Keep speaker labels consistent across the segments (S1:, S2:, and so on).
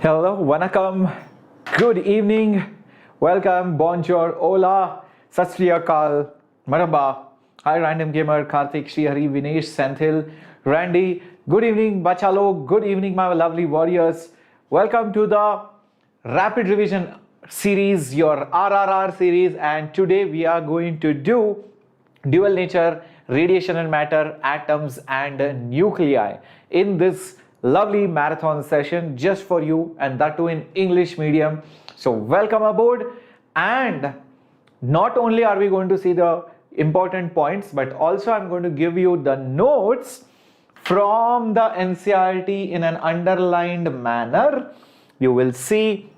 S1: Hello, vanakkam, good evening, welcome, bonjour, hola, sat sri akal, marhaba. Hi Random Gamer, Karthik, Srihari, Vinesh, Senthil, Randy. Good evening, Bachalo. Good evening, my lovely warriors. Welcome to the Rapid Revision series, your RRR series, and today we are going to do dual nature, radiation and matter, atoms and nuclei in this lovely marathon session just for you, and that too in English medium. So welcome aboard. And not only are we going to see the important points, but also I'm going to give you the notes from the NCERT in an underlined manner. You will see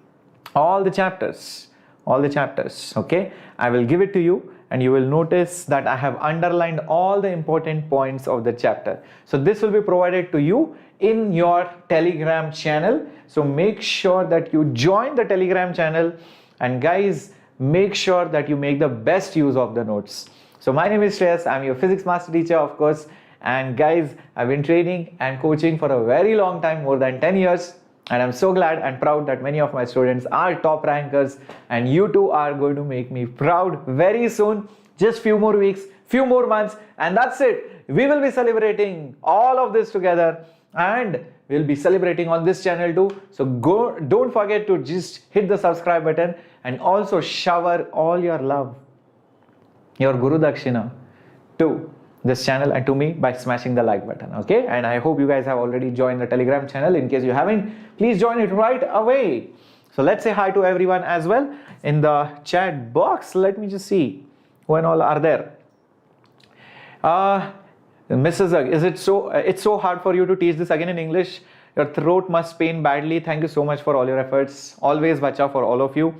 S1: all the chapters, okay? I will give it to you and you will notice that I have underlined all the important points of the chapter. So this will be provided to you in your Telegram channel. So make sure that you join the Telegram channel, and guys, make sure that you make the best use of the notes. So my name is Shreyas, I'm your physics master teacher, of course, and guys, I've been training and coaching for a very long time, more than 10 years. And I'm so glad and proud that many of my students are top rankers, and you too are going to make me proud very soon. Just few more weeks, few more months, and that's it. We will be celebrating all of this together, and we'll be celebrating on this channel too. So don't forget to just hit the subscribe button and also shower all your love, your Guru Dakshina to this channel and to me by smashing the like button, okay? And I hope you guys have already joined the Telegram channel. In case you haven't, please join it right away. So let's say hi to everyone as well in the chat box. Let me just see who and all are there. Mrs. Ag, it's so hard for you to teach this again in English? Your throat must pain badly. Thank you so much for all your efforts. Always bacha for all of you.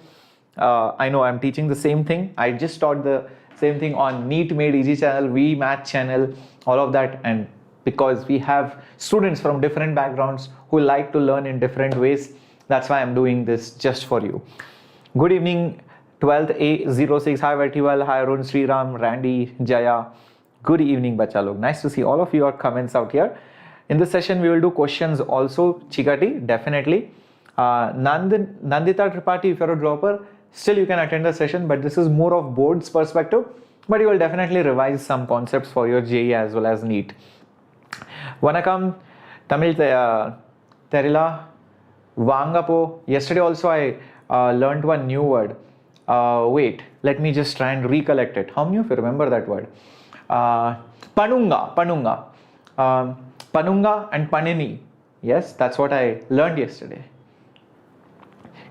S1: I know I'm teaching the same thing. I just taught the same thing on NEET Made Easy channel, We Math channel, all of that. And because we have students from different backgrounds who like to learn in different ways, that's why I'm doing this just for you. Good evening, 12th A06. Hi Vertival, hi Arun, Sriram, Randy, Jaya. Good evening, Bachalog. Nice to see all of your comments out here. In this session, we will do questions also, Chikati, definitely. Nandita Tripathi, if you're a dropper, still you can attend the session, but this is more of board's perspective, but you will definitely revise some concepts for your JEE as well as NEET. Vanakkam, Tamil Terila, Vangapo. Yesterday also I learned one new word. Wait, let me just try and recollect it. How many of you remember that word? Panunga and Panini. Yes, that's what I learned yesterday.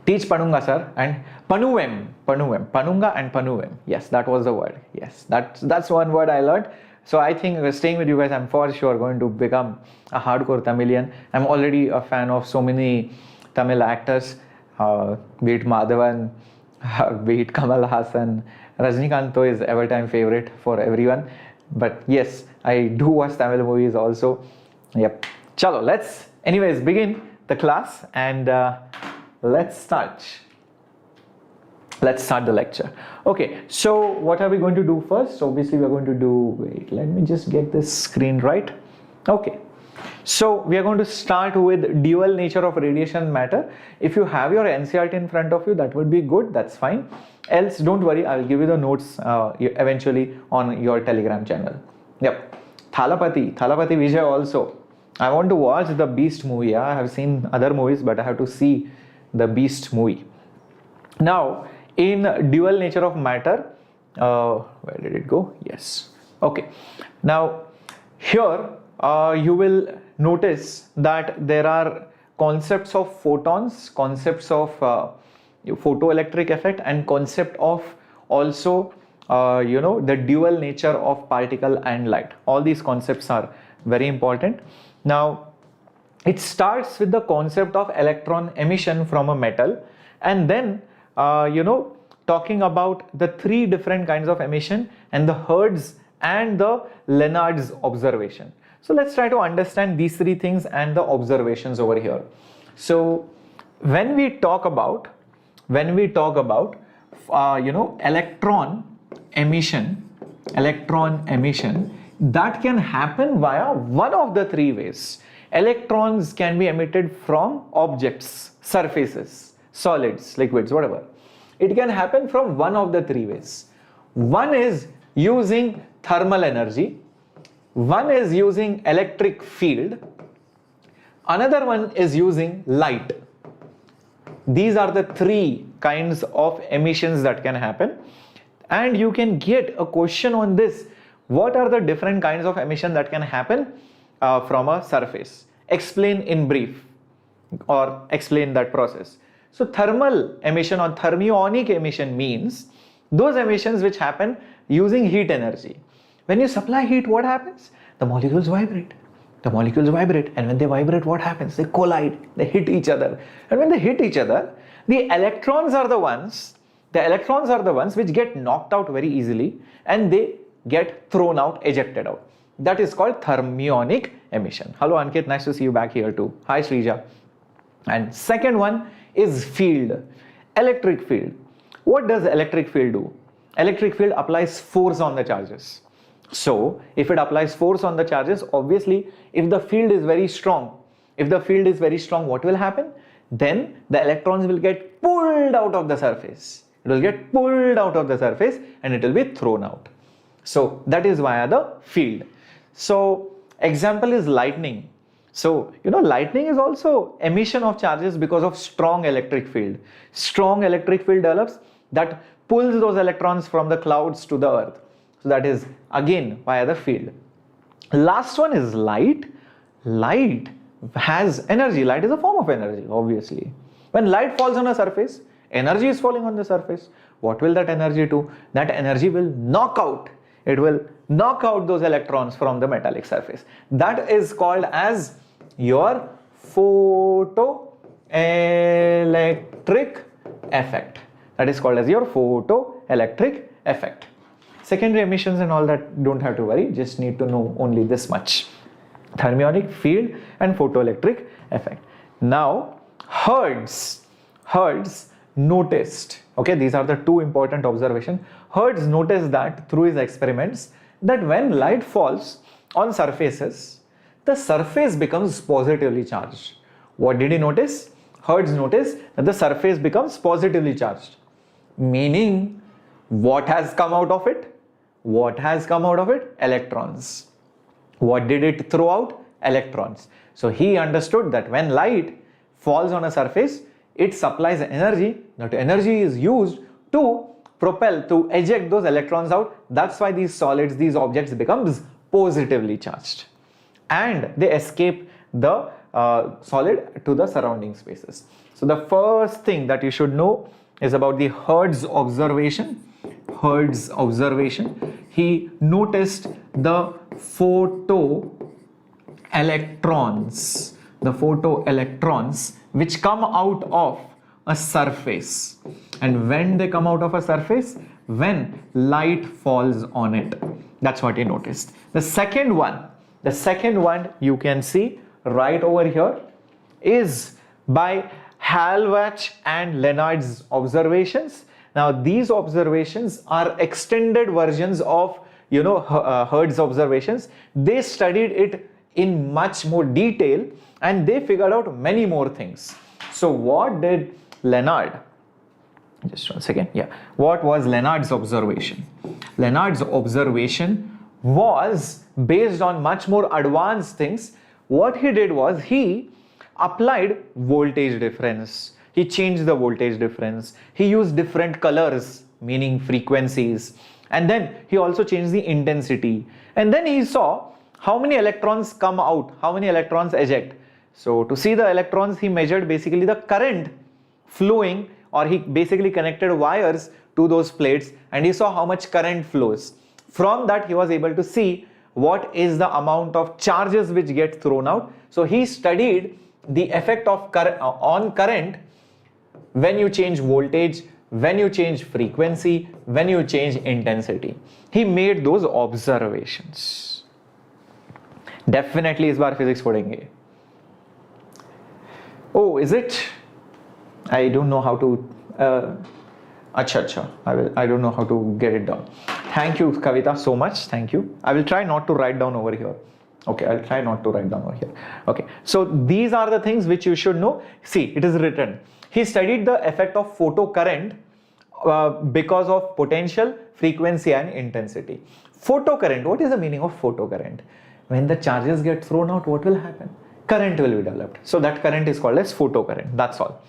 S1: Teach Panunga, sir, and Panunga and Panuvem. Yes, that was the word. Yes, that's one word I learned. So I think staying with you guys, I'm for sure going to become a hardcore Tamilian. I'm already a fan of so many Tamil actors, be it Madhavan, be it Kamal Hassan. Rajinikanth is ever time favorite for everyone. But yes, I do watch Tamil movies also. Yep. Chalo, let's anyways begin the class and let's start the lecture. Okay, so what are we going to do first? Obviously, we're going to do, wait, let me just get this screen right. Okay, so we are going to start with dual nature of radiation matter. If you have your NCERT in front of you, that would be good, that's fine. Else, don't worry, I'll give you the notes eventually on your Telegram channel. Yep, Thalapati Vijay also. I want to watch the Beast movie. I have seen other movies, but I have to see the Beast movie. Now, in dual nature of matter, where did it go? Yes. Okay. Now, here you will notice that there are concepts of photons, concepts of photoelectric effect, and concept of also the dual nature of particle and light. All these concepts are very important. Now, it starts with the concept of electron emission from a metal, and then talking about the three different kinds of emission and the Hertz and the Lenard's observation. So let's try to understand these three things and the observations over here. So when we talk about electron emission, that can happen via one of the three ways. Electrons can be emitted from objects, surfaces, solids, liquids, whatever. It can happen from one of the three ways. One is using thermal energy, one is using electric field, another one is using light. These are the three kinds of emissions that can happen, and you can get a question on this. What are the different kinds of emission that can happen from a surface? Explain in brief or explain that process. So thermal emission or thermionic emission means those emissions which happen using heat energy. When you supply heat, what happens? The molecules vibrate. The molecules vibrate, and when they vibrate, what happens? They collide, they hit each other. And when they hit each other, the electrons are the ones which get knocked out very easily, and they get thrown out, ejected out. That is called thermionic emission. Hello Ankit, nice to see you back here too. Hi Shrija. And second one is field, electric field. What does electric field do? Electric field applies force on the charges. So if it applies force on the charges, obviously if the field is very strong, what will happen? Then the electrons will get pulled out of the surface. It will get pulled out of the surface and it will be thrown out. So that is via the field. So example is lightning. So lightning is also emission of charges because of strong electric field. Strong electric field develops that pulls those electrons from the clouds to the earth. So that is again via the field. Last one is light. Light has energy. Light is a form of energy, obviously. When light falls on a surface, energy is falling on the surface. What will that energy do? That energy will knock out. It will knock out those electrons from the metallic surface. That is called as your photoelectric effect. That is called as your photoelectric effect. Secondary emissions and all that, don't have to worry, just need to know only this much. Thermionic, field and photoelectric effect. Now Hertz noticed, okay, these are the two important observations. Hertz noticed that through his experiments that when light falls on surfaces, the surface becomes positively charged. What did he notice? Hertz noticed that the surface becomes positively charged. Meaning, what has come out of it? What has come out of it? Electrons. What did it throw out? Electrons. So he understood that when light falls on a surface, it supplies energy. That energy is used to propel, to eject those electrons out. That's why these solids, these objects becomes positively charged. And they escape the solid to the surrounding spaces. So the first thing that you should know is about the Hertz observation. Hertz observation. He noticed the photoelectrons which come out of a surface. And when they come out of a surface, when light falls on it. That's what he noticed. The second one you can see right over here is by Halbach and Lenard's observations. Now these observations are extended versions of Hertz observations. They studied it in much more detail and they figured out many more things. So what did Lenard? Just 1 second. Yeah. What was Lenard's observation? Lenard's observation was based on much more advanced things. What he did was he applied voltage difference. He changed the voltage difference. He used different colors, meaning frequencies. And then he also changed the intensity. And then he saw how many electrons come out, how many electrons eject. So to see the electrons, he measured basically the current flowing, or he basically connected wires to those plates and he saw how much current flows. From that he was able to see what is the amount of charges which get thrown out. So he studied the effect of on current when you change voltage, when you change frequency, when you change intensity. He made those observations. Definitely इस बार physics पढ़ेंगे. Oh, is it? I don't know how to. Acha. I don't know how to get it down. Thank you, Kavita, so much. Thank you. I will try not to write down over here. Okay, I'll try not to write down over here. Okay, so these are the things which you should know. See, it is written. He studied the effect of photocurrent because of potential, frequency and intensity. Photocurrent, what is the meaning of photocurrent? When the charges get thrown out, what will happen? Current will be developed. So that current is called as photocurrent. That's all.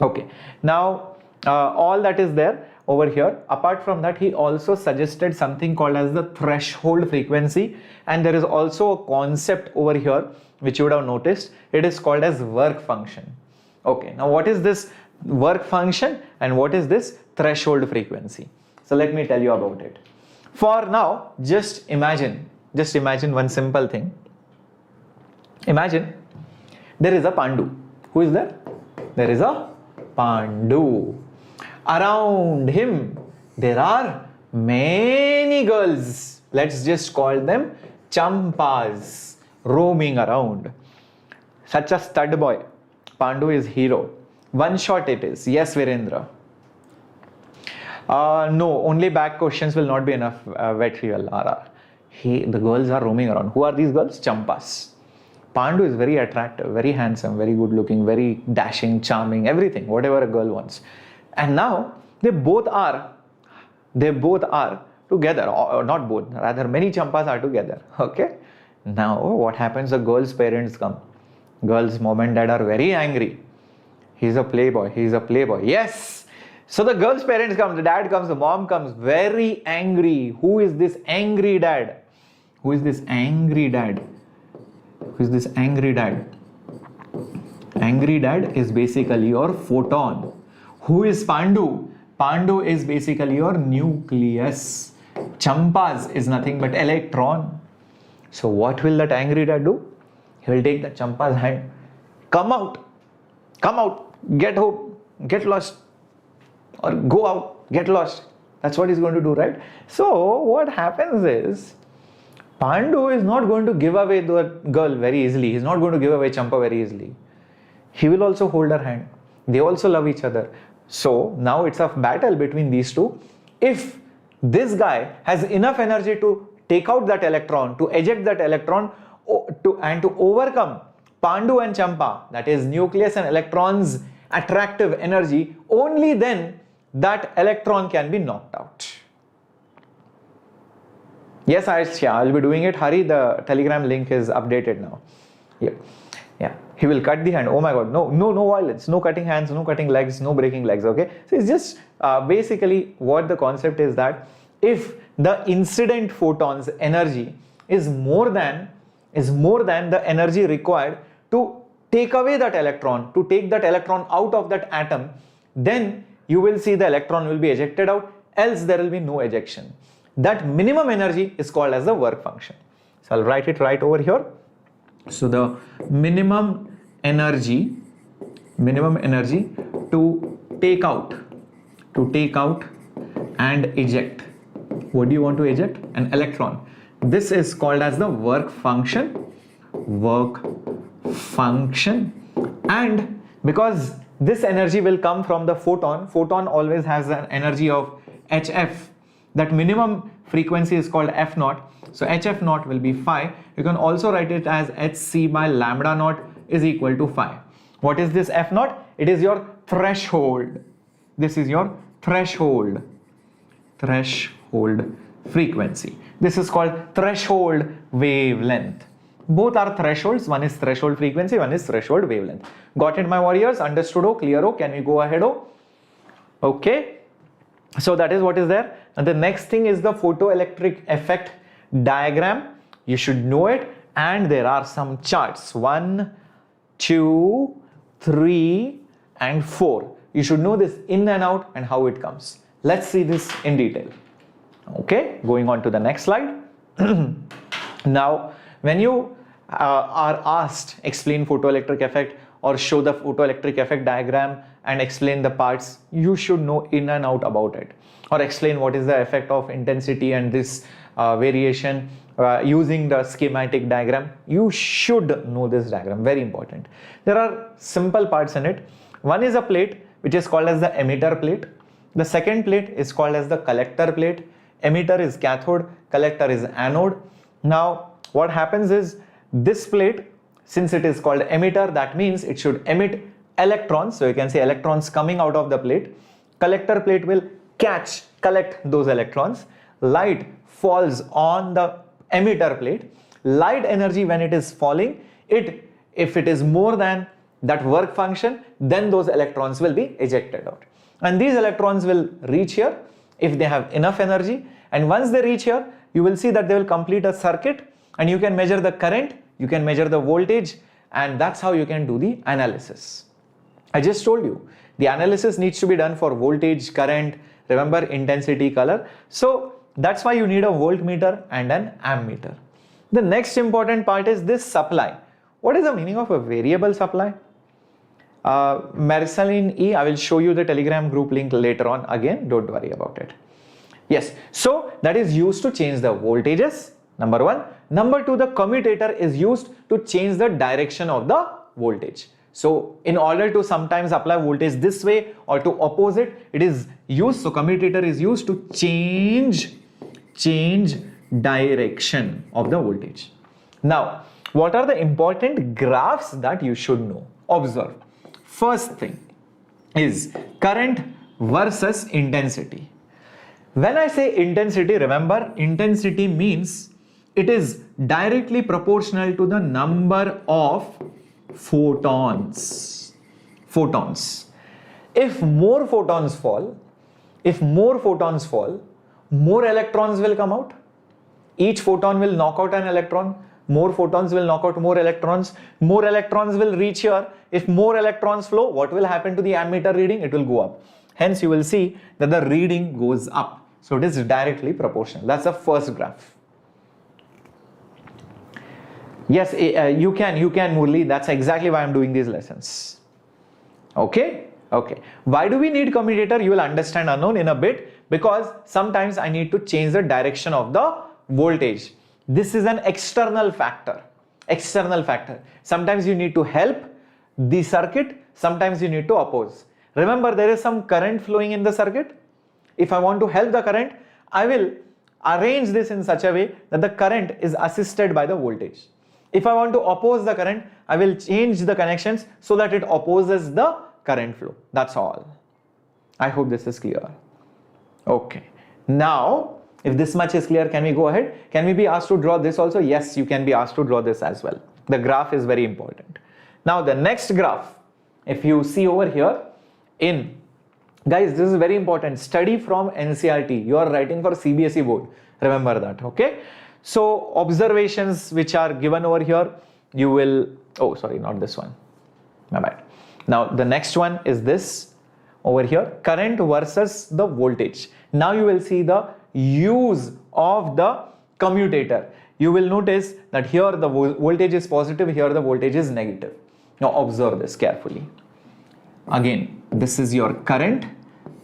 S1: Okay, now all that is there over here. Apart from that, he also suggested something called as the threshold frequency, and there is also a concept over here which you would have noticed. It is called as work function. Okay, now what is this work function and what is this threshold frequency? So let me tell you about it. For now, just imagine one simple thing. Imagine there is a Pandu. Who is there? There is a Pandu. Around him there are many girls. Let's just call them champas roaming around. Such a stud boy. Pandu is hero. One shot it is. Yes, Virendra. No, only back questions will not be enough. Wet real RR. The girls are roaming around. Who are these girls? Champas. Pandu is very attractive, very handsome, very good looking, very dashing, charming, everything, whatever a girl wants. And now they both are together, or not both, rather many champas are together. Okay. Now what happens? The girl's parents come. Girl's mom and dad are very angry. He's a playboy. Yes. So the girl's parents come, the dad comes, the mom comes, very angry. Who is this angry dad? Who is this angry dad? Angry dad is basically your photon. Who is Pandu? Pandu is basically your nucleus. Champas is nothing but electron. So what will that angry dad do? He will take the Champa's hand. Come out, get home, get lost, or go out, get lost. That's what he's going to do, right? So what happens is, Pandu is not going to give away the girl very easily. He's not going to give away Champa very easily. He will also hold her hand. They also love each other. So now it's a battle between these two. If this guy has enough energy to take out that electron, to eject that electron, and to overcome Pandu and Champa, that is nucleus and electrons' attractive energy, only then that electron can be knocked out. Yes, Aishya, I'll be doing it. Hurry, the Telegram link is updated now. Yeah. He will cut the hand. Oh my God, no violence, no cutting hands, no cutting legs, no breaking legs. Okay. So it's just basically what the concept is, that if the incident photon's energy is more than the energy required to take away that electron, to take that electron out of that atom, then you will see the electron will be ejected out, else there will be no ejection. That minimum energy is called as the work function. So I'll write it right over here. So the minimum energy to take out and eject. What do you want to eject? An electron. This is called as the work function. And because this energy will come from the photon always has an energy of HF. That minimum frequency is called F naught. So HF naught will be phi. You can also write it as HC by lambda naught is equal to phi. What is this F naught? It is your threshold. This is your threshold frequency. This is called threshold wavelength. Both are thresholds. One is threshold frequency, one is threshold wavelength. Got it, my warriors? Understood? Oh, clear? Oh, can we go ahead? Oh, okay. So that is what is there. And the next thing is the photoelectric effect diagram. You should know it. And there are some charts. 1, 2, 3, and 4. You should know this in and out and how it comes. Let's see this in detail. Okay, going on to the next slide. Now, when you are asked explain photoelectric effect or show the photoelectric effect diagram and explain the parts, you should know in and out about it, or explain what is the effect of intensity and this variation using the schematic diagram. You should know this diagram, very important. There are simple parts in it. One is a plate which is called as the emitter plate. The second plate is called as the collector plate. Emitter is cathode, collector is anode. Now what happens is this plate, since it is called emitter, that means it should emit electrons. So you can see electrons coming out of the plate. Collector plate will collect those electrons. Light falls on the emitter plate. Light energy, when it is falling, if it is more than that work function, then those electrons will be ejected out. And these electrons will reach here if they have enough energy. And once they reach here, you will see that they will complete a circuit, and you can measure the current, you can measure the voltage, and that's how you can do the analysis. I just told you, the analysis needs to be done for voltage, current, remember intensity, color. So that's why you need a voltmeter and an ammeter. The next important part is this supply. What is the meaning of a variable supply? Marceline E, I will show you the Telegram group link later on. Again, don't worry about it. Yes, so that is used to change the voltages, number one. Number two, the commutator is used to change the direction of the voltage. So in order to sometimes apply voltage this way or to oppose it, it is used. So commutator is used to change direction of the voltage. Now, what are the important graphs that you should know? Observe. First thing is current versus intensity. When I say intensity, remember intensity means it is directly proportional to the number of photons. If more photons fall, more electrons will come out. Each photon will knock out an electron. More photons will knock out more electrons. More electrons will reach here. If more electrons flow, what will happen to the ammeter reading? It will go up. Hence, you will see that the reading goes up. So it is directly proportional. That's the first graph. Yes, you can Murli. That's exactly why I'm doing these lessons. Okay. Why do we need commutator? You will understand unknown in a bit, because sometimes I need to change the direction of the voltage. This is an external factor. Sometimes you need to help the circuit, sometimes you need to oppose. Remember, there is some current flowing in the circuit. If I want to help the current, I will arrange this in such a way that the current is assisted by the voltage. If I want to oppose the current, I will change the connections so that it opposes the current flow. That's all. I hope this is clear. Okay. Now, if this much is clear, can we go ahead? Can we be asked to draw this also? Yes, you can be asked to draw this as well. The graph is very important. Now, the next graph, if you see over here, guys, this is very important. Study from NCERT. You are writing for CBSE board. Remember that, okay? So, observations which are given over here, you will, oh, sorry, not this one. My bad. Now, the next one is this over here, current versus the voltage. Now, you will see the use of the commutator. You will notice that here the voltage is positive, here the voltage is negative. Now, observe this carefully. Again, this is your current,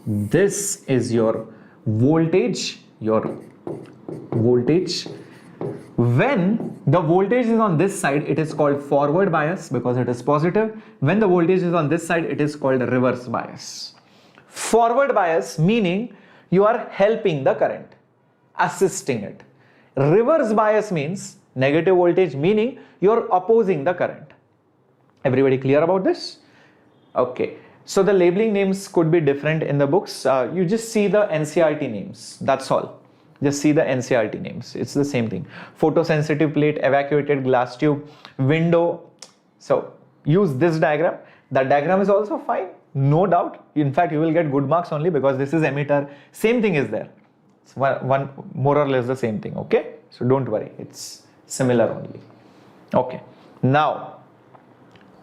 S1: this is your voltage, When the voltage is on this side, it is called forward bias because it is positive. When the voltage is on this side, it is called reverse bias. Forward bias meaning you are helping the current, assisting it. Reverse bias means negative voltage, meaning you are opposing the current. Everybody clear about this? Okay. So the labeling names could be different in the books. You just see the NCERT names. That's all. Just see the NCERT names. It's the same thing. Photosensitive plate, evacuated glass tube, window. So use this diagram. That diagram is also fine. No doubt. In fact, you will get good marks only because this is emitter. Same thing is there. It's one more or less the same thing. Okay. So don't worry. It's similar only. Okay. Now,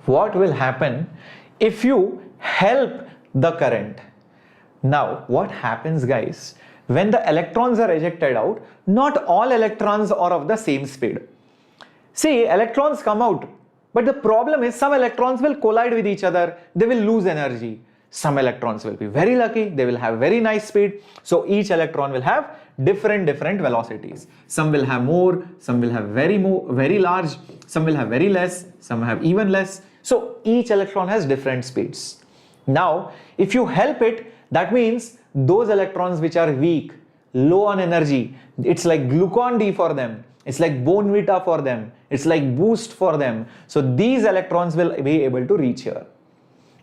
S1: what will happen if you help the current? Now, what happens, guys? When the electrons are ejected out, not all electrons are of the same speed. See, electrons come out, but the problem is some electrons will collide with each other. They will lose energy. Some electrons will be very lucky. They will have very nice speed. So each electron will have different velocities. Some will have more, some will have very large, some will have very less, some have even less. So each electron has different speeds. Now, if you help it, that means those electrons which are weak, low on energy, it's like glucon D for them. It's like bonvita for them. It's like boost for them. So these electrons will be able to reach here.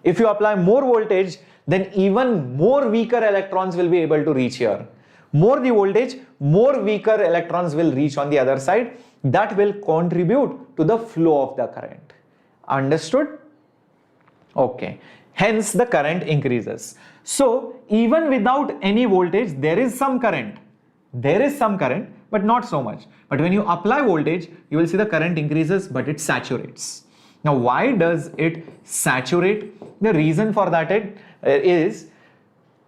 S1: If you apply more voltage, then even more weaker electrons will be able to reach here. More the voltage, more weaker electrons will reach on the other side. That will contribute to the flow of the current. Understood? Okay. Hence the current increases. So even without any voltage, there is some current. There is some current, but not so much. But when you apply voltage, you will see the current increases, but it saturates. Now, why does it saturate? The reason for that is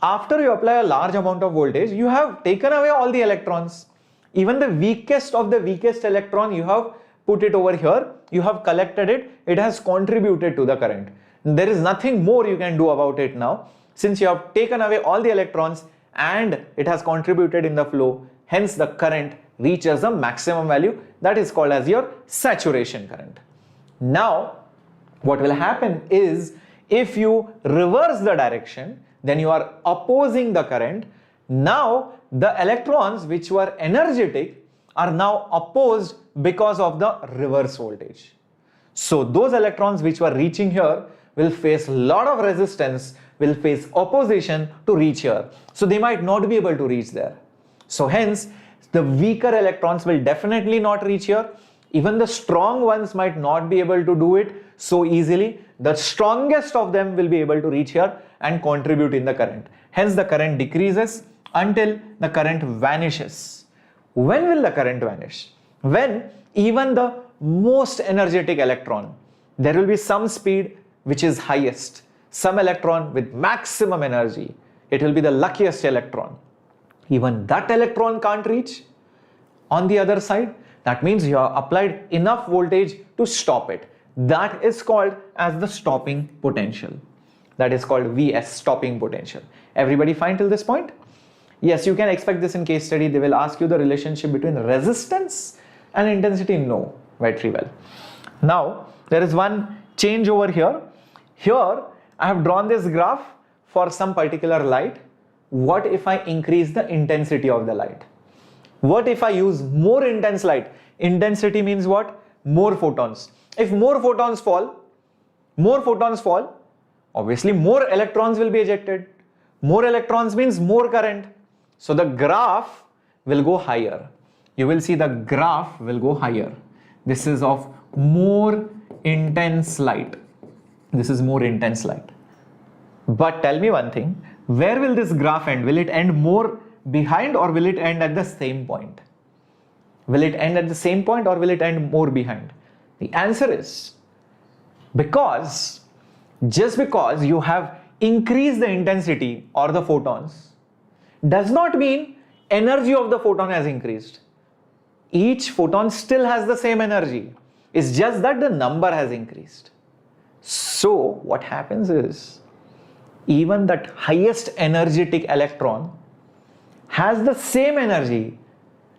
S1: after you apply a large amount of voltage, you have taken away all the electrons. Even the weakest of the weakest electron, you have put it over here, you have collected it, it has contributed to the current. There is nothing more you can do about it now, since you have taken away all the electrons and it has contributed in the flow. Hence the current reaches the maximum value, that is called as your saturation current. Now what will happen is, if you reverse the direction, then you are opposing the current. Now the electrons which were energetic are now opposed because of the reverse voltage. So those electrons which were reaching here will face a lot of resistance, will face opposition to reach here. So they might not be able to reach there. So hence the weaker electrons will definitely not reach here. Even the strong ones might not be able to do it so easily. The strongest of them will be able to reach here and contribute in the current. Hence the current decreases until the current vanishes. When will the current vanish? When even the most energetic electron, there will be some speed which is highest, some electron with maximum energy. It will be the luckiest electron. Even that electron can't reach on the other side. That means you have applied enough voltage to stop it. That is called as the stopping potential. That is called Vs, stopping potential. Everybody fine till this point? Yes, you can expect this in case study. They will ask you the relationship between resistance and intensity. No, very well. Now there is one change over here. Here I have drawn this graph for some particular light. What if I increase the intensity of the light? What if I use more intense light? Intensity means what? More photons. If more photons fall, obviously more electrons will be ejected. More electrons means more current. So the graph will go higher. You will see the graph will go higher. This is of more intense light. This is more intense light. But tell me one thing, where will this graph end? Will it end more behind or will it end at the same point? Will it end at the same point or will it end more behind? The answer is because just because you have increased the intensity or the photons does not mean energy of the photon has increased. Each photon still has the same energy. It's just that the number has increased. So what happens is even that highest energetic electron has the same energy.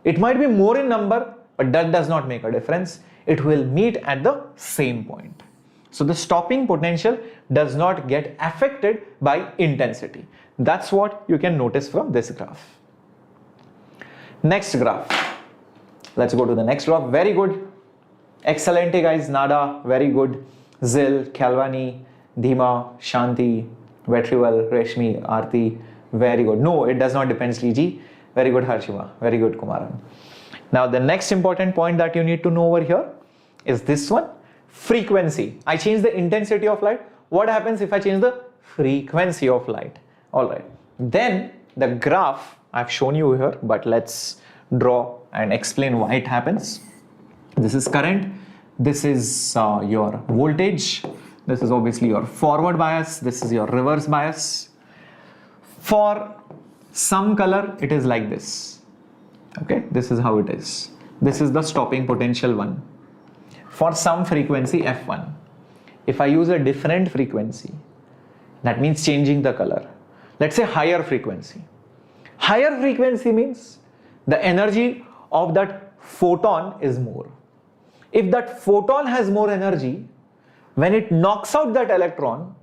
S1: It might be more in number, but that does not make a difference. It will meet at the same point. So the stopping potential does not get affected by intensity. That's what you can notice from this graph. Next graph. Let's go to the next graph. Very good. Excellente guys. Nada. Very good. Zil, Kalvani, Dhima, Shanti, Vetrival, Reshmi, Aarti. Very good. No, it does not depend, Sriji. Very good, Harshima. Very good, Kumaran. Now the next important point that you need to know over here is this one. Frequency. I change the intensity of light. What happens if I change the frequency of light? Alright. Then the graph I've shown you here, but let's draw and explain why it happens. This is current. This is your voltage. This is obviously your forward bias. This is your reverse bias. For some color, it is like this. Okay, this is how it is. This is the stopping potential one. For some frequency F1, if I use a different frequency, that means changing the color. Let's say higher frequency. Higher frequency means the energy of that photon is more. If that photon has more energy, when it knocks out that electron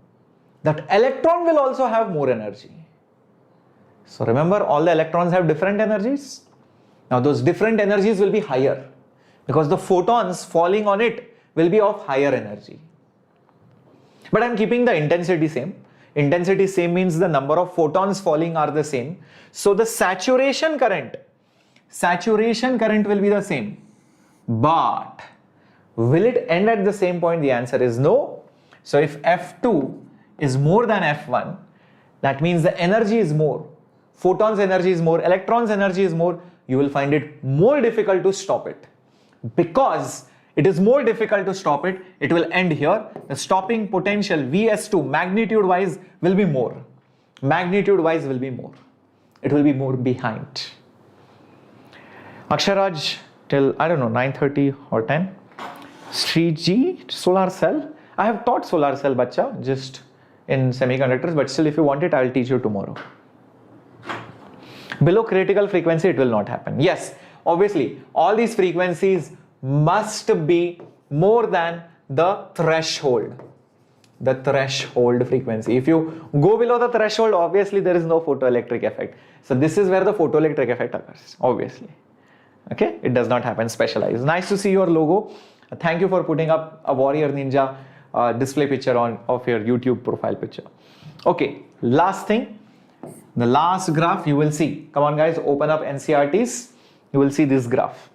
S1: will also have more energy. So remember, all the electrons have different energies. Now those different energies will be higher. because the photons falling on it will be of higher energy. But I'm keeping the intensity same. Intensity same means the number of photons falling are the same. So the saturation current will be the same. But will it end at the same point? The answer is no. So if F2 is more than F1, that means the energy is more. Photons energy is more, electrons energy is more. You will find it more difficult to stop it. Because it is more difficult to stop it, it will end here. The stopping potential Vs2 magnitude wise will be more. Magnitude wise will be more. It will be more behind. Aksharaj till, I don't know, 9:30 or 10. Shriji, solar cell. I have taught solar cell, bacha, just in semiconductors, but still if you want it, I will teach you tomorrow. Below critical frequency, it will not happen. Yes, obviously, all these frequencies must be more than the threshold. The threshold frequency. If you go below the threshold, obviously there is no photoelectric effect. So this is where the photoelectric effect occurs, obviously. Okay, it does not happen specialized. Nice to see your logo. Thank you for putting up a Warrior Ninja display picture of your YouTube profile picture. Okay, last thing, the last graph you will see. Come on guys, open up NCRTs. You will see this graph.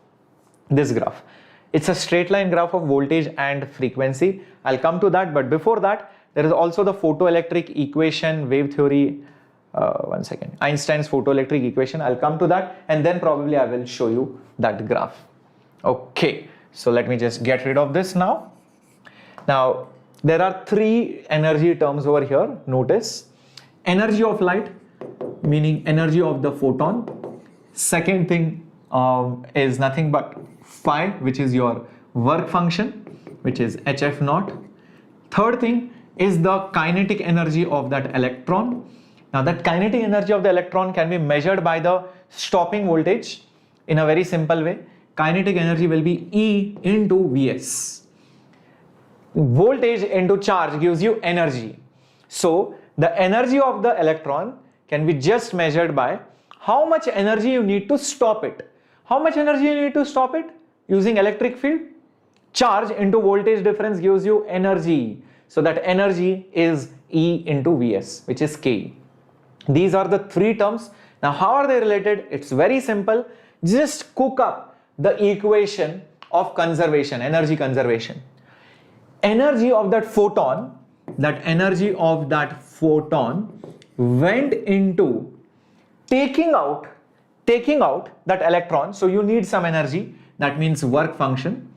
S1: This graph. It's a straight line graph of voltage and frequency. I'll come to that, but before that, there is also the photoelectric equation, wave theory. One second. Einstein's photoelectric equation. I'll come to that, and then probably I will show you that graph. Okay, so let me just get rid of this now. Now, there are three energy terms over here. Notice energy of light, meaning energy of the photon. Second thing is nothing but phi, which is your work function, which is hf naught. Third thing is the kinetic energy of that electron. Now that kinetic energy of the electron can be measured by the stopping voltage in a very simple way. Kinetic energy will be E into Vs. Voltage into charge gives you energy. So the energy of the electron can be just measured by how much energy you need to stop it. How much energy you need to stop it? Using electric field. Charge into voltage difference gives you energy. So that energy is E into Vs, which is K. These are the three terms. Now how are they related? It's very simple. Just cook up the equation of conservation, energy conservation. Energy of that photon, went into taking out that electron. So you need some energy, that means work function,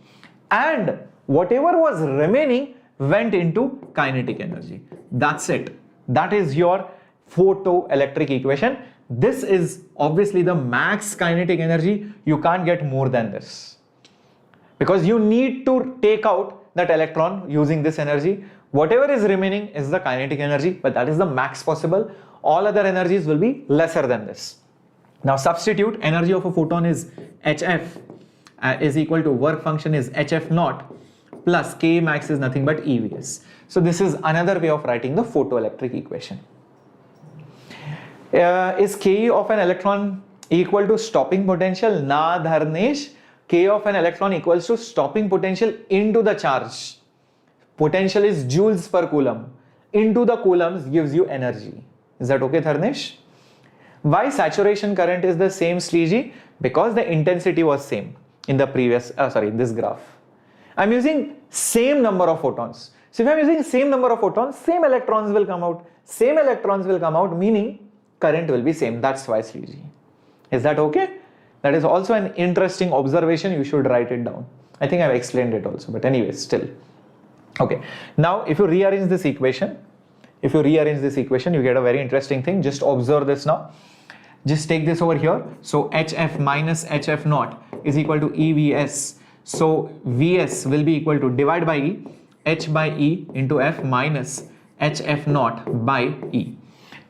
S1: and whatever was remaining went into kinetic energy. That's it. That is your photoelectric equation. This is obviously the max kinetic energy. You can't get more than this, because you need to take out that electron using this energy. Whatever is remaining is the kinetic energy, but that is the max possible. All other energies will be lesser than this. Now substitute energy of a photon is hf is equal to work function is hf naught plus K max is nothing but EVS. So this is another way of writing the photoelectric equation. Is K of an electron equal to stopping potential? Na Dharnesh, K of an electron equals to stopping potential into the charge. Potential is joules per coulomb. Into the coulombs gives you energy. Is that okay, Dharnesh? Why saturation current is the same, Sriji? Because the intensity was same in the previous, this graph. I'm using same number of photons. So if I'm using same number of photons, same electrons will come out. Same electrons will come out, meaning current will be same. That's why, Sriji. Is that okay? That is also an interesting observation. You should write it down. I think I've explained it also, but anyways, still. Okay. Now, if you rearrange this equation, you get a very interesting thing. Just observe this now. Just take this over here. So hf minus hf naught is equal to EVS. So Vs will be equal to divide by E, h by E into f minus hf naught by E.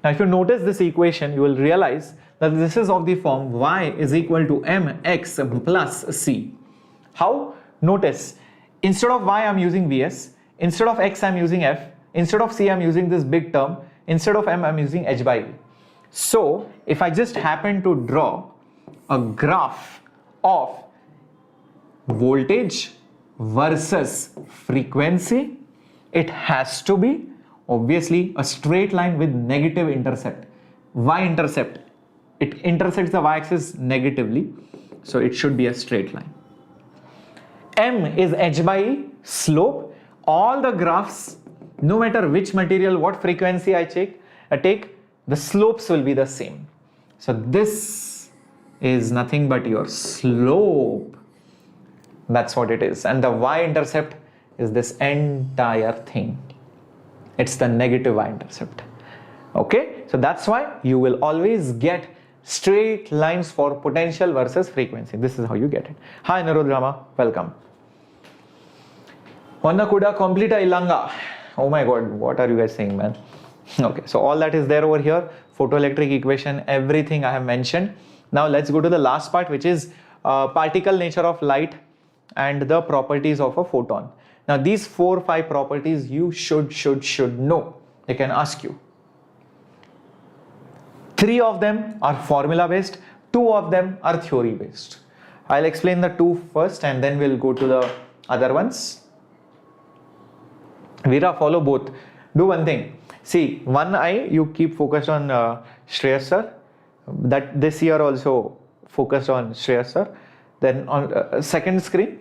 S1: Now if you notice this equation, you will realize that this is of the form y is equal to mx plus c. How? Notice, instead of y I am using Vs, instead of x I am using f, instead of c I am using this big term, instead of m I am using h by E. So if I just happen to draw a graph of voltage versus frequency, it has to be obviously a straight line with negative intercept. Y-intercept, it intersects the y-axis negatively, so it should be a straight line. M is h by E, slope. All the graphs, no matter which material, what frequency I take, the slopes will be the same. So this is nothing but your slope. That's what it is. And the y-intercept is this entire thing. It's the negative y-intercept. Okay, so that's why you will always get straight lines for potential versus frequency. This is how you get it. Hi Narodrama, welcome. Vanna kuda completa illanga. Oh my god, what are you guys saying, man? Okay, so all that is there over here. Photoelectric equation, everything I have mentioned. Now let's go to the last part, which is particle nature of light and the properties of a photon. Now these 4 or 5 properties you should know. They can ask you. 3 of them are formula based, 2 of them are theory based. I'll explain the 2 first and then we'll go to the other ones. Veera, follow both. Do one thing. See, one eye you keep focused on Shreyas sir. That this year also focused on Shreyas sir. Then on second screen,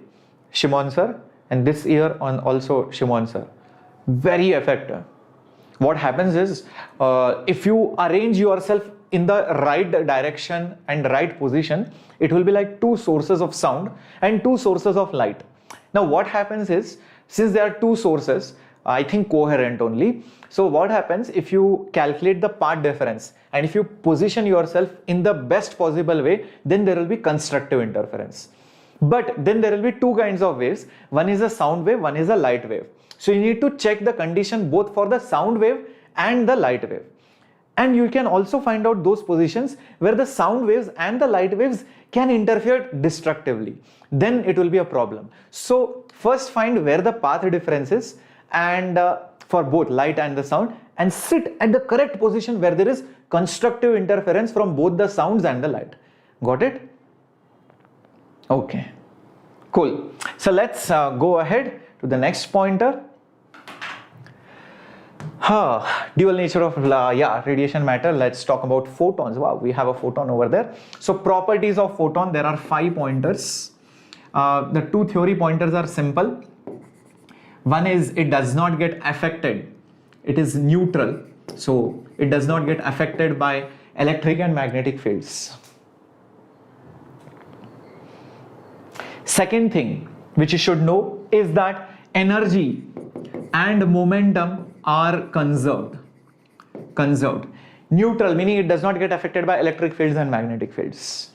S1: Shimon sir. And this year on also Shimon sir. Very effective. What happens is, if you arrange yourself in the right direction and right position, it will be like 2 sources of sound and 2 sources of light. Now what happens is, since there are 2 sources, I think coherent only. So what happens if you calculate the path difference and if you position yourself in the best possible way, then there will be constructive interference. But then there will be 2 kinds of waves. One is a sound wave, one is a light wave. So you need to check the condition both for the sound wave and the light wave. And you can also find out those positions where the sound waves and the light waves can interfere destructively. Then it will be a problem. So first find where the path difference is and for both light and the sound, and sit at the correct position where there is constructive interference from both the sounds and the light. Got it? Okay, cool. So let's go ahead to the next pointer. Dual nature of radiation matter. Let's talk about photons. Wow, we have a photon over there. So properties of photon, there are 5 pointers. The 2 theory pointers are simple. One is it does not get affected. It is neutral. So it does not get affected by electric and magnetic fields. Second thing which you should know is that energy and momentum are conserved. Neutral, meaning it does not get affected by electric fields and magnetic fields.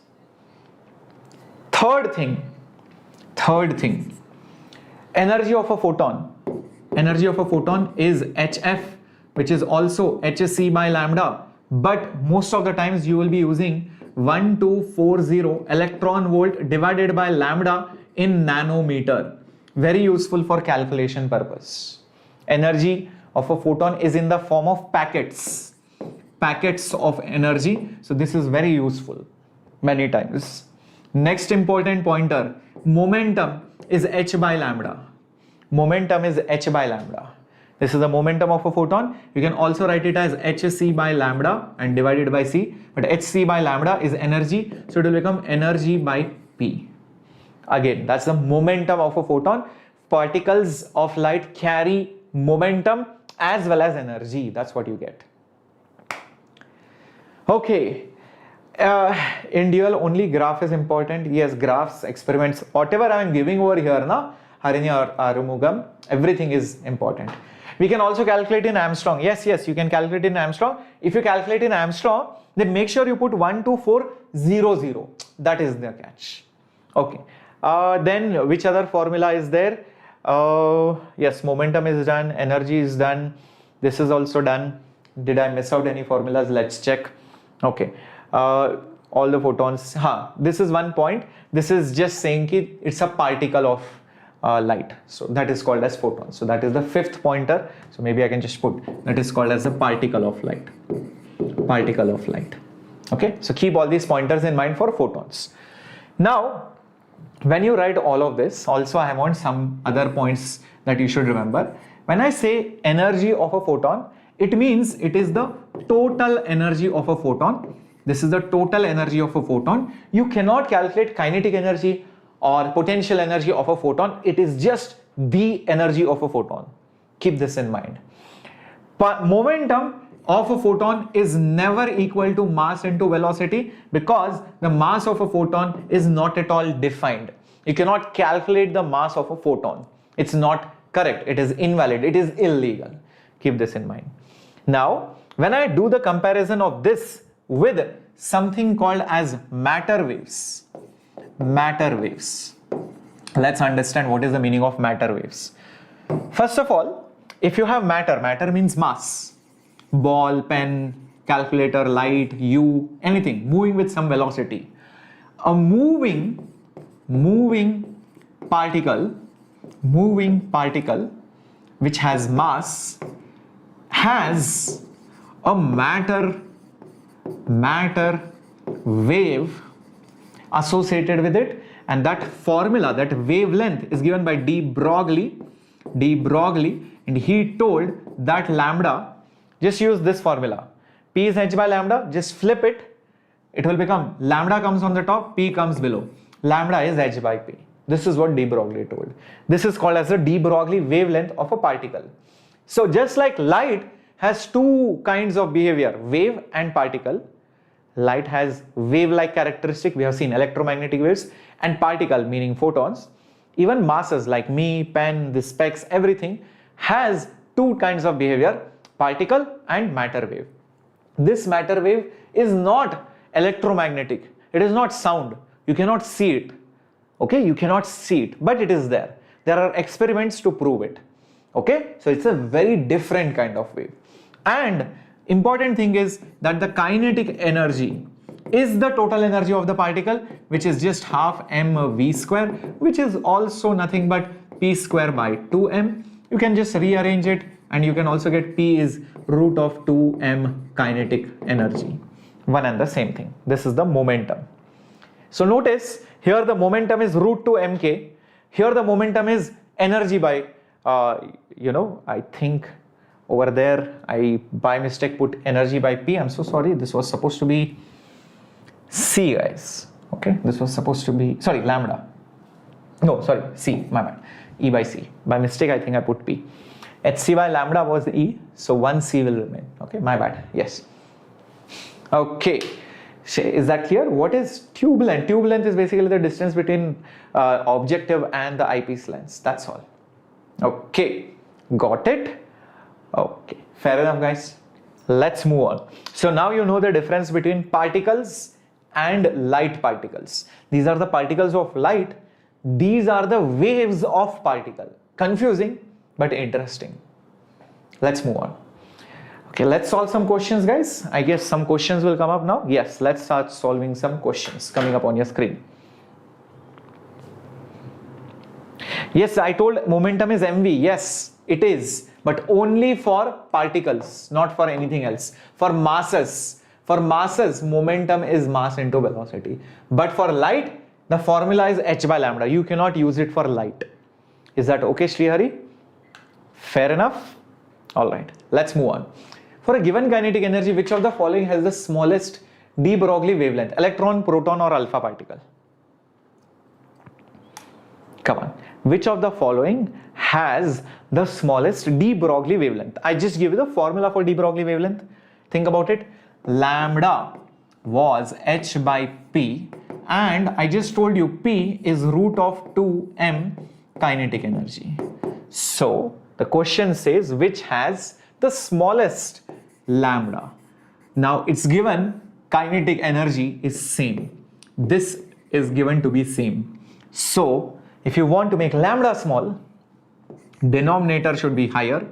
S1: Third thing, energy of a photon. Energy of a photon is HF, which is also hc by lambda, but most of the times you will be using 1240 electron volt divided by lambda in nanometer. Very useful for calculation purpose. Energy of a photon is in the form of packets of energy. So this is very useful many times. Next important pointer, momentum is h by lambda. Momentum is h by lambda. This is the momentum of a photon. You can also write it as hc by lambda and divided by c. But hc by lambda is energy, so it will become energy by p. Again, that's the momentum of a photon. Particles of light carry momentum as well as energy. That's what you get. Okay. In dual, only graph is important. Yes, graphs, experiments, whatever I am giving over here, na, Harini or Arumugam, everything is important. We can also calculate in Armstrong. Yes, you can calculate in Armstrong. If you calculate in Armstrong, then make sure you put 12400. That is the catch. Okay. Then which other formula is there? Yes, momentum is done, energy is done. This is also done. Did I miss out any formulas? Let's check. Okay. All the photons. This is one point. This is just saying that it's a particle of light. So that is called as photon. So that is the 5th pointer. So maybe I can just put that is called as a particle of light. Particle of light. Okay. So keep all these pointers in mind for photons. Now, when you write all of this, also I want some other points that you should remember. When I say energy of a photon, it means it is the total energy of a photon. This is the total energy of a photon. You cannot calculate kinetic energy or potential energy of a photon. It is just the energy of a photon. Keep this in mind. Momentum of a photon is never equal to mass into velocity, because the mass of a photon is not at all defined. You cannot calculate the mass of a photon. It's not correct. It is invalid. It is illegal. Keep this in mind. Now, when I do the comparison of this with something called as matter waves, let's understand what is the meaning of matter waves. First of all, if you have matter means mass, ball, pen, calculator, light, you, anything moving with some velocity. A moving particle which has mass has a matter wave associated with it, and that formula, that wavelength, is given by de Broglie, and he told that lambda, just use this formula, P is h by lambda, just flip it, it will become lambda comes on the top, P comes below, lambda is h by P. This is what de Broglie told. This is called as the de Broglie wavelength of a particle. So just like light has two kinds of behavior, wave and particle. Light has wave-like characteristic, we have seen electromagnetic waves, and particle meaning photons. Even masses like me, pen, the specs, everything has two kinds of behavior, particle and matter wave. This matter wave is not electromagnetic, it is not sound, you cannot see it. Okay, you cannot see it, but it is there. There are experiments to prove it. Okay, so it's a very different kind of wave. And important thing is that the kinetic energy is the total energy of the particle, which is just half mv square, which is also nothing but p square by 2m. You can just rearrange it, and you can also get p is root of 2m kinetic energy. One and the same thing. This is the momentum. So notice here the momentum is root 2 mk. Here the momentum is energy by I think over there I by mistake put energy by P. I'm so sorry. This was supposed to be C, guys. Okay, this was supposed to be, sorry, lambda. No, sorry, C, my bad. E by C. By mistake I think I put P. Hc by lambda was E, so 1 C will remain. Okay, my bad. Yes. Okay. Is that clear? What is tube length? Tube length is basically the distance between objective and the eyepiece lens. That's all. Okay, got it? Okay, fair enough, guys. Let's move on. So now you know the difference between particles and light particles. These are the particles of light. These are the waves of particle. Confusing, but interesting. Let's move on. Okay, let's solve some questions, guys. I guess some questions will come up now. Yes, let's start solving some questions coming up on your screen. Yes, I told momentum is mv. Yes, it is, but only for particles, not for anything else. For masses, momentum is mass into velocity. But for light, the formula is h by lambda. You cannot use it for light. Is that okay, Srihari? Fair enough? Alright, let's move on. For a given kinetic energy, which of the following has the smallest de Broglie wavelength? Electron, proton, or alpha particle? Come on. Which of the following has the smallest de Broglie wavelength? I just give you the formula for de Broglie wavelength. Think about it. Lambda was h by p, and I just told you p is root of 2m kinetic energy. So the question says which has the smallest lambda. Now it's given kinetic energy is same. This is given to be same. So if you want to make lambda small, denominator should be higher,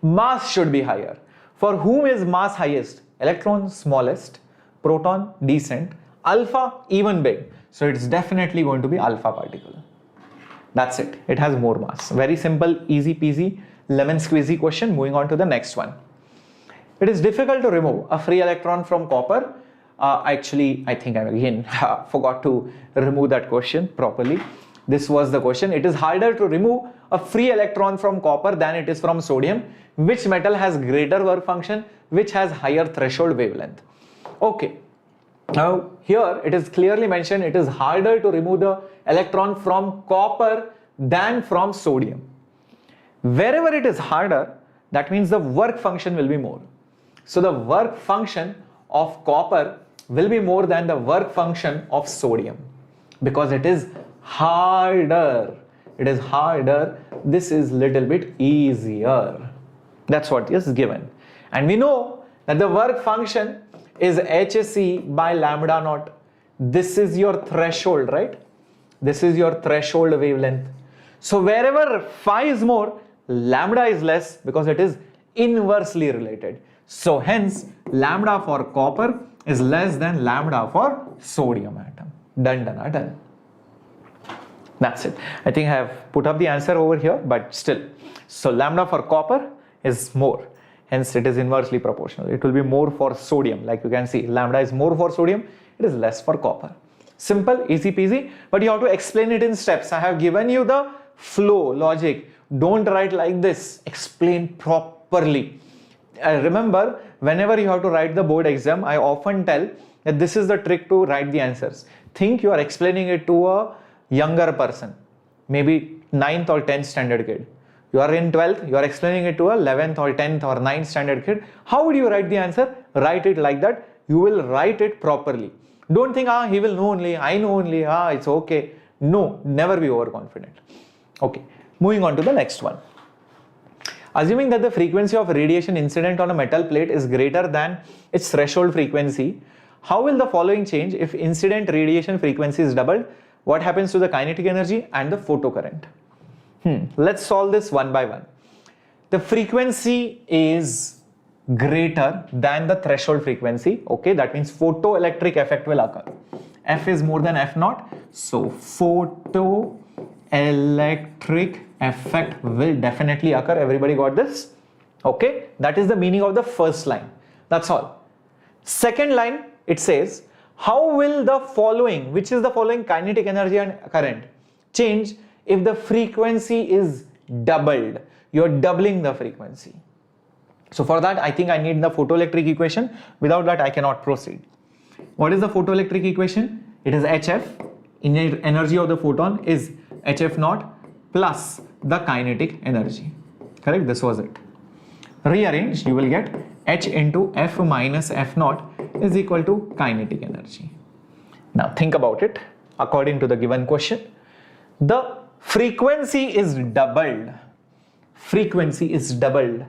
S1: mass should be higher. For whom is mass highest? Electron smallest, proton decent, alpha even big. So it's definitely going to be alpha particle. That's it. It has more mass. Very simple, easy peasy, lemon squeezy question. Moving on to the next one. It is difficult to remove a free electron from copper Actually, I think I again forgot to remove that question properly. This was the question. It is harder to remove a free electron from copper than it is from sodium. Which metal has greater work function? Which has higher threshold wavelength? Okay. Now here it is clearly mentioned it is harder to remove the electron from copper than from sodium. Wherever it is harder, that means the work function will be more. So the work function of copper will be more than the work function of sodium because it is harder. It is harder. This is little bit easier. That's what is given. And we know that the work function is hc by lambda naught. This is your threshold, right? This is your threshold wavelength. So wherever phi is more, lambda is less because it is inversely related. So hence lambda for copper is less than lambda for sodium atom. Done. That's it. I think I have put up the answer over here, but still. So lambda for copper is more. Hence it is inversely proportional. It will be more for sodium. Like you can see, lambda is more for sodium. It is less for copper. Simple, easy peasy, but you have to explain it in steps. I have given you the flow, logic. Don't write like this. Explain properly. Remember, whenever you have to write the board exam, I often tell that this is the trick to write the answers. Think you are explaining it to a younger person, maybe 9th or 10th standard kid. You are in 12th, you are explaining it to a 11th or 10th or 9th standard kid. How would you write the answer? Write it like that. You will write it properly. Don't think, he will know only, I know only, it's okay. No, never be overconfident. Okay, moving on to the next one. Assuming that the frequency of radiation incident on a metal plate is greater than its threshold frequency, how will the following change if incident radiation frequency is doubled? What happens to the kinetic energy and the photocurrent? Let's solve this one by one. The frequency is greater than the threshold frequency. Okay, that means photoelectric effect will occur. F is more than F naught. So photoelectric effect will definitely occur. Everybody got this? Okay, that is the meaning of the first line. That's all. Second line, it says, how will the following, which is the following kinetic energy and current, change if the frequency is doubled? You're doubling the frequency. So for that, I think I need the photoelectric equation. Without that, I cannot proceed. What is the photoelectric equation? It is HF. Inner energy of the photon is HF naught plus the kinetic energy. Correct? This was it. Rearrange, you will get H into F minus F naught is equal to kinetic energy. Now think about it. According to the given question, the frequency is doubled. Frequency is doubled.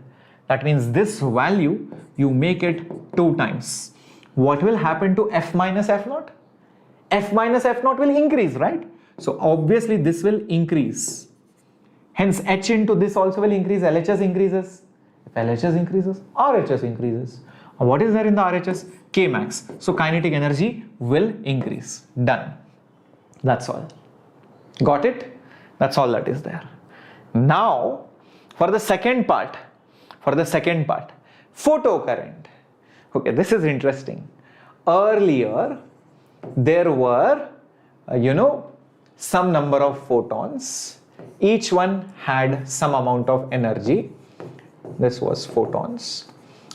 S1: That means this value, you make it 2 times. What will happen to F minus F naught? F minus F naught will increase, right? So obviously this will increase. Hence H into this also will increase. LHS increases. If LHS increases, RHS increases. What is there in the RHS? K max. So kinetic energy will increase. Done. That's all. Got it? That's all that is there. Now, for the second part, photocurrent. Okay, this is interesting. Earlier, there were, some number of photons. Each one had some amount of energy. This was photons.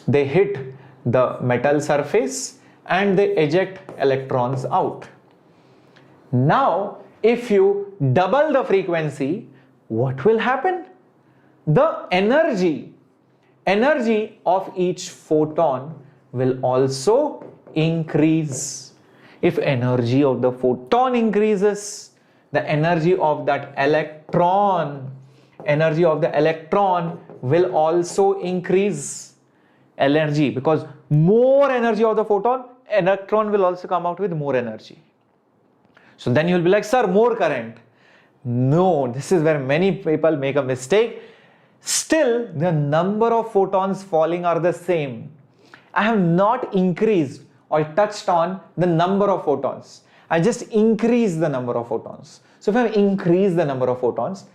S1: They hit the metal surface and they eject electrons out. Now, if you double the frequency, what will happen? The energy of each photon will also increase. If energy of the photon increases, the energy of that electron will also increase. Energy, because more energy of the photon, electron will also come out with more energy. So then you will be like, sir, more current. No, this is where many people make a mistake. Still, the number of photons falling are the same. I have not increased or touched on the number of photons. I just increased the number of photons. So if I increase the number of photons,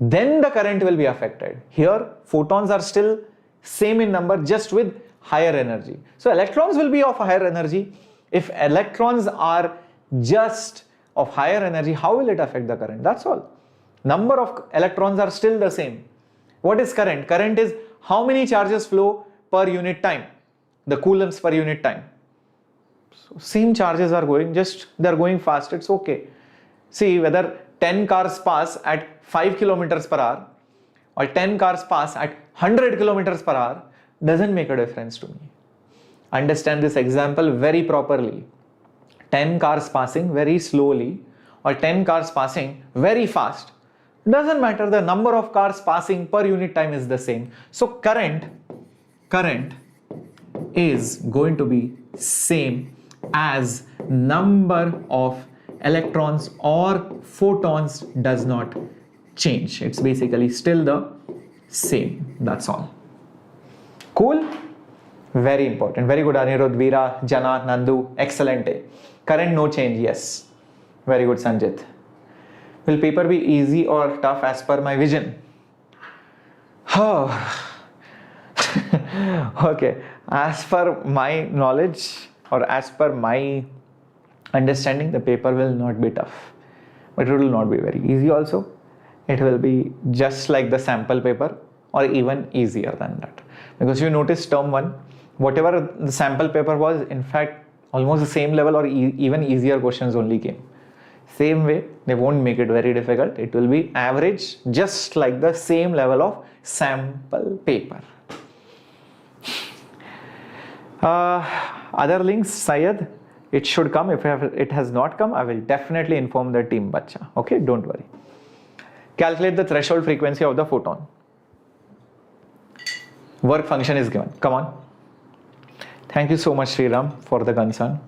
S1: then the current will be affected. Here, photons are still same in number, just with higher energy. So electrons will be of higher energy. If electrons are just of higher energy, how will it affect the current? That's all. Number of electrons are still the same. What is current? Current is how many charges flow per unit time, the coulombs per unit time. So same charges are going, just they're going fast, it's okay. See, whether 10 cars pass at 5 kilometers per hour or 10 cars pass at 100 kilometers per hour doesn't make a difference to me. Understand this example very properly. 10 cars passing very slowly or 10 cars passing very fast, doesn't matter, the number of cars passing per unit time is the same. So current is going to be same as number of electrons or photons does not change. It's basically still the same. That's all. Cool? Very important. Very good, Anirudh, Veera, Jana, Nandu. Excellent. Current no change. Yes. Very good, Sanjit. Will paper be easy or tough as per my vision? Oh. Okay. As per my knowledge or as per my understanding, the paper will not be tough. But it will not be very easy also. It will be just like the sample paper or even easier than that. Because you notice term 1, whatever the sample paper was, in fact, almost the same level or even easier questions only came. Same way, they won't make it very difficult. It will be average, just like the same level of sample paper. Other links, Syed, it should come. If it has not come, I will definitely inform the team, bacha. Okay, don't worry. Calculate the threshold frequency of the photon. Work function is given. Come on. Thank you so much, Sriram, for the concern.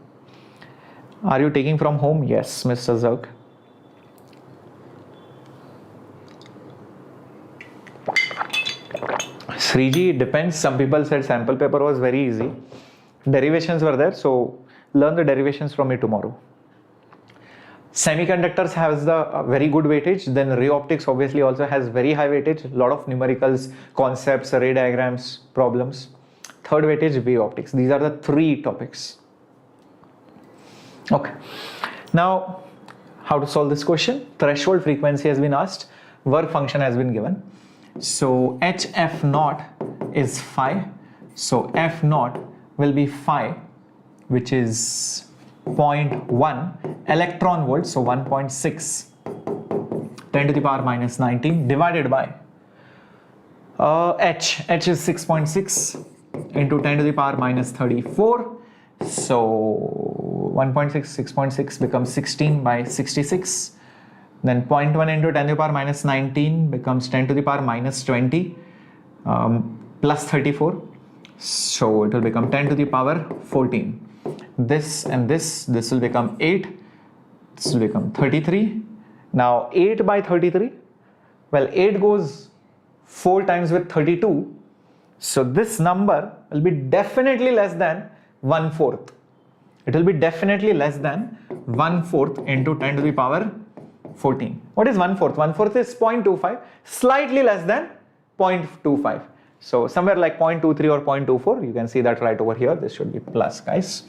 S1: Are you taking from home? Yes, Mr. Zerk. Sriji, it depends. Some people said sample paper was very easy. Derivations were there, so learn the derivations from me tomorrow. Semiconductors has the very good weightage. Then ray optics obviously also has very high weightage. A lot of numericals, concepts, ray diagrams, problems. Third weightage, wave optics. These are the 3 topics. Okay. Now, how to solve this question? Threshold frequency has been asked. Work function has been given. So HF naught is phi. So F naught will be phi, which is 0.1 electron volts. So 1.6 10 to the power minus 19 divided by H is 6.6 into 10 to the power minus 34. So 1.6, 6.6 becomes 16 by 66. Then 0.1 into 10 to the power minus 19 becomes 10 to the power minus 20 plus 34. So it will become 10 to the power 14. This and this will become 8. This will become 33. Now 8 by 33. Well, 8 goes 4 times with 32. So this number will be definitely less than 1/4. It will be definitely less than 1/4 into 10 to the power 14. What is 1/4? 1/4 is 0.25, slightly less than 0.25. So somewhere like 0.23 or 0.24. You can see that right over here. This should be plus, guys.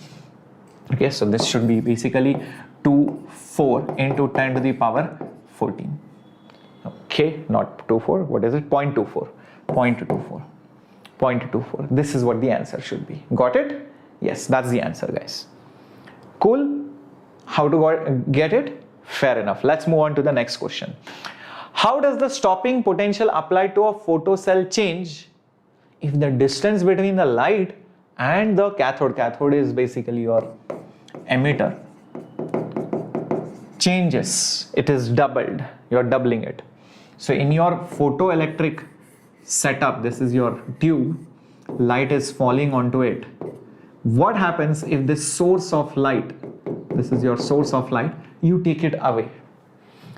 S1: Okay, so this should be basically 24 into 10 to the power 14. Okay, not 24. What is it? 0.24. 0.24. 0.24. This is what the answer should be. Got it? Yes, that's the answer, guys. Cool. How to get it? Fair enough. Let's move on to the next question. How does the stopping potential applied to a photocell change if the distance between the light and the cathode is basically your emitter, changes? It is doubled. You're doubling it. So in your photoelectric setup, this is your tube, light is falling onto it. What happens if this source of light, this is your source of light, you take it away?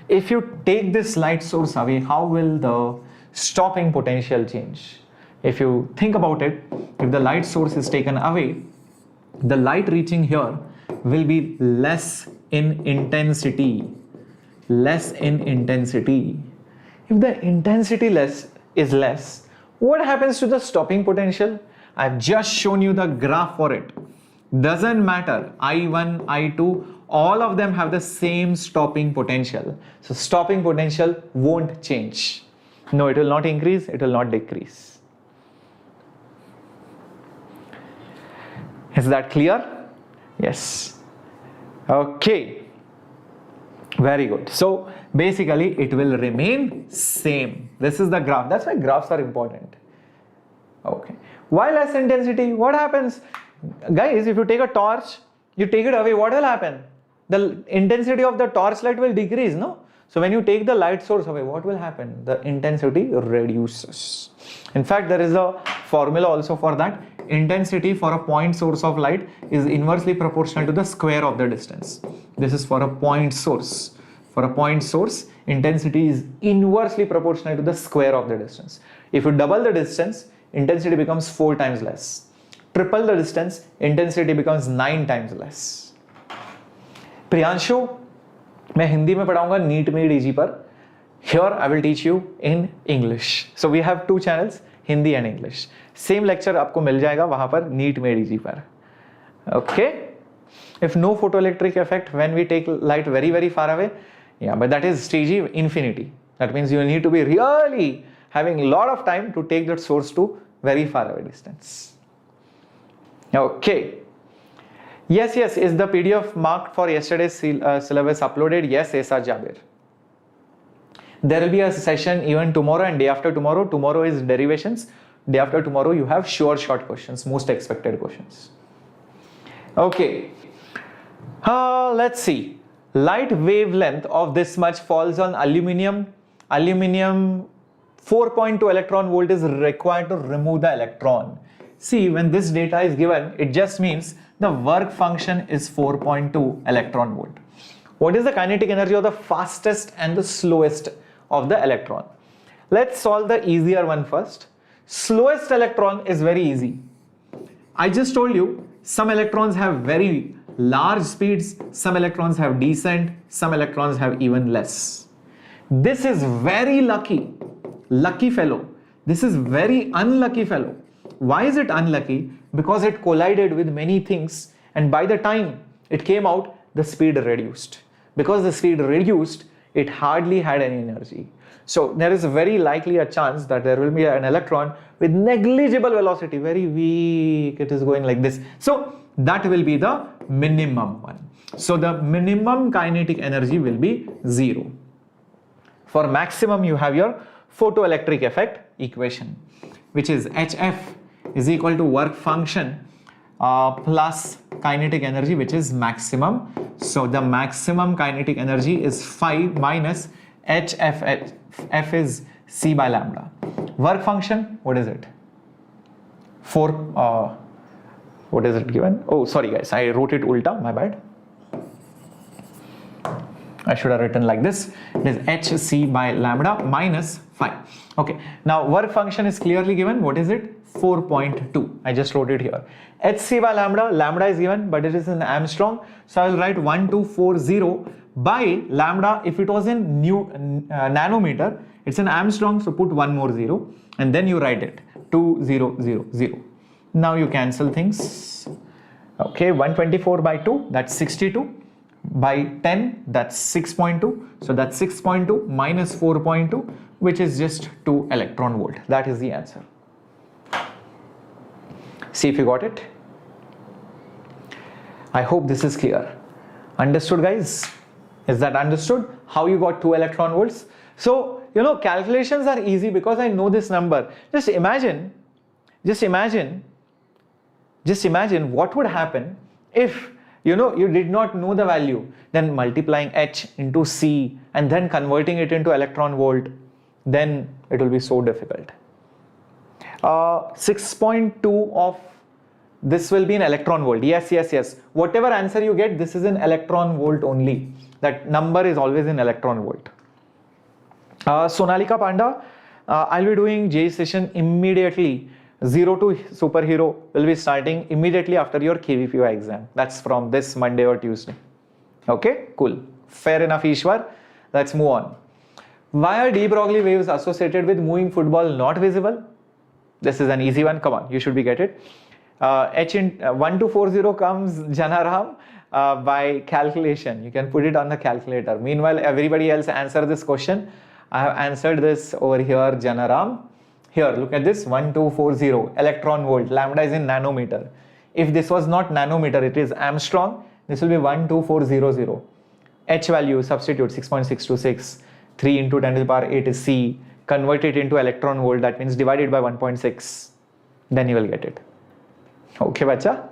S1: If you take this light source away, how will the stopping potential change? If you think about it, if the light source is taken away, the light reaching here will be less in intensity. Less in intensity. If the intensity is less, what happens to the stopping potential? I've just shown you the graph for it. Doesn't matter, I1, I2, all of them have the same stopping potential. So stopping potential won't change. No, it will not increase, it will not decrease. Is that clear? Yes. Okay. Very good. So basically it will remain same. This is the graph. That's why graphs are important. Okay. Why less intensity? What happens? Guys, if you take a torch, you take it away, what will happen? The intensity of the torch light will decrease, no? So when you take the light source away, what will happen? The intensity reduces. In fact, there is a formula also for that. Intensity for a point source of light is inversely proportional to the square of the distance. This is for a point source. For a point source, intensity is inversely proportional to the square of the distance. If you double the distance, intensity becomes 4 times less. Triple the distance, intensity becomes 9 times less. Priyanshu, मैं हिंदी में पढ़ाऊंगा NEET में DG पर. Here I will teach you in English. So we have 2 channels, Hindi and English. Same lecture आपको मिल जाएगा वहां पर NEET में डीजी पर. Okay? If no photoelectric effect when we take light very very far away, yeah, but that is stage infinity. That means you need to be really having a lot of time to take that source to very far away distance. Okay. Yes, is the PDF marked for yesterday's syllabus uploaded? Yes, Esa Jabir. There will be a session even tomorrow and day after tomorrow. Tomorrow is derivations. Day after tomorrow you have sure short questions, most expected questions. Okay. Let's see. Light wavelength of this much falls on aluminium. Aluminium 4.2 electron volt is required to remove the electron. See, when this data is given, it just means the work function is 4.2 electron volt. What is the kinetic energy of the fastest and the slowest of the electron? Let's solve the easier one first. Slowest electron is very easy. I just told you some electrons have very large speeds, some electrons have decent, some electrons have even less. This is very lucky fellow. This is very unlucky fellow. Why is it unlucky? Because it collided with many things, and by the time it came out, the speed reduced. Because the speed reduced, it hardly had any energy. So there is very likely a chance that there will be an electron with negligible velocity, very weak, it is going like this. So that will be the minimum one. So the minimum kinetic energy will be 0. For maximum, you have your photoelectric effect equation, which is HF is equal to work function plus kinetic energy, which is maximum. So the maximum kinetic energy is 5 minus HF. F is C by lambda. Work function, what is it? 4. What is it given? Oh, sorry guys, I wrote it ulta, my bad. I should have written like this. It is HC by lambda minus 5. Okay, now work function is clearly given. What is it? 4.2. I just wrote it here. HC by lambda, lambda is given, but it is in Armstrong. So I will write 1240 by lambda. If it was in nanometer, it's in Armstrong, so put one more 0 and then you write it 2000. Now you cancel things. Okay, 124 by 2, that's 62. By 10, that's 6.2. So that's 6.2 minus 4.2, which is just 2 electron volt. That is the answer. See if you got it. I hope this is clear. Understood, guys? Is that understood? How you got 2 electron volts? So, you know, calculations are easy because I know this number. Just imagine what would happen if, you know, you did not know the value, then multiplying H into C and then converting it into electron volt, then it will be so difficult. 6.2 of this will be in electron volt. Yes. Whatever answer you get, this is in electron volt only. That number is always in electron volt. Sonalika Panda, I'll be doing J session immediately. 0 to superhero will be starting immediately after your KVPY exam. That's from this Monday or Tuesday. Okay, cool. Fair enough, Ishwar. Let's move on. Why are de Broglie waves associated with moving football not visible? This is an easy one. Come on, you should be get it. H in 1240 comes, Janaram, by calculation. You can put it on the calculator. Meanwhile, everybody else answer this question. I have answered this over here, Janaram. Here, look at this, 1240 electron volt. Lambda is in nanometer. If this was not nanometer, it is Armstrong. This will be 12400. H value, substitute 6.626. 3 into 10 to the power 8 is C. Convert it into electron volt. That means divided by 1.6. Then you will get it. Okay, bacha?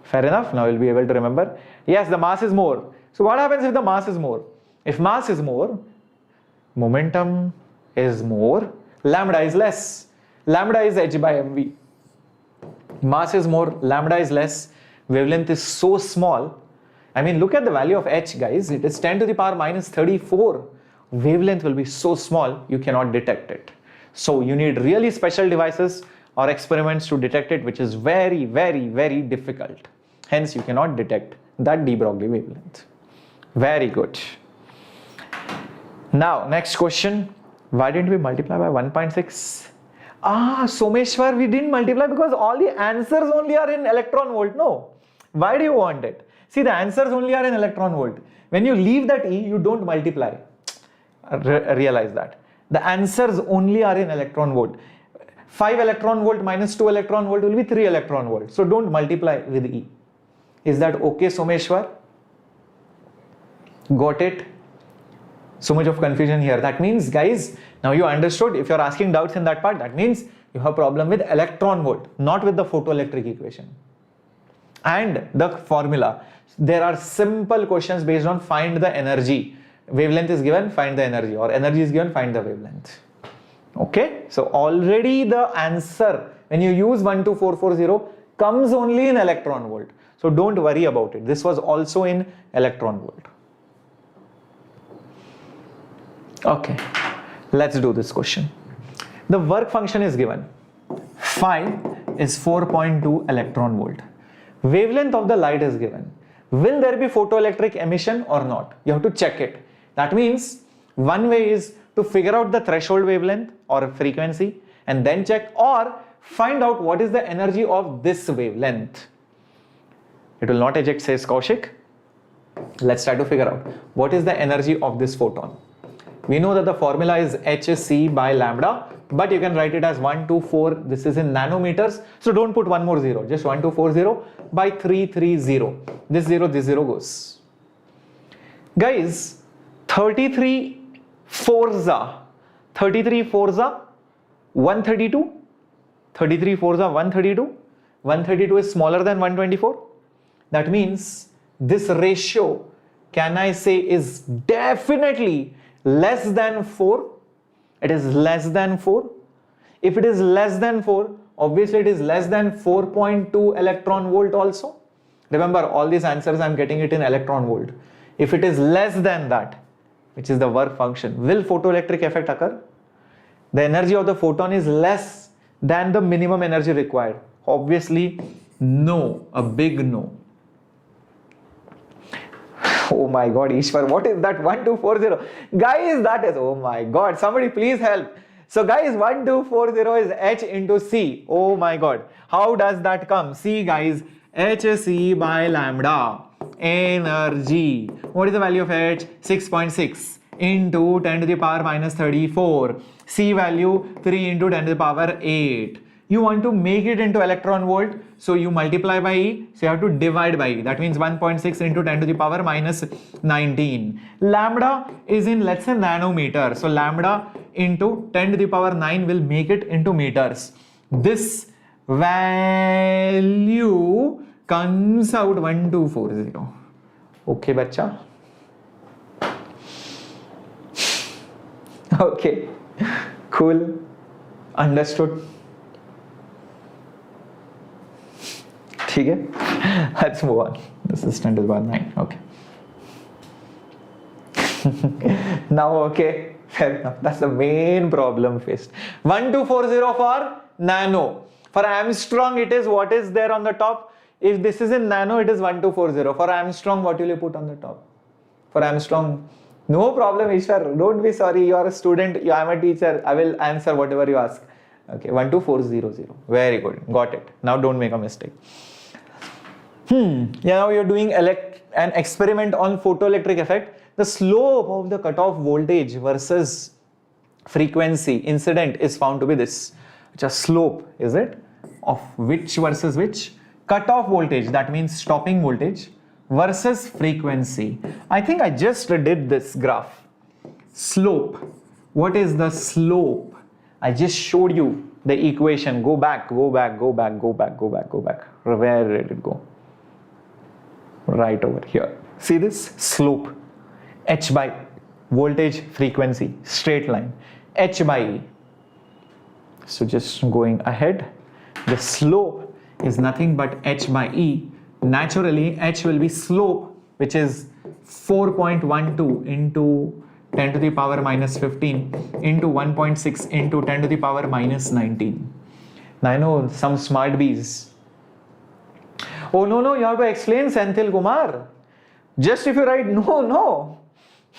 S1: Fair enough. Now you'll be able to remember. Yes, the mass is more. So what happens if the mass is more? If mass is more, momentum is more, lambda is less. Lambda is h by mv. Mass is more, lambda is less, wavelength is so small. I mean, look at the value of h, guys. It is 10 to the power minus 34. Wavelength will be so small, you cannot detect it. So you need really special devices or experiments to detect it, which is very, very, very difficult. Hence, you cannot detect that de Broglie wavelength. Very good. Now, next question. Why didn't we multiply by 1.6? Someshwar, we didn't multiply because all the answers only are in electron volt. No. Why do you want it? See, the answers only are in electron volt. When you leave that E, you don't multiply. Realize that. The answers only are in electron volt. 5 electron volt minus 2 electron volt will be 3 electron volt. So don't multiply with E. Is that okay, Someshwar? Got it? So much of confusion here. That means, guys, now you understood. If you're asking doubts in that part, that means you have problem with electron volt, not with the photoelectric equation. And the formula. There are simple questions based on find the energy. Wavelength is given, find the energy, or energy is given, find the wavelength. Okay, so already the answer when you use 12440 comes only in electron volt. So don't worry about it. This was also in electron volt. Okay, let's do this question. The work function is given. Phi is 4.2 electron volt. Wavelength of the light is given. Will there be photoelectric emission or not? You have to check it. That means one way is to figure out the threshold wavelength or frequency and then check, or find out what is the energy of this wavelength. It will not eject, says Kaushik. Let's try to figure out what is the energy of this photon. We know that the formula is hc by lambda, but you can write it as 124. This is in nanometers, so don't put one more zero, just 1240 by 330. This zero goes. Guys, 33 forza 132. 33 forza 132. 132 is smaller than 124. That means this ratio, can I say, is definitely less than 4. It is less than 4. If it is less than 4, obviously it is less than 4.2 electron volt also. Remember, all these answers I am getting it in electron volt. If it is less than that, which is the work function, will photoelectric effect occur? The energy of the photon is less than the minimum energy required. Obviously, no, a big no. Oh my God, Ishwar, what is that 1240? Guys, that is, oh my God, somebody please help. So guys, 1240 is H into C. Oh my God, how does that come? See guys, HC by lambda, energy. What is the value of H? 6.6 into 10 to the power minus 34. C value 3 into 10 to the power 8. You want to make it into electron volt, so you multiply by E, so you have to divide by E. That means 1.6 into 10 to the power minus 19. Lambda is in, let's say, nanometer. So lambda into 10 to the power 9 will make it into meters. This value comes out 1240. Okay, bacha? Okay, cool, understood. Okay, let's move on. This is 10 to the power 9. Okay. Now, okay, fair enough. That's the main problem faced. 1240 for nano. For Armstrong, it is what is there on the top. If this is in nano, it is 1240. For Armstrong, what will you put on the top? For Armstrong, no problem, Ishwar. Don't be sorry. You are a student. I am a teacher. I will answer whatever you ask. Okay, 12400. Very good. Got it. Now don't make a mistake. Yeah, now you're doing an experiment on photoelectric effect. The slope of the cutoff voltage versus frequency incident is found to be this. Which a slope, is it? Of which versus which? Cutoff voltage, that means stopping voltage, versus frequency. I think I just did this graph. Slope. What is the slope? I just showed you the equation. Go back. Where did it go? Right over here. See this? Slope. H by voltage, frequency, straight line. H by E. So just going ahead. The slope is nothing but H by E. Naturally, H will be slope, which is 4.12 into 10 to the power minus 15 into 1.6 into 10 to the power minus 19. Now I know some smart bees. Oh no, you have to explain, Senthil Kumar. Just if you write no.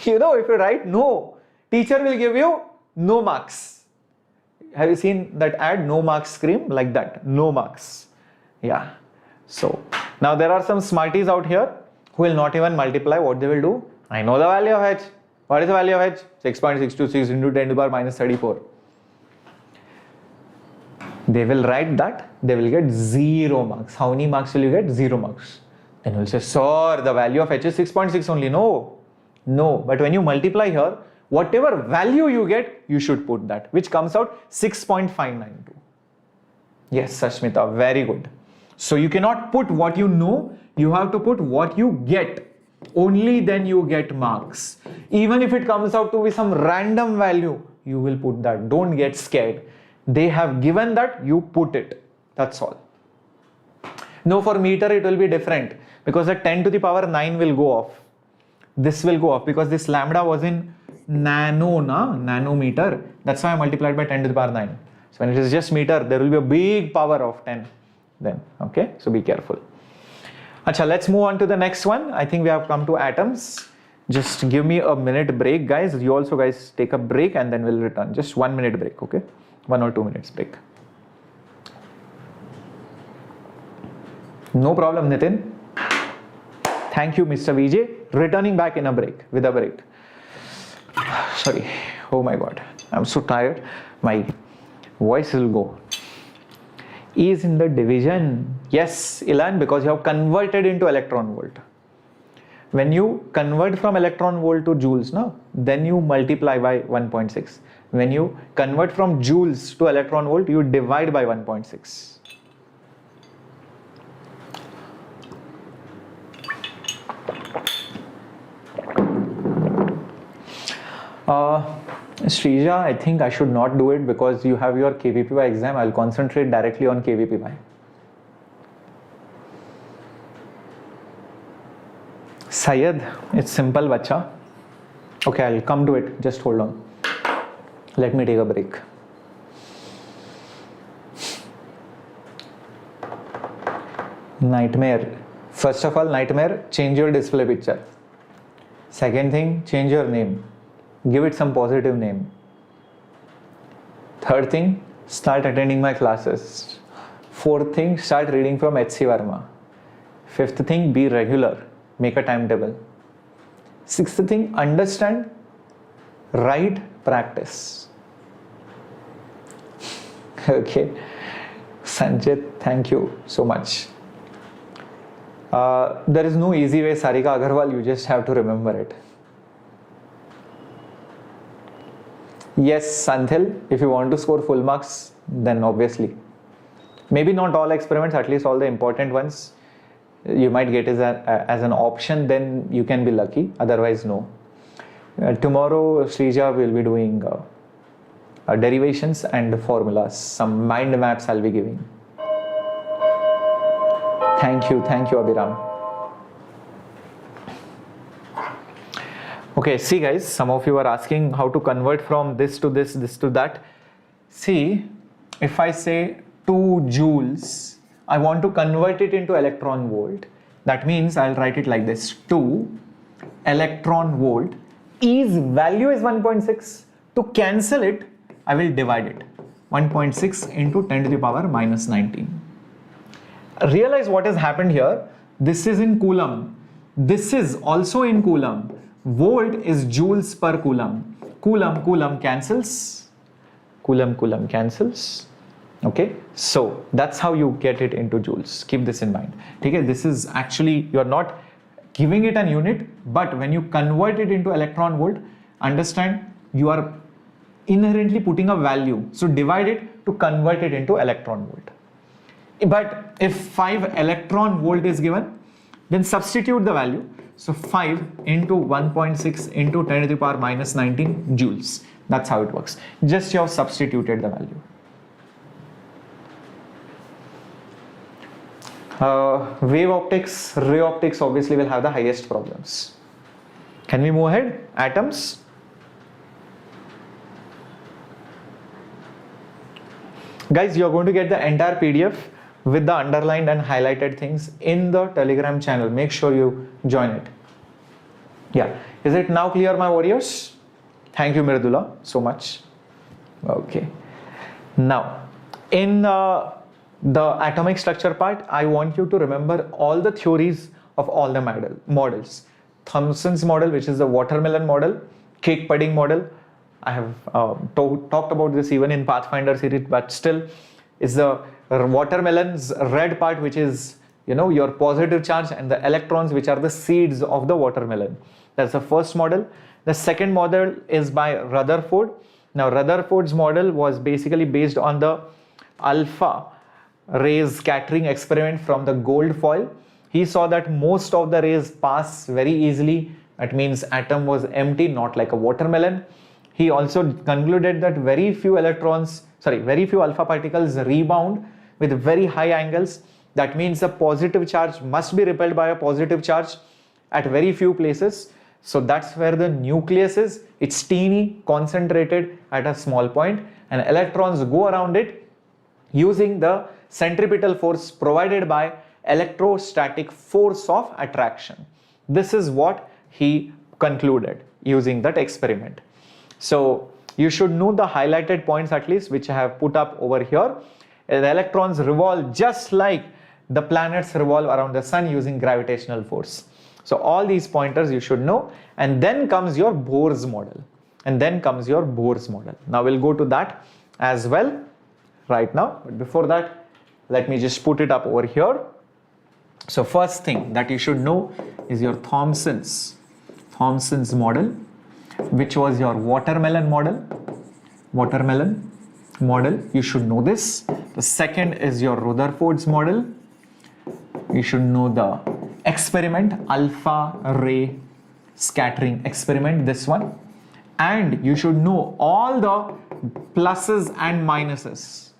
S1: You know, if you write no, teacher will give you no marks. Have you seen that ad, no marks scream? Like that, no marks. Yeah. So now there are some smarties out here who will not even multiply. What they will do? I know the value of H. What is the value of H? 6.626 into 10 to the power minus 34. They will write that. They will get 0 marks. How many marks will you get? 0 marks. Then you will say, sir, the value of H is 6.6 only. No. But when you multiply here, whatever value you get, you should put that, which comes out 6.592. Yes, Sashmita, very good. So you cannot put what you know, you have to put what you get. Only then you get marks. Even if it comes out to be some random value, you will put that. Don't get scared. They have given that, you put it. That's all. No, for meter it will be different because the 10 to the power 9 will go off. This will go off because this lambda was in nanometer. That's why I multiplied by 10 to the power 9. So when it is just meter, there will be a big power of 10 then. Okay, so be careful. Acha, let's move on to the next one. I think we have come to atoms. Just give me a minute break, guys. You also guys take a break and then we'll return. Just 1 minute break, okay? 1 or 2 minutes break. No problem, Nitin. Thank you, Mr. Vijay. Returning back in a break, with a break. Sorry. Oh my God. I'm so tired. My voice will go. E is in the division. Yes, Ilan, because you have converted into electron volt. When you convert from electron volt to joules, no, then you multiply by 1.6. When you convert from joules to electron volt, you divide by 1.6. Shrija, I think I should not do it because you have your KVPY exam. I'll concentrate directly on KVPY. Syed, it's simple, bacha. Okay, I'll come to it. Just hold on. Let me take a break. Nightmare. First of all, nightmare, change your display picture. Second thing, change your name. Give it some positive name. Third thing, start attending my classes. Fourth thing, start reading from H.C. Verma. Fifth thing, be regular. Make a timetable. Sixth thing, understand, write, practice. Okay. Sanjit, thank you so much. There is no easy way, Sarika Agarwal, you just have to remember it. Yes, Santhil, if you want to score full marks, then obviously. Maybe not all experiments, at least all the important ones, you might get as an option, then you can be lucky, otherwise no. Tomorrow, Srija will be doing derivations and formulas, some mind maps I'll be giving. Thank you, Abhiram. Okay, see guys, some of you are asking how to convert from this to this, this to that. See, if I say 2 joules, I want to convert it into electron volt. That means I'll write it like this, 2 electron volt. E's value is 1.6. To cancel it, I will divide it. 1.6 into 10 to the power minus 19. Realize what has happened here. This is in coulomb. This is also in coulomb. Volt is joules per coulomb. Coulomb cancels. Coulomb cancels. Okay, so that's how you get it into joules. Keep this in mind. Okay, this is actually, you're not giving it an unit, but when you convert it into electron volt, understand you are inherently putting a value. So divide it to convert it into electron volt. But if 5 electron volt is given, then substitute the value. So 5 into 1.6 into 10 to the power minus 19 joules. That's how it works. Just you have substituted the value. Wave optics, ray optics obviously will have the highest problems. Can we move ahead? Atoms. Guys, you're going to get the entire PDF with the underlined and highlighted things in the Telegram channel. Make sure you join it. Yeah, is it now clear, my warriors? Thank you, Mirdula, so much. Okay. Now, in the atomic structure part, I want you to remember all the theories of all the models. Thomson's model, which is the watermelon model, cake pudding model. I have talked about this even in Pathfinder series, but still, is the watermelon's red part, which is, you know, your positive charge, and the electrons, which are the seeds of the watermelon. That's the first model. The second model is by Rutherford. Now, Rutherford's model was basically based on the alpha rays scattering experiment from the gold foil. He saw that most of the rays pass very easily. That means atom was empty, not like a watermelon. He also concluded that very few alpha particles rebound with very high angles. That means the positive charge must be repelled by a positive charge at very few places. So that's where the nucleus is. It's teeny, concentrated at a small point, and electrons go around it using the centripetal force provided by electrostatic force of attraction. This is what he concluded using that experiment. So you should know the highlighted points at least, which I have put up over here. The electrons revolve just like the planets revolve around the sun using gravitational force. So all these pointers you should know, and then comes your Bohr's model. Now we'll go to that as well right now. But before that, let me just put it up over here. So first thing that you should know is your Thomson's model, which was your watermelon model. You should know this. The second is your Rutherford's model. You should know the experiment, alpha ray scattering experiment, this one. And you should know all the pluses and minuses.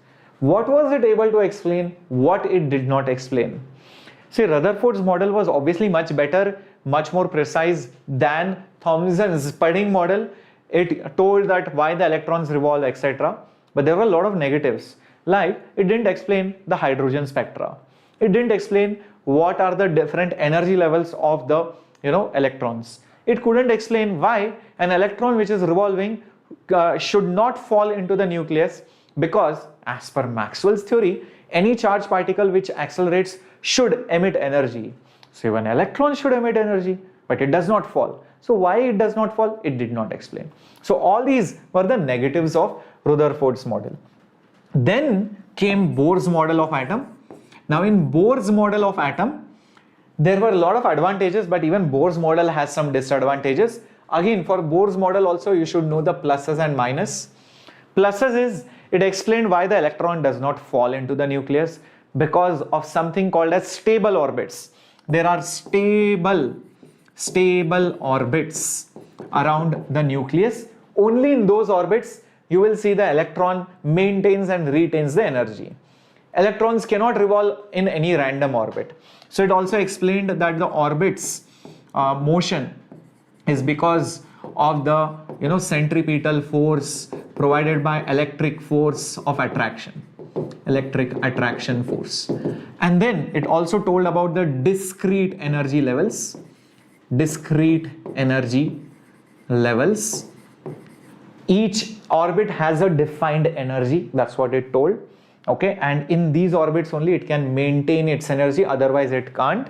S1: What was it able to explain? What it did not explain? See, Rutherford's model was obviously much better, much more precise than Thomson's pudding model. It told that why the electrons revolve, etc. But there were a lot of negatives. Like, it didn't explain the hydrogen spectra. It didn't explain what are the different energy levels of the electrons. It couldn't explain why an electron which is revolving should not fall into the nucleus, because as per Maxwell's theory, any charged particle which accelerates should emit energy. So even electron should emit energy, but it does not fall. So why it does not fall? It did not explain. So all these were the negatives of Rutherford's model. Then came Bohr's model of atom. Now in Bohr's model of atom, there were a lot of advantages, but even Bohr's model has some disadvantages. Again, for Bohr's model also, you should know the pluses and minuses. Pluses is, it explained why the electron does not fall into the nucleus, because of something called as stable orbits. There are stable orbits around the nucleus. Only in those orbits you will see the electron maintains and retains the energy. Electrons cannot revolve in any random orbit. So it also explained that the orbits motion is because of the centripetal force provided by electric force of attraction, electric attraction force. And then it also told about the discrete energy levels, Each orbit has a defined energy, that's what it told. Okay, and in these orbits only it can maintain its energy, otherwise it can't.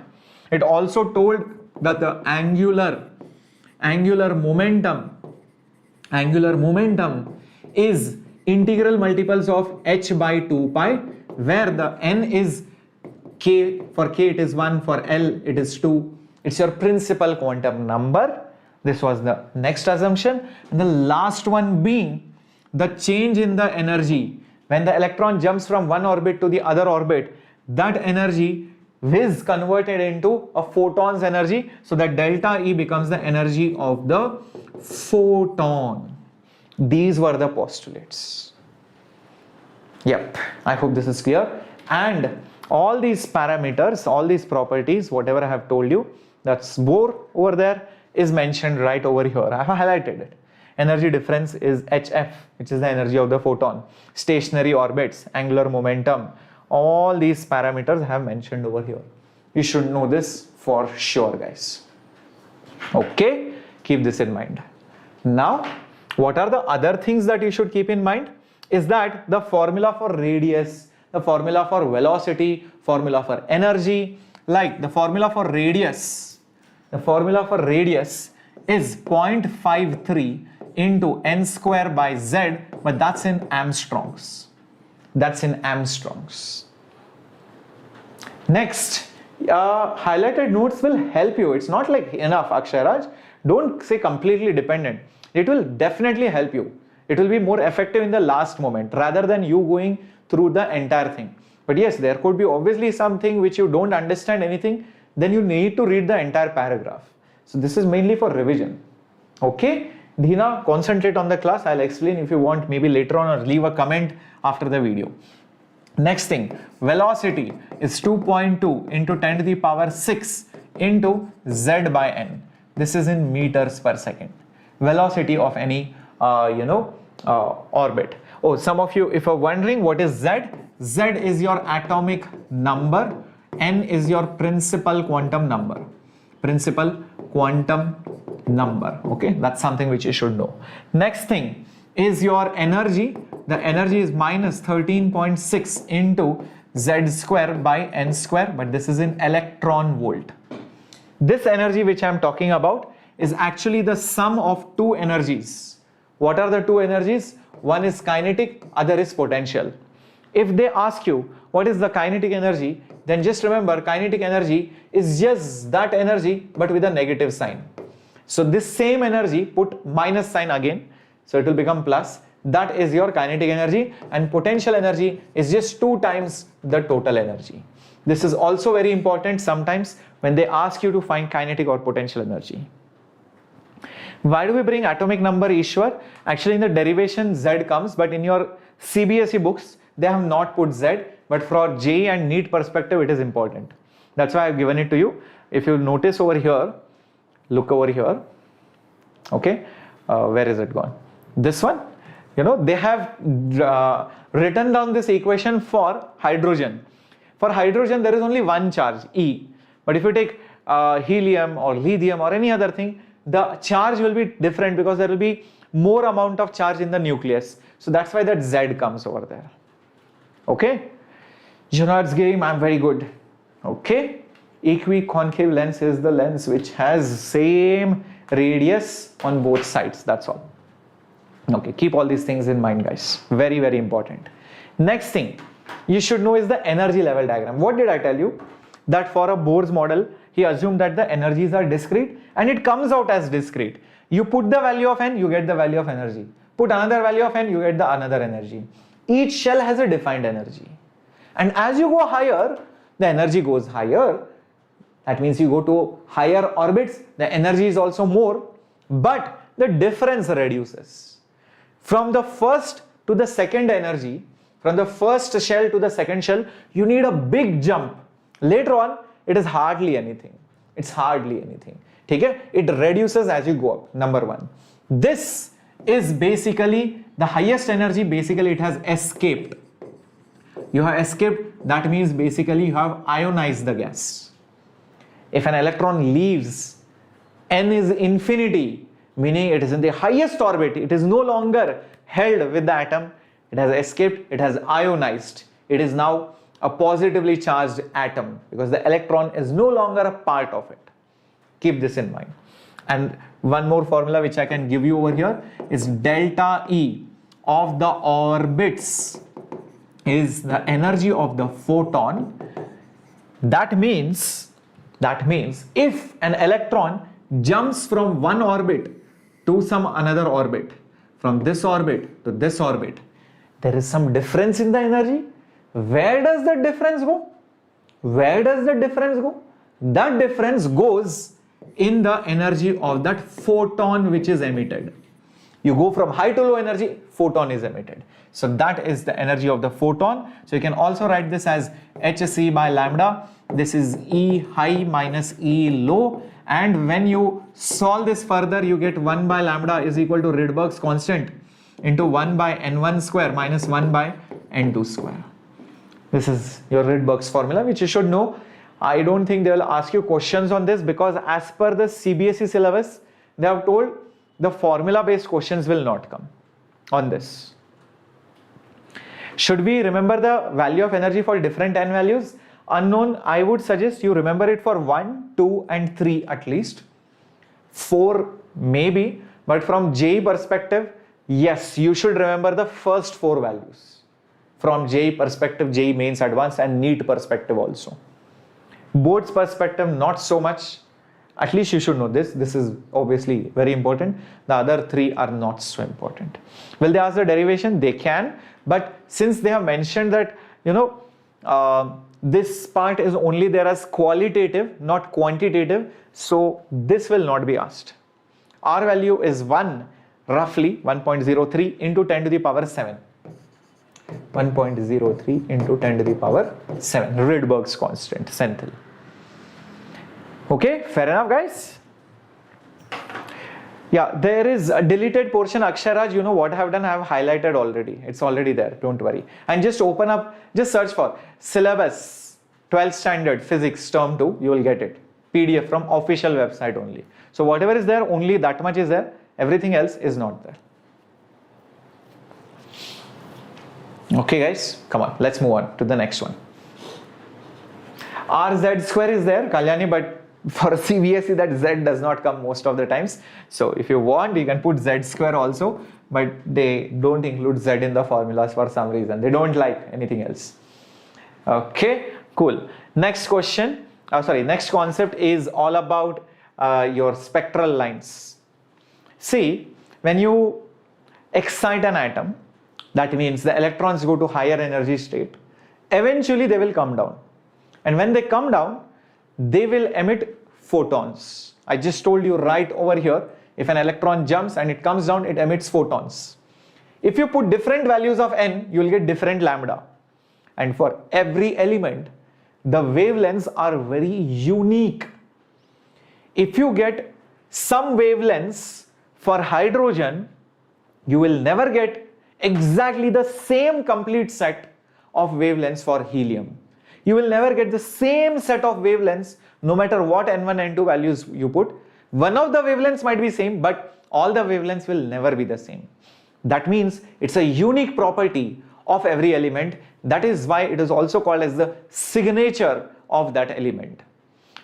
S1: It also told that the angular momentum is integral multiples of h by 2 pi, where the n is k, for k it is 1, for L it is 2. It's your principal quantum number. This was the next assumption. And the last one being the change in the energy. When the electron jumps from one orbit to the other orbit, that energy is converted into a photon's energy, so that delta E becomes the energy of the photon. These were the postulates. Yep, I hope this is clear. And all these parameters, all these properties, whatever I have told you, that's Bohr over there, is mentioned right over here. I have highlighted it. Energy difference is HF, which is the energy of the photon. Stationary orbits, angular momentum, all these parameters I have mentioned over here. You should know this for sure, guys. Okay, keep this in mind. Now, what are the other things that you should keep in mind? Is that the formula for radius, the formula for velocity, formula for energy, like the formula for radius. The formula for radius is 0.53 into n square by z, but that's in Armstrongs. That's in Armstrongs. Next, highlighted notes will help you. It's not like enough, Aksharaj. Don't say completely dependent. It will definitely help you. It will be more effective in the last moment rather than you going through the entire thing. But yes, there could be obviously something which you don't understand anything, then you need to read the entire paragraph. So this is mainly for revision. Okay, Dina, concentrate on the class. I'll explain if you want, maybe later on, or leave a comment after the video. Next thing, velocity is 2.2 into 10 to the power 6 into z by n. This is in meters per second. Velocity of any orbit. Oh, some of you, if you're wondering what is z, z is your atomic number, n is your principal quantum number. Principal quantum number. Okay, that's something which you should know. Next thing is your energy. The energy is minus 13.6 into z square by n square, but this is in electron volt. This energy which I am talking about is actually the sum of two energies. What are the two energies? One is kinetic, other is potential. If they ask you what is the kinetic energy, then just remember kinetic energy is just that energy but with a negative sign. So this same energy, put minus sign again, so it will become plus. That is your kinetic energy, and potential energy is just 2 times the total energy. This is also very important sometimes when they ask you to find kinetic or potential energy. Why do we bring atomic number, Ishwar? Actually in the derivation Z comes, but in your CBSE books they have not put Z, but for JEE and NEET perspective it is important. That's why I have given it to you. If you notice over here, look over here. Okay, where is it gone? This one. You know, they have written down this equation for hydrogen. For hydrogen there is only one charge, E. But if you take helium or lithium or any other thing, the charge will be different because there will be more amount of charge in the nucleus. So that's why that Z comes over there. Okay, Junard's game, I'm very good. Okay, equiconcave lens is the lens which has same radius on both sides. That's all. Okay, keep all these things in mind, guys. Very, very important. Next thing you should know is the energy level diagram. What did I tell you? That for a Bohr's model, he assumed that the energies are discrete and it comes out as discrete. You put the value of n, you get the value of energy. Put another value of n, you get the another energy. Each shell has a defined energy. And as you go higher, the energy goes higher. That means you go to higher orbits, the energy is also more, but the difference reduces. From the first to the second energy, from the first shell to the second shell, you need a big jump. Later on, it is hardly anything. It's hardly anything. Okay? It reduces as you go up, number one. This is basically the highest energy, basically it has escaped. You have escaped, that means basically you have ionized the gas. If an electron leaves, n is infinity, meaning it is in the highest orbit. It is no longer held with the atom. It has escaped, it has ionized. It is now a positively charged atom because the electron is no longer a part of it. Keep this in mind. And one more formula which I can give you over here is delta E of the orbits is the energy of the photon. That means if an electron jumps from one orbit to some another orbit, from this orbit to this orbit, there is some difference in the energy. Where does the difference go? Where does the difference go? That difference goes in the energy of that photon which is emitted. You go from high to low energy, photon is emitted. So that is the energy of the photon. So you can also write this as hc by lambda. This is E high minus E low. And when you solve this further, you get 1 by lambda is equal to Rydberg's constant into 1 by n1 square minus 1 by n2 square. This is your Rydberg's formula, which you should know. I don't think they will ask you questions on this because as per the CBSE syllabus, they have told the formula based questions will not come on this. Should we remember the value of energy for different n values? Unknown, I would suggest you remember it for 1, 2 and 3 at least. 4 maybe, but from JE perspective, yes, you should remember the first 4 values. From JE perspective, JE mains advanced and NEET perspective also. Board's perspective, not so much. At least you should know this. This is obviously very important. The other 3 are not so important. Will they ask the derivation? They can. But since they have mentioned that, this part is only there as qualitative, not quantitative. So this will not be asked. R value is 1, roughly 1.03 into 10 to the power 7. 1.03 into 10 to the power 7. Rydberg's constant, Senthil. Okay, fair enough, guys. Yeah, there is a deleted portion. Aksharaj, you know what I have done? I have highlighted already. It's already there. Don't worry. And just open up, just search for syllabus 12th standard physics term 2. You will get it. PDF from official website only. So whatever is there, only that much is there. Everything else is not there. Okay, guys, come on. Let's move on to the next one. RZ square is there, Kalyani, but for CBSE that Z does not come most of the times. So if you want, you can put Z square also, but they don't include Z in the formulas for some reason. They don't like anything else. Okay, cool. Next question, next concept is all about your spectral lines. See, when you excite an atom, that means the electrons go to higher energy state. Eventually they will come down. And when they come down, they will emit photons. I just told you right over here, if an electron jumps and it comes down, it emits photons. If you put different values of n, you will get different lambda. And for every element, the wavelengths are very unique. If you get some wavelengths for hydrogen, you will never get exactly the same complete set of wavelengths for helium. You will never get the same set of wavelengths no matter what n1, n2 values you put. One of the wavelengths might be same, but all the wavelengths will never be the same. That means it's a unique property of every element. That is why it is also called as the signature of that element.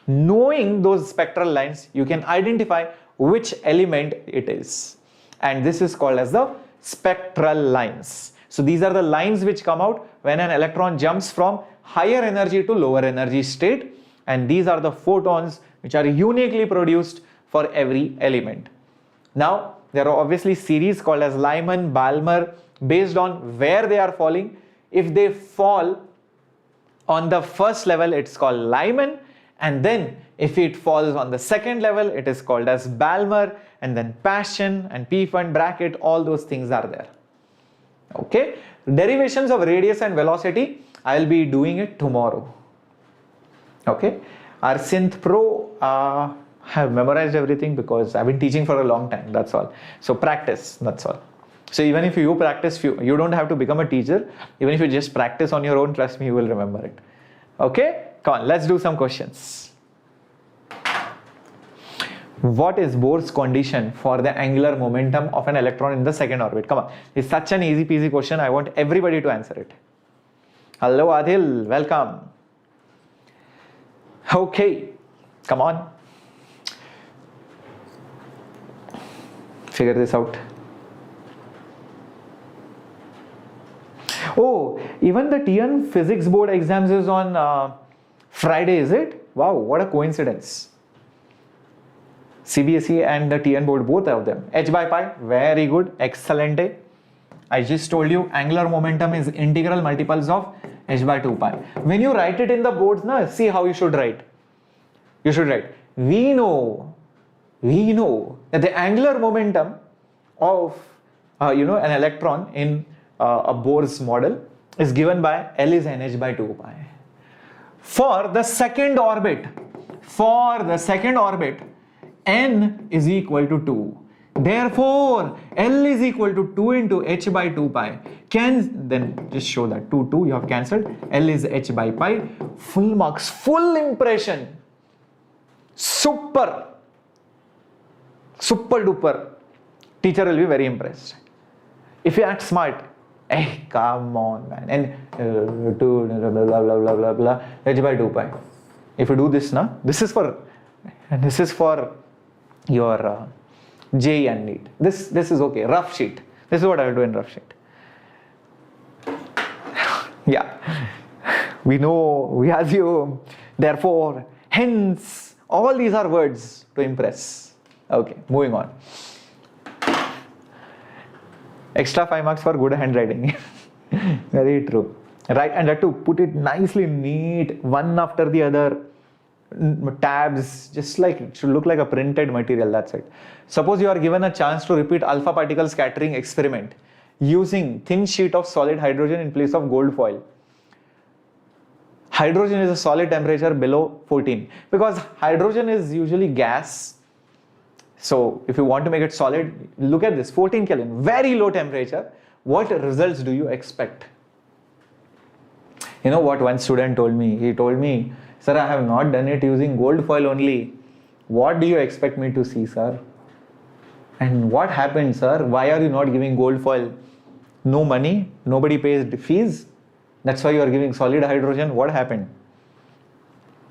S1: Knowing those spectral lines, you can identify which element it is. And this is called as the spectral lines. So these are the lines which come out when an electron jumps from higher energy to lower energy state, and these are the photons which are uniquely produced for every element. Now there are obviously series called as Lyman, Balmer, based on where they are falling. If they fall on the first level, it's called Lyman, and then if it falls on the second level, it is called as Balmer, and then Paschen and P-Fund bracket, all those things are there. Okay, derivations of radius and velocity, I will be doing it tomorrow. Okay, our Synth Pro, I have memorized everything because I've been teaching for a long time, that's all. So practice, that's all. So even if you practice, you don't have to become a teacher. Even if you just practice on your own, trust me, you will remember it. Okay, come on, let's do some questions. What is Bohr's condition for the angular momentum of an electron in the second orbit? Come on, it's such an easy peasy question. I want everybody to answer it. Hello Adil, welcome. Okay, come on. Figure this out. Oh, even the TN physics board exams is on Friday, is it? Wow, what a coincidence. CBSE and the TN board, both of them. H by pi, very good, excellent. I just told you angular momentum is integral multiples of h by 2 pi. When you write it in the boards, na, see how you should write. You should write, we know that the angular momentum of an electron in a Bohr's model is given by L is nh by 2 pi. For the second orbit, n is equal to 2. Therefore, L is equal to 2 into h by 2 pi. Then just show that 2, you have cancelled. L is h by pi. Full marks, full impression. Super duper. Teacher will be very impressed. If you act smart, hey, come on, man. And 2 blah blah blah blah h by 2 pi. If you do this, this is for your JEE and NEET. This is okay. Rough sheet. This is what I will do in rough sheet. Yeah. We know, we assume, therefore, hence, all these are words to impress. Okay, moving on. Extra 5 marks for good handwriting. Very true. Right, and that to put it nicely neat, one after the other, tabs, just like it should look like a printed material, that's it. Suppose you are given a chance to repeat alpha particle scattering experiment using thin sheet of solid hydrogen in place of gold foil. Hydrogen is a solid temperature below 14 because hydrogen is usually gas. So if you want to make it solid, look at this, 14 Kelvin, very low temperature. What results do you expect? You know what one student told me? He told me, sir, I have not done it using gold foil only. What do you expect me to see, sir? And what happened, sir? Why are you not giving gold foil? No money, nobody pays the fees. That's why you are giving solid hydrogen. What happened?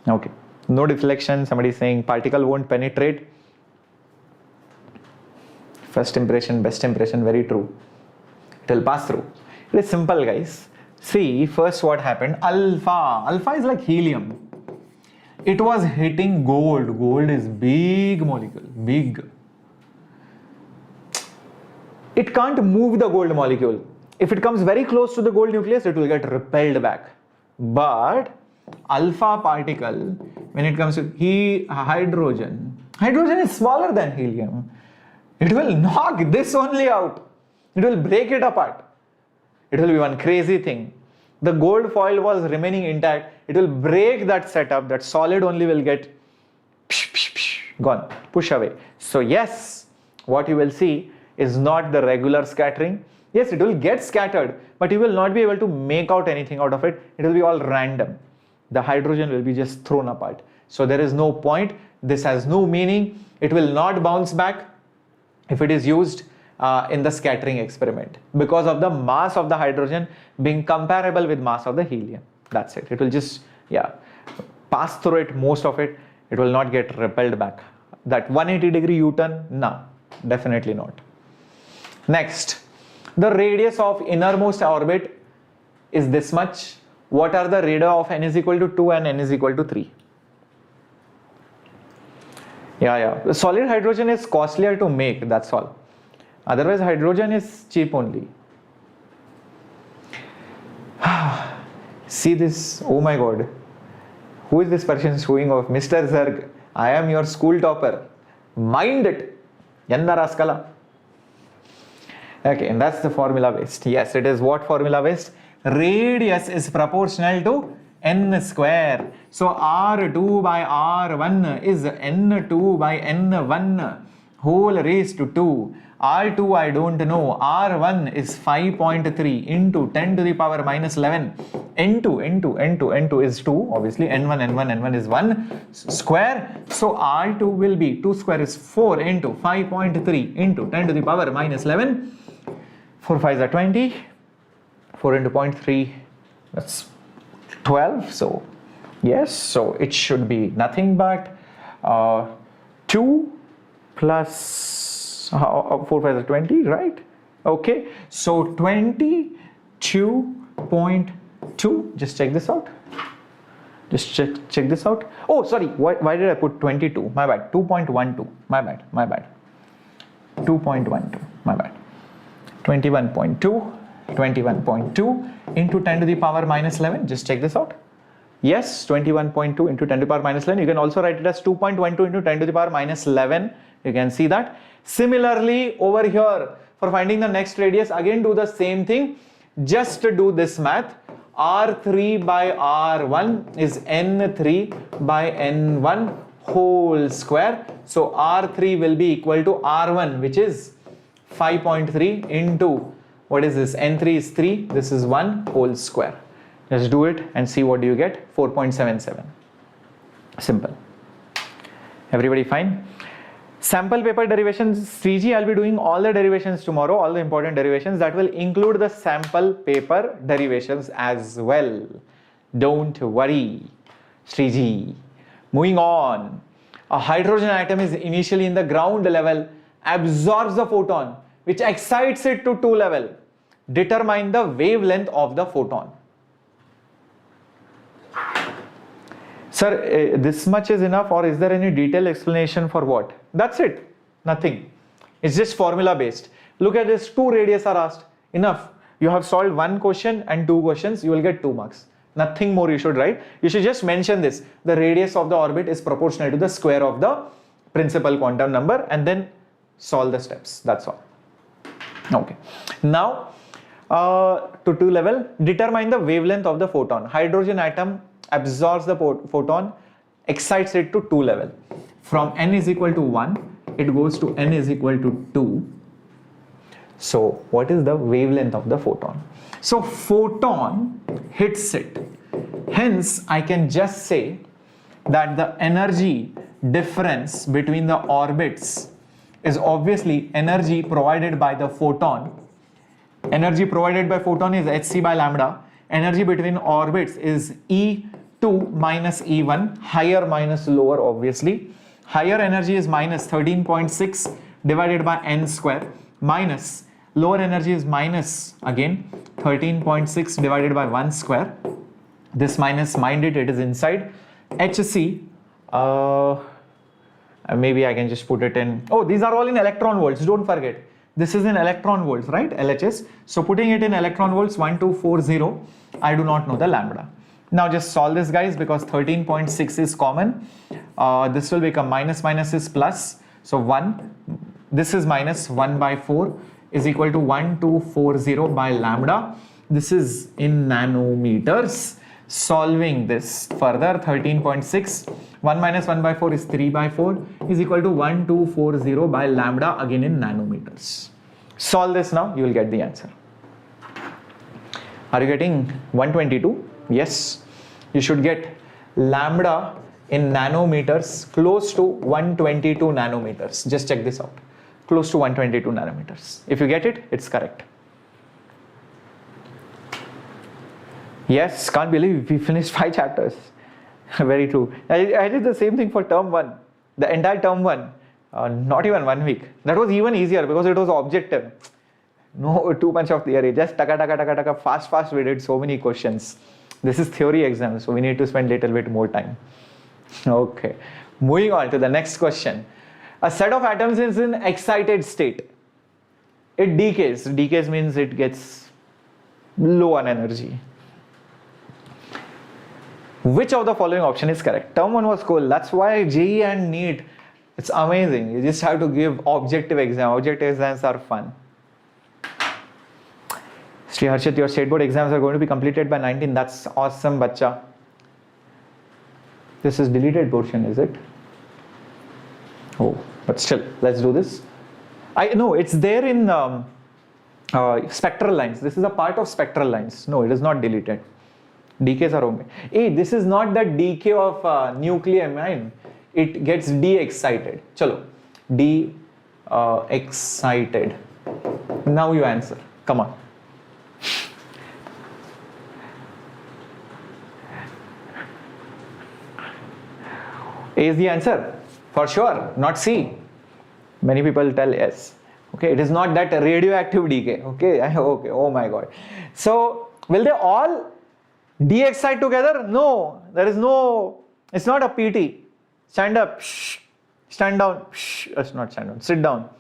S1: Okay, no deflection. Somebody is saying particle won't penetrate. First impression, best impression, very true. It will pass through. It is simple, guys. See, first what happened? Alpha is like helium. It was hitting gold. Gold is big molecule, big. It can't move the gold molecule. If it comes very close to the gold nucleus, it will get repelled back. But alpha particle, when it comes to hydrogen is smaller than helium. It will knock this only out. It will break it apart. It will be one crazy thing. The gold foil was remaining intact. It will break that setup. That solid only will get gone, push away. So yes, what you will see is not the regular scattering. Yes, it will get scattered, but you will not be able to make out anything out of it. It will be all random. The hydrogen will be just thrown apart. So there is no point. This has no meaning. It will not bounce back if it is used in the scattering experiment because of the mass of the hydrogen being comparable with mass of the helium. That's it. It will just, pass through it, most of it. It will not get repelled back. That 180-degree U-turn, no, definitely not. Next, the radius of innermost orbit is this much. What are the radii of n is equal to 2 and n is equal to 3? The solid hydrogen is costlier to make, that's all. Otherwise, hydrogen is cheap only. See this, oh my god. Who is this person showing off? Mr. Zerg, I am your school topper. Mind it. Yanna raskala. Okay, and that's the formula based. Yes, it is what formula based? Radius is proportional to n square. So R2 by R1 is N2 by N1. whole raised to 2. R2 I don't know. R1 is 5.3 into 10 to the power minus 11 N2 is 2, obviously N1 is 1 square. So R2 will be 2 square is 4 into 5.3 into 10 to the power minus 11. 4 5s are 20. 4 into 0.3, that's 12. So yes, so it should be nothing but 2 plus 4 5s are 20, right? Okay, so 22.2. Just check this out. Just check this out. Oh, sorry. Why did I put 22? My bad. 2.12. My bad. 2.12. My bad. 21.2 into 10 to the power minus 11. Just check this out. Yes, 21.2 into 10 to the power minus 11. You can also write it as 2.12 into 10 to the power minus 11. You can see that. Similarly, over here, for finding the next radius, again do the same thing. Just to do this math. R3 by R1 is N3 by N1 whole square. So R3 will be equal to R1, which is 5.3 into, what is this? N3 is 3, this is 1 whole square. Just do it and see what do you get. 4.77. Simple. Everybody fine? Sample paper derivations, 3G, I'll be doing all the derivations tomorrow, all the important derivations. That will include the sample paper derivations as well. Don't worry. 3G. Moving on. A hydrogen atom is initially in the ground level, absorbs the photon, which excites it to 2 level. Determine the wavelength of the photon. Sir, this much is enough, or is there any detailed explanation for what? That's it. Nothing. It's just formula based. Look at this. 2 radius are asked. Enough. You have solved 1 question and 2 questions. You will get 2 marks. Nothing more you should write. You should just mention this. The radius of the orbit is proportional to the square of the principal quantum number, and then solve the steps. That's all. Okay. Now, to 2 level, determine the wavelength of the photon. Hydrogen atom absorbs the photon, excites it to 2 level. From n is equal to 1, it goes to n is equal to 2. So what is the wavelength of the photon? So photon hits it. Hence, I can just say that the energy difference between the orbits is obviously energy provided by the photon. Energy provided by photon is hc by lambda. Energy between orbits is E2 minus E1, higher minus lower obviously. Higher energy is minus 13.6 divided by n square, minus lower energy is minus again 13.6 divided by 1 square. This minus, mind it, it is inside. Hc, maybe I can just put it in. Oh, these are all in electron volts, don't forget. This is in electron volts, right? LHS. So putting it in electron volts, 1240, I do not know the lambda. Now just solve this, guys, because 13.6 is common. This will become minus is plus. So 1, this is minus 1 by 4 is equal to 1240 by lambda. This is in nanometers. Solving this further, 13.6, 1 minus 1 by 4 is 3 by 4 is equal to 1240 by lambda, again in nanometers. Solve this now, you will get the answer. Are you getting 122? Yes. You should get lambda in nanometers close to 122 nanometers. Just check this out. Close to 122 nanometers. If you get it, it's correct. Yes, can't believe we finished 5 chapters. Very true. I did the same thing for term 1. The entire term 1, not even 1 week. That was even easier because it was objective. No too much of theory. Just taka, fast we did so many questions. This is theory exam, so we need to spend a little bit more time. Okay. Moving on to the next question. A set of atoms is in excited state. It decays. Decays means it gets low on energy. Which of the following option is correct? Term 1 was cool. That's why JEE and NEET, it's amazing. You just have to give objective exam. Objective exams are fun. Sri Harshit, your state board exams are going to be completed by 19. That's awesome, bacha. This is deleted portion, is it? Oh. But still, let's do this. I know it's there in spectral lines. This is a part of spectral lines. No, it is not deleted. Decays are okay. Hey, this is not the decay of nuclei, man. It gets de-excited. Chalo, de-excited. Now you answer. Come on. A is the answer for sure, not C. Many people tell S. Okay, it is not that radioactive decay. Okay, okay. Oh my God. So will they all de-excite together? No, there is no. It's not a PT. Stand up. Shh. Stand down. Shh. It's not stand down. Sit down.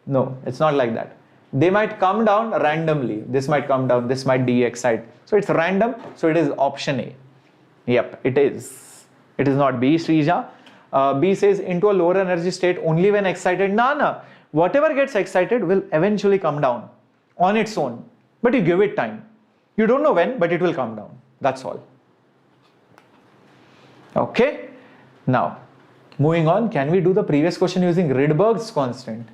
S1: No, it's not like that. They might come down randomly. This might come down. This might de-excite. So it's random. So it is option A. Yep, it is. It is not B, Shrija. B says into a lower energy state only when excited. Nah. Whatever gets excited will eventually come down on its own. But you give it time. You don't know when, but it will come down. That's all. Okay. Now, moving on. Can we do the previous question using Rydberg's constant?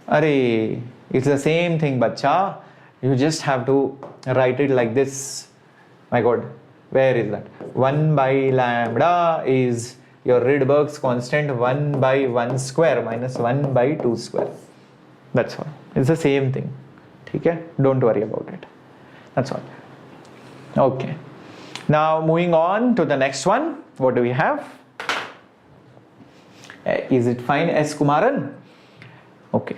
S1: Arey, it's the same thing, bacha. You just have to write it like this. My God, where is that? 1 by lambda is your Rydberg's constant 1 by 1 square minus 1 by 2 square. That's all. It's the same thing. Okay? Don't worry about it. That's all. Okay. Now moving on to the next one. What do we have? Is it fine, S. Kumaran? Okay.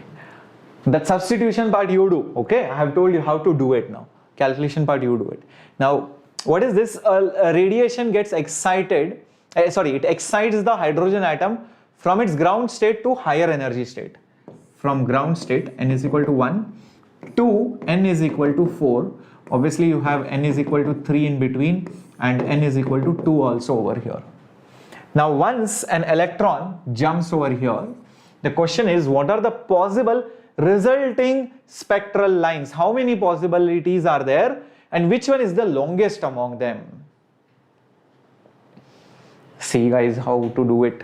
S1: That substitution part you do. Okay? I have told you how to do it now. Calculation part you do it. Now, what is this? Radiation gets excited. It excites the hydrogen atom from its ground state to higher energy state. From ground state, n is equal to 1 to n is equal to 4. Obviously, you have n is equal to 3 in between and n is equal to 2 also over here. Now, once an electron jumps over here, the question is, what are the possible resulting spectral lines? How many possibilities are there and which one is the longest among them? See guys how to do it.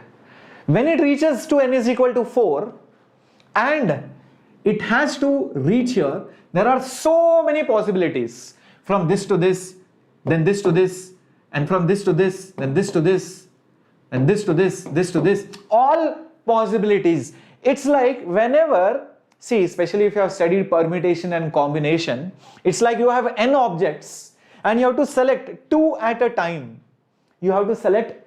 S1: When it reaches to n is equal to 4 and it has to reach here, there are so many possibilities. From this to this, then this to this, and from this to this, then this to this, and this to this to this. All possibilities. It's like whenever, see, especially if you have studied permutation and combination, it's like you have n objects and you have to select 2 at a time. You have to select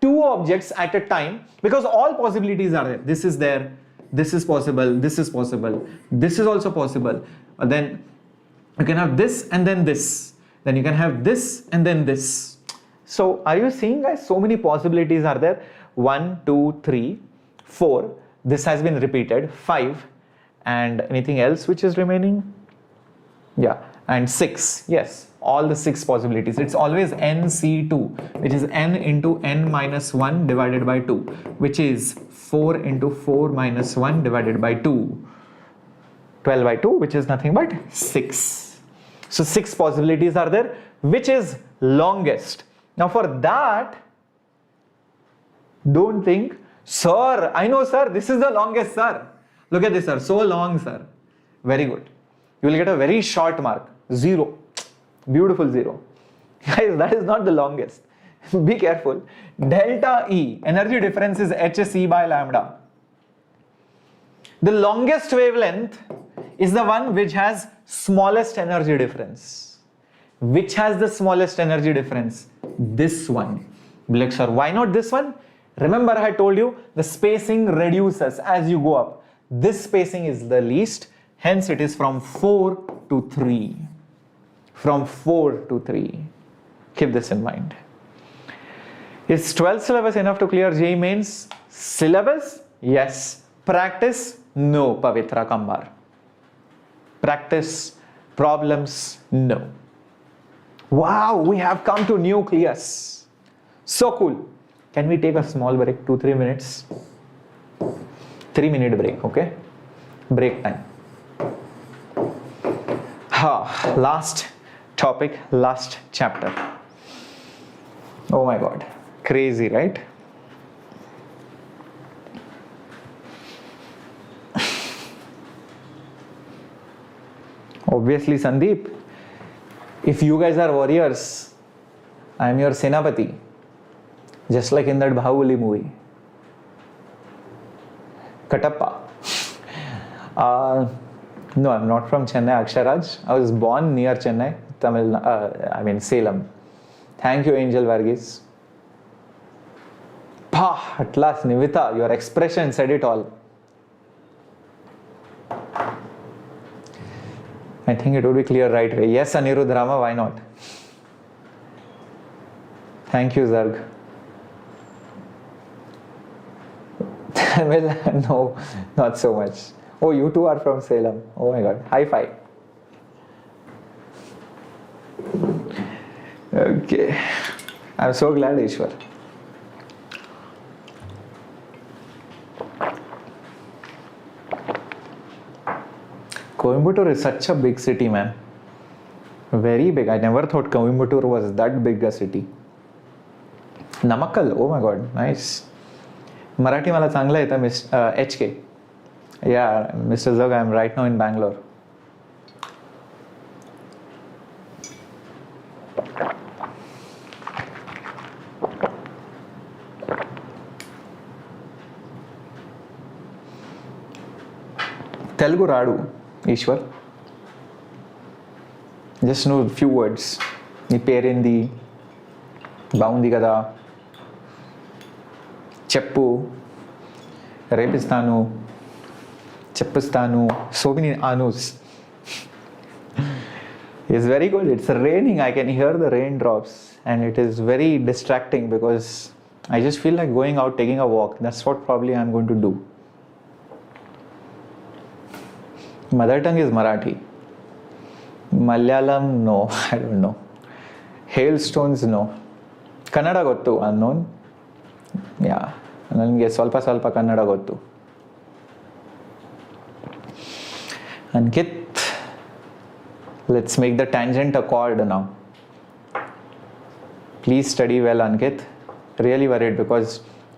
S1: 2 objects at a time because all possibilities are there. This is there, this is possible, this is possible, this is also possible. Then you can have this and then this. Then you can have this and then this. So are you seeing guys, so many possibilities are there. 1, 2, 3, 4. This has been repeated. 5 and anything else which is remaining? Yeah, and 6. Yes, all the 6 possibilities. It's always NC2, which is n into n minus 1 divided by 2, which is 4 into 4 minus 1 divided by 2. 12 by 2, which is nothing but 6. So 6 possibilities are there. Which is longest? Now for that, don't think, sir, I know sir, this is the longest sir. Look at this sir, so long sir. Very good. You will get a very short mark, 0. Beautiful 0. Guys, that is not the longest. Be careful. Delta E, energy difference is hc by lambda. The longest wavelength is the one which has smallest energy difference. Which has the smallest energy difference? This one. Like, sir, why not this one? Remember I told you the spacing reduces as you go up. This spacing is the least, hence it is from 4 to 3. From 4 to 3. Keep this in mind. Is 12th syllabus enough to clear JEE mains? Syllabus? Yes. Practice? No, Pavitra Kambar. Practice, problems? No. Wow, we have come to Nucleus. So cool. Can we take a small break, 2-3 minutes? 3-minute break, okay? Break time. Last topic, last chapter. Oh my God, crazy, right? Obviously, Sandeep. If you guys are warriors, I am your Senapati. Just like in that Bahubali movie. Katappa. No, I'm not from Chennai, Aksharaj. I was born near Chennai, Salem. Thank you, Angel Varghese. Pah, at last, Nivita, your expression said it all. I think it would be clear right away. Yes, Anirudh Rama, why not? Thank you, Zarg. Well, no, not so much. Oh, you two are from Salem. Oh my God. High five. Okay. I'm so glad, Ishwar. Coimbatore is such a big city, man. Very big. I never thought Coimbatore was that big a city. Namakkal. Oh my God. Nice. Marathi मला चांगलं येतं HK. Yeah, Mr. Zog, I'm right now in Bangalore. Telugu Radu, Ishwar. Just know a few words. Ni perindi, baundi kada, cheppu, repistanu, cheppistanu, so many anus. It's very good. It's raining. I can hear the raindrops and it is very distracting because I just feel like going out taking a walk. That's what probably I'm going to do. Mother tongue is Marathi. Malayalam, no, I don't know. Hailstones, no. Kannada gottu, unknown. Yeah, ನನಗೆ ಸ್ವಲ್ಪ ಕನ್ನಡ ಗೊತ್ತು. Ankit, let's make the tangent a chord now. Please study well, Ankit. Really worried because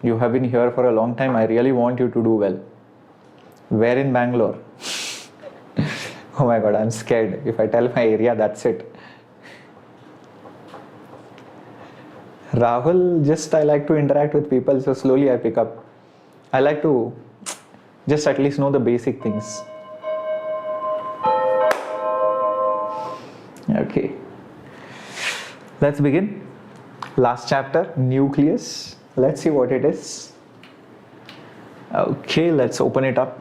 S1: you have been here for a long time. I really want you to do well. Where in Bangalore? Oh my God, I'm scared. If I tell my area, that's it. Rahul, just I like to interact with people, so slowly I pick up. I like to just at least know the basic things. Okay. Let's begin. Last chapter, Nucleus. Let's see what it is. Okay, let's open it up.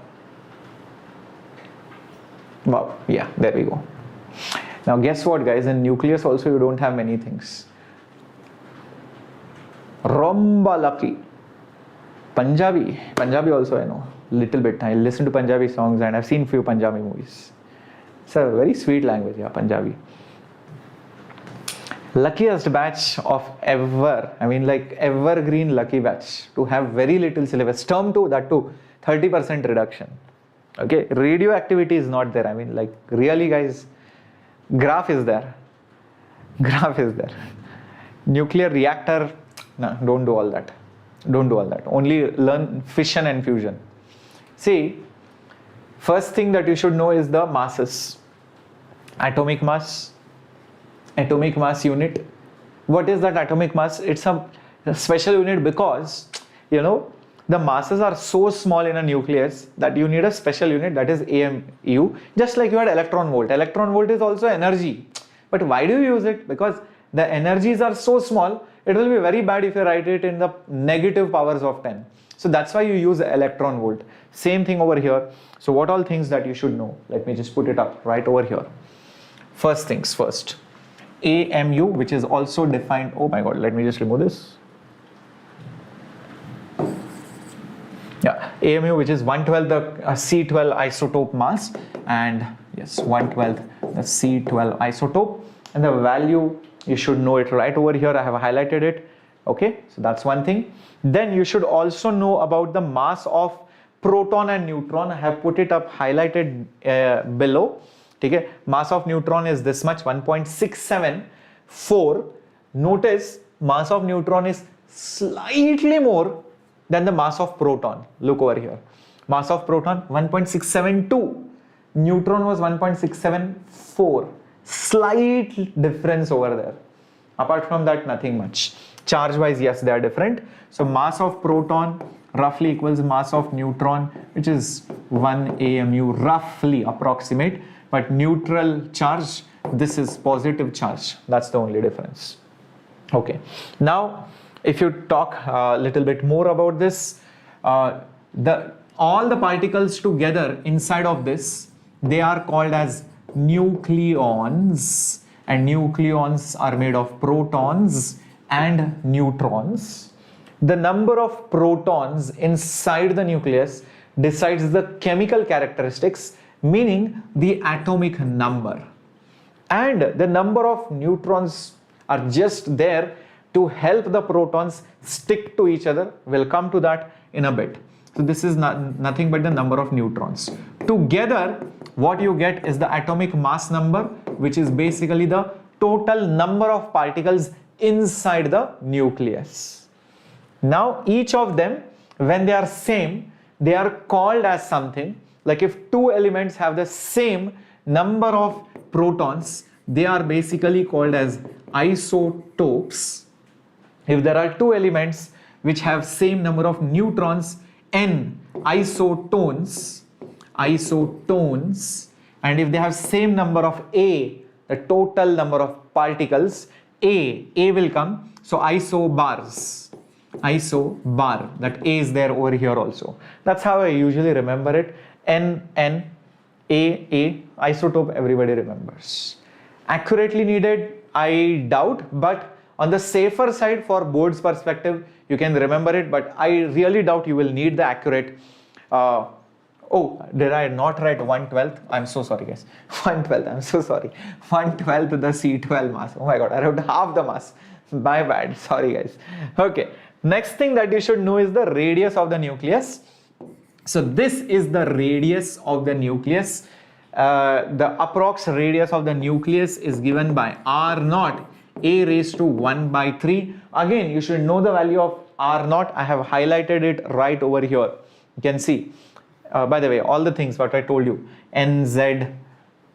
S1: Wow, yeah, there we go. Now guess what, guys, in nucleus also you don't have many things. Romba lucky. Punjabi also I know, little bit. I listen to Punjabi songs and I've seen few Punjabi movies. It's a very sweet language, yeah, Punjabi. Luckiest batch of ever, I mean like evergreen lucky batch to have very little syllabus. Term 2, that too, 30% reduction. Okay, radioactivity is not there. I mean, like, really, guys, graph is there. Nuclear reactor, no, don't do all that. Only learn fission and fusion. See, first thing that you should know is the masses. Atomic mass unit. What is that atomic mass? It's a special unit because, the masses are so small in a nucleus that you need a special unit, that is AMU. Just like you had electron volt. Electron volt is also energy. But why do you use it? Because the energies are so small, it will be very bad if you write it in the negative powers of 10. So that's why you use electron volt. Same thing over here. So what all things that you should know? Let me just put it up right over here. First things first. AMU, which is also defined. Oh my God, let me just remove this. Yeah, AMU, which is 1/12 the C12 isotope mass, and yes, 1/12 the C12 isotope, and the value you should know it right over here. I have highlighted it. Okay, so that's one thing. Then you should also know about the mass of proton and neutron. I have put it up highlighted below. Okay, mass of neutron is this much, 1.674. Notice mass of neutron is slightly more than the mass of proton. Look over here. Mass of proton 1.672. neutron was 1.674. Slight difference over there. Apart from that, nothing much. Charge wise, yes, they are different. So mass of proton roughly equals mass of neutron, which is 1 AMU, roughly approximate. But neutral charge, this is positive charge. That's the only difference. Okay. Now, if you talk a little bit more about this, all the particles together inside of this, they are called as nucleons, and nucleons are made of protons and neutrons. The number of protons inside the nucleus decides the chemical characteristics, meaning the atomic number, and the number of neutrons are just there to help the protons stick to each other. We'll come to that in a bit. So this is nothing but the number of neutrons. Together, what you get is the atomic mass number, which is basically the total number of particles inside the nucleus. Now, each of them, when they are same, they are called as something. Like if two elements have the same number of protons, they are basically called as isotopes. If there are two elements which have same number of neutrons, N, isotones, and if they have same number of A, the total number of particles, A will come, so isobars, that A is there over here also. That's how I usually remember it. N, A, isotope everybody remembers. Accurately needed, I doubt, but on the safer side for board's perspective, you can remember it, but I really doubt you will need the accurate. Oh, did I not write 1/12? I'm so sorry, guys. 1/12, I'm so sorry. 1/12 the C12 mass. Oh my god, I wrote half the mass. My bad, sorry guys. Okay, next thing that you should know is the radius of the nucleus. So this is the radius of the nucleus. The approx radius of the nucleus is given by R0, a raised to 1/3. Again, you should know the value of R0. I have highlighted it right over here. You can see. By the way, all the things what I told you, NZ,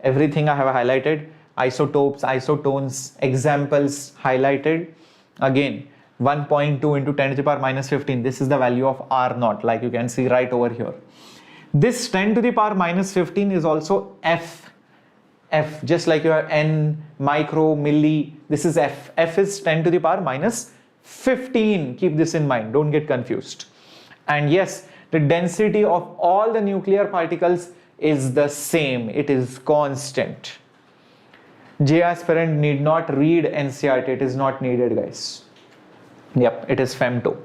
S1: everything I have highlighted, isotopes, isotones, examples highlighted. Again, 1.2 into 10 to the power minus 15. This is the value of R0, like you can see right over here. This 10 to the power minus 15 is also F, just like your N, micro, milli, this is F. F is 10 to the power minus 15. Keep this in mind, don't get confused. And yes, the density of all the nuclear particles is the same, it is constant. J aspirant need not read NCERT, it is not needed, guys. Yep, it is femto.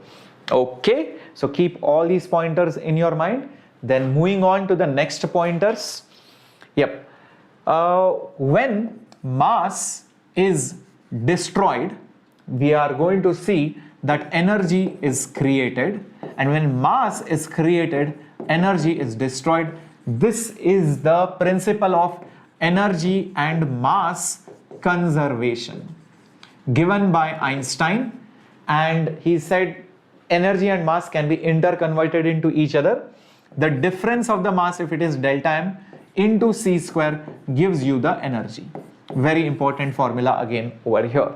S1: Okay, so keep all these pointers in your mind. Then moving on to the next pointers. Yep, when mass is destroyed, we are going to see that energy is created, and when mass is created, energy is destroyed. This is the principle of energy and mass conservation given by Einstein, and he said energy and mass can be interconverted into each other. The difference of the mass, if it is delta m into c square, gives you the energy. Very important formula again over here.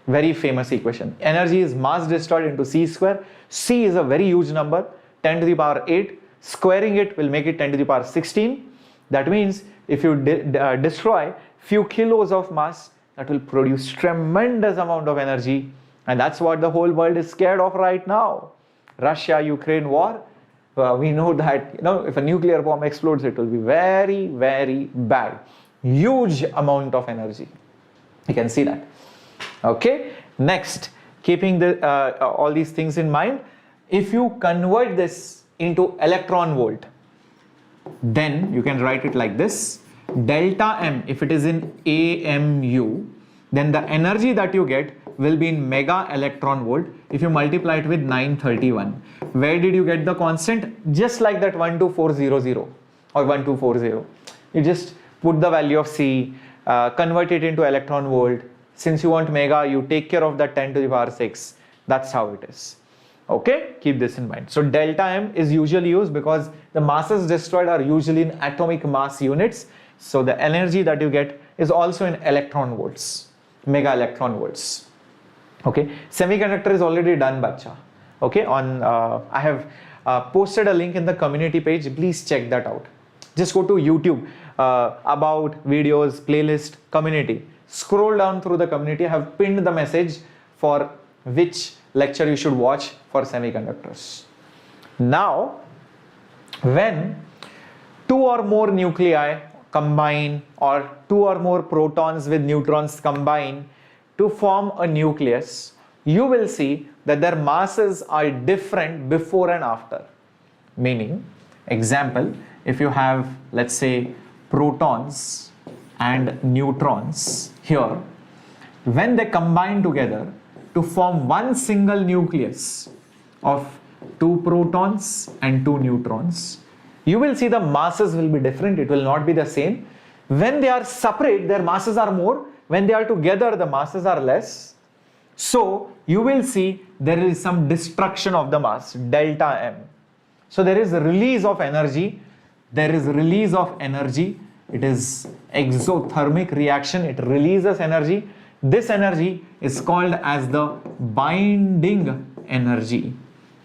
S1: Very famous equation. Energy is mass destroyed into c square. C is a very huge number, 10 to the power 8. Squaring it will make it 10 to the power 16. That means if you destroy few kilos of mass, that will produce tremendous amount of energy. And that's what the whole world is scared of right now. Russia-Ukraine war. We know that, if a nuclear bomb explodes, it will be very, very bad. Huge amount of energy. You can see that. Okay, next, keeping all these things in mind, if you convert this into electron volt, then you can write it like this. Delta M, if it is in AMU, then the energy that you get will be in mega electron volt if you multiply it with 931. Where did you get the constant? Just like that 12400 or 1240. You just put the value of C, convert it into electron volt. Since you want mega, you take care of that 10 to the power 6. That's how it is. Okay, keep this in mind. So delta M is usually used because the masses destroyed are usually in atomic mass units. So the energy that you get is also in electron volts, mega electron volts. Okay, semiconductor is already done, bacha. Okay, on I have posted a link in the community page. Please check that out. Just go to YouTube, about videos, playlist, community. Scroll down through the community. I have pinned the message for which lecture you should watch for semiconductors. Now, when two or more nuclei combine or two or more protons with neutrons combine to form a nucleus, you will see that their masses are different before and after. Meaning, example, if you have, let's say, protons and neutrons here, when they combine together to form one single nucleus of two protons and two neutrons, you will see the masses will be different. It will not be the same. When they are separate, their masses are more. When they are together, the masses are less. So you will see there is some destruction of the mass, delta M. So there is a release of energy. There is release of energy. It is exothermic reaction. It releases energy. This energy is called as the binding energy.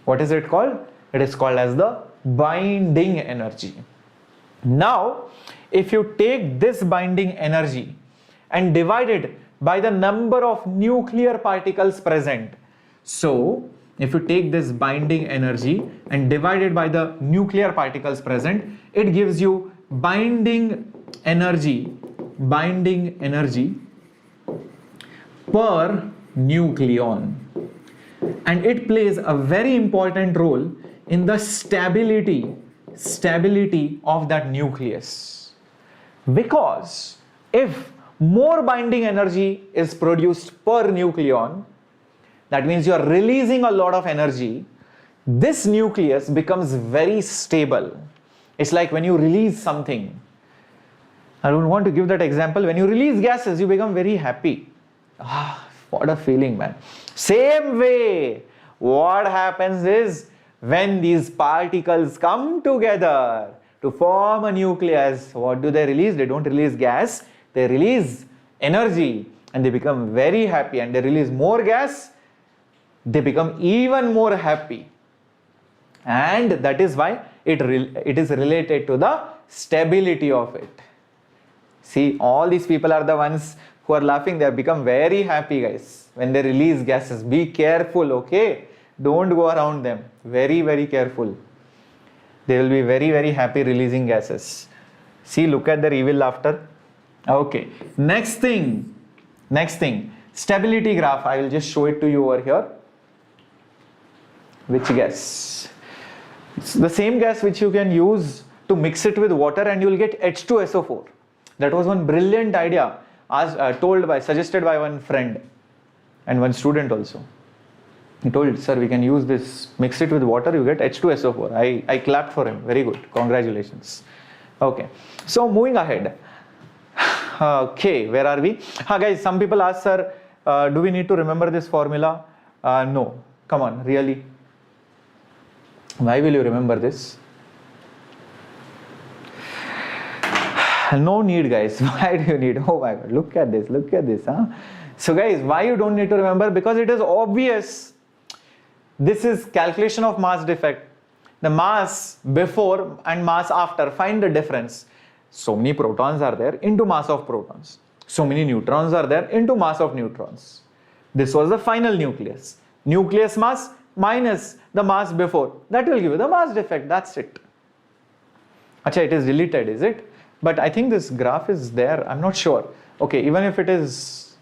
S1: What is it called? It is called as the binding energy. Now, if you take this binding energy and divide it by the number of nuclear particles present. So, if you take this binding energy and divide it by the nuclear particles present, it gives you binding energy per nucleon, and it plays a very important role in the stability of that nucleus, because if more binding energy is produced per nucleon, that means you are releasing a lot of energy. This nucleus becomes very stable. It's like when you release something. I don't want to give that example. When you release gases, you become very happy. Ah, what a feeling, man. Same way, what happens is when these particles come together to form a nucleus, what do they release? They don't release gas, they release energy, and they become very happy, and they release more gas, they become even more happy. And that is why it is related to the stability of it. See, all these people are the ones who are laughing. They have become very happy, guys, when they release gases. Be careful, okay? Don't go around them. Very, very careful. They will be very, very happy releasing gases. See, look at their evil laughter. Okay, next thing, stability graph. I will just show it to you over here. Which gas? It's the same gas which you can use to mix it with water and you will get H2SO4. That was one brilliant idea suggested by one friend and one student also. He told, sir, we can use this, mix it with water, you get H2SO4. I clapped for him. Very good. Congratulations. Okay. So moving ahead. Okay, where are we? Guys, some people ask, sir, do we need to remember this formula? No. Come on, really? Why will you remember this? No need, guys. Why do you need? Oh my God, look at this, huh? So guys, why you don't need to remember? Because it is obvious. This is calculation of mass defect. The mass before and mass after, find the difference. So many protons are there into mass of protons. So many neutrons are there into mass of neutrons. This was the final nucleus. Nucleus mass minus the mass before. That will give you the mass defect. That's it. Acha, it is deleted, is it? But I think this graph is there. I'm not sure. Okay, even if it is,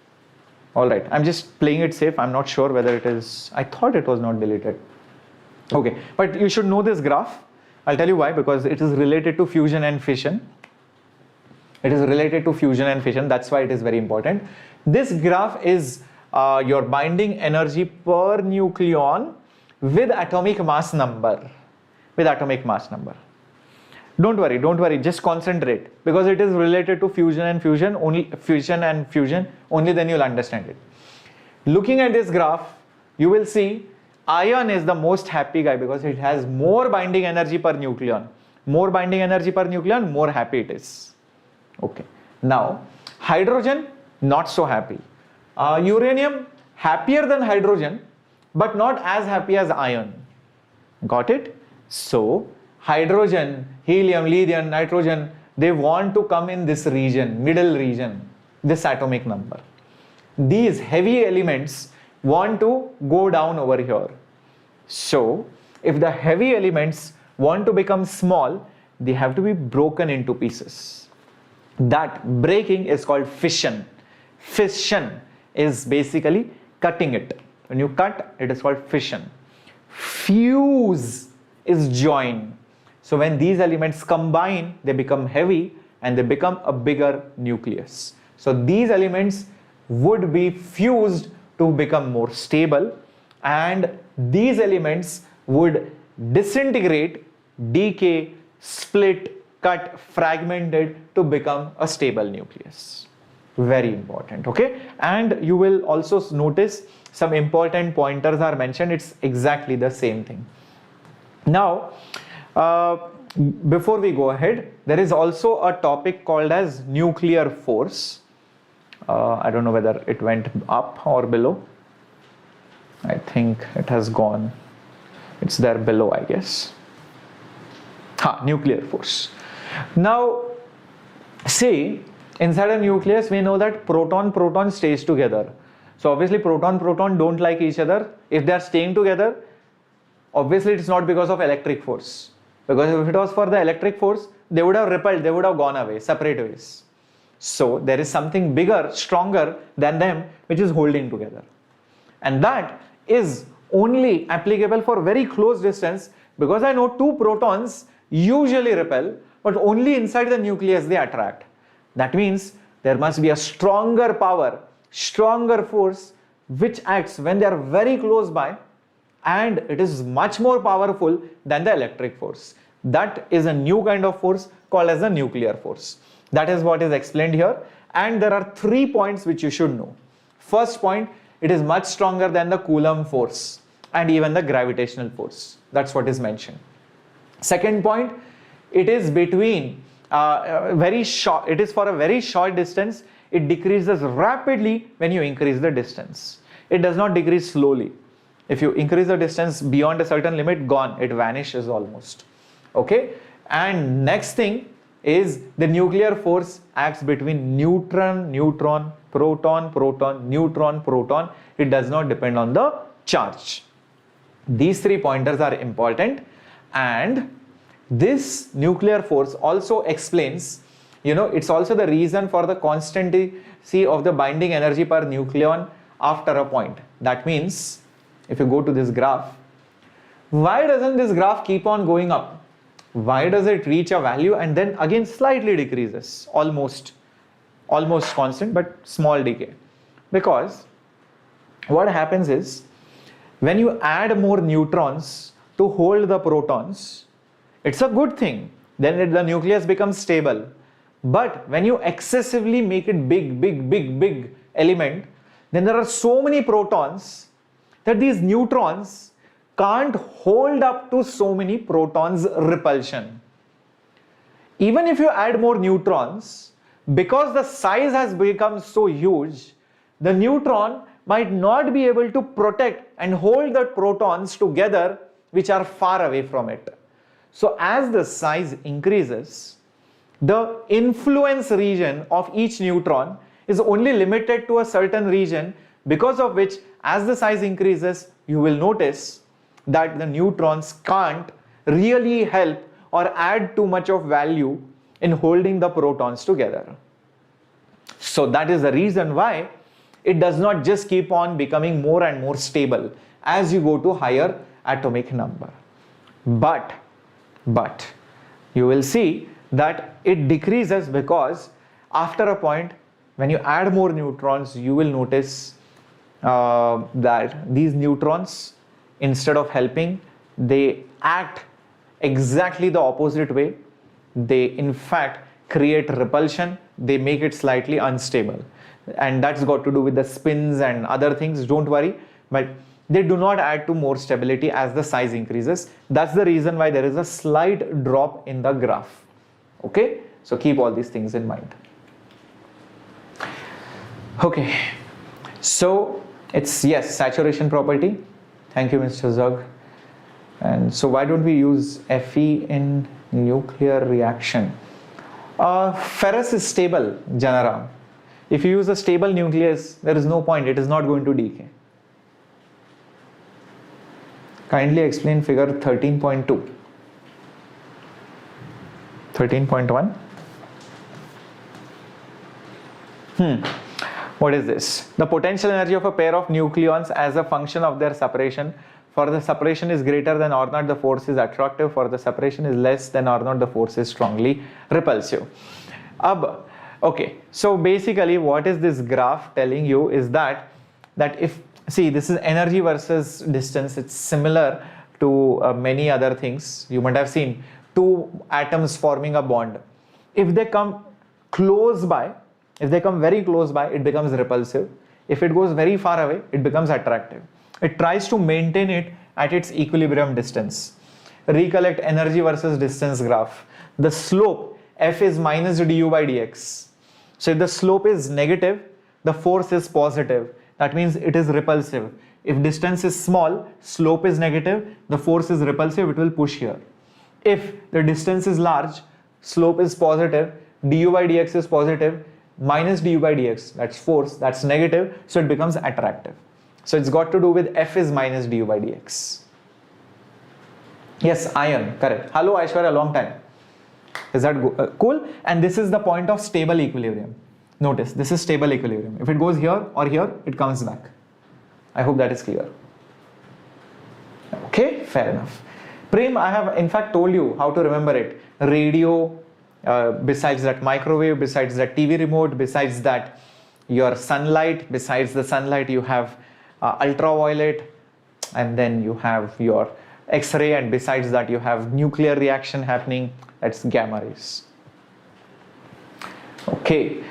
S1: all right. I'm just playing it safe. I'm not sure whether it is. I thought it was not deleted. Okay, but you should know this graph. I'll tell you why. Because it is related to fusion and fission. It is related to fusion and fission. That's why it is very important. This graph is your binding energy per nucleon with atomic mass number. Don't worry, just concentrate, because it is related to fusion and fusion, only then you'll understand it. Looking at this graph, you will see Iron is the most happy guy because it has more binding energy per nucleon. More binding energy per nucleon, more happy it is. Okay. Now, hydrogen, not so happy. Uranium, happier than hydrogen, but not as happy as iron. Got it? So, hydrogen, helium, lithium, nitrogen, they want to come in this region, middle region, this atomic number. These heavy elements want to go down over here. So, if the heavy elements want to become small, they have to be broken into pieces. That breaking is called fission. Fission is basically cutting it. When you cut, it is called fission. Fuse is join. So when these elements combine, they become heavy and they become a bigger nucleus. So these elements would be fused to become more stable, and these elements would disintegrate, decay, split, cut, fragmented to become a stable nucleus. Very important, okay? And you will also notice some important pointers are mentioned. It's exactly the same thing. Now, before we go ahead, there is also a topic called as nuclear force. I don't know whether it went up or below. I think it has gone. It's there below, I guess. Nuclear force. Now, see, inside a nucleus, we know that proton stays together. So obviously proton don't like each other. If they are staying together, obviously it's not because of electric force. Because if it was for the electric force, they would have repelled, they would have gone away, separate ways. So there is something bigger, stronger than them, which is holding together. And that is only applicable for very close distance, because I know two protons usually repel, but only inside the nucleus they attract. That means there must be a stronger power, stronger force, which acts when they are very close by, and it is much more powerful than the electric force. That is a new kind of force called as a nuclear force. That is what is explained here, and there are 3 points which you should know. First point, it is much stronger than the Coulomb force and even the gravitational force. That's what is mentioned. Second point, it is between very short. It is for a very short distance. It decreases rapidly when you increase the distance. It does not decrease slowly. If you increase the distance beyond a certain limit, gone, it vanishes almost. Okay, and next thing is the nuclear force acts between neutron, neutron, proton, proton, neutron, proton. It does not depend on the charge. These 3 pointers are important, and this nuclear force also explains, it's also the reason for the constancy of the binding energy per nucleon after a point. That means, if you go to this graph, why doesn't this graph keep on going up? Why does it reach a value and then again slightly decreases, almost constant, but small decay? Because what happens is, when you add more neutrons to hold the protons, it's a good thing. Then the nucleus becomes stable. But when you excessively make it big element, then there are so many protons that these neutrons can't hold up to so many protons' repulsion. Even if you add more neutrons, because the size has become so huge, the neutron might not be able to protect and hold the protons together which are far away from it. So as the size increases, the influence region of each neutron is only limited to a certain region, because of which, as the size increases, you will notice that the neutrons can't really help or add too much of value in holding the protons together. So that is the reason why it does not just keep on becoming more and more stable as you go to higher atomic number. But you will see that it decreases, because after a point, when you add more neutrons, you will notice that these neutrons, instead of helping, they act exactly the opposite way. They in fact create repulsion. They make it slightly unstable, and that's got to do with the spins and other things. Don't worry, but they do not add to more stability as the size increases. That's the reason why there is a slight drop in the graph. Okay, so keep all these things in mind. Okay, so it's, yes, saturation property. Thank you, Mr. Zug. And so why don't we use Fe in nuclear reaction? Ferrous is stable, Janaram. If you use a stable nucleus, there is no point, it is not going to decay. Kindly explain figure 13.2. 13.1. What is this? The potential energy of a pair of nucleons as a function of their separation. For the separation is greater than or not, the force is attractive. For the separation is less than or not, the force is strongly repulsive. Okay, so basically what is this graph telling you is that if, see, this is energy versus distance. It's similar to many other things. You might have seen two atoms forming a bond. If they come close by, if they come very close by, it becomes repulsive. If it goes very far away, it becomes attractive. It tries to maintain it at its equilibrium distance. Recollect energy versus distance graph. The slope F is minus du by dx. So if the slope is negative, the force is positive. That means it is repulsive. If distance is small, slope is negative, the force is repulsive, it will push here. If the distance is large, slope is positive, du by dx is positive, minus du by dx, that's force, that's negative, so it becomes attractive. So it's got to do with F is minus du by dx. Yes, iron, correct. Hello Aishwarya, long time. Is that cool? And this is the point of stable equilibrium. Notice, this is stable equilibrium. If it goes here or here, it comes back. I hope that is clear. Okay, fair enough. Prem, I have in fact told you how to remember it. Radio, besides that microwave, besides that TV remote, besides that your sunlight, besides the sunlight you have ultraviolet, and then you have your X-ray, and besides that you have nuclear reaction happening, that's gamma rays. Okay,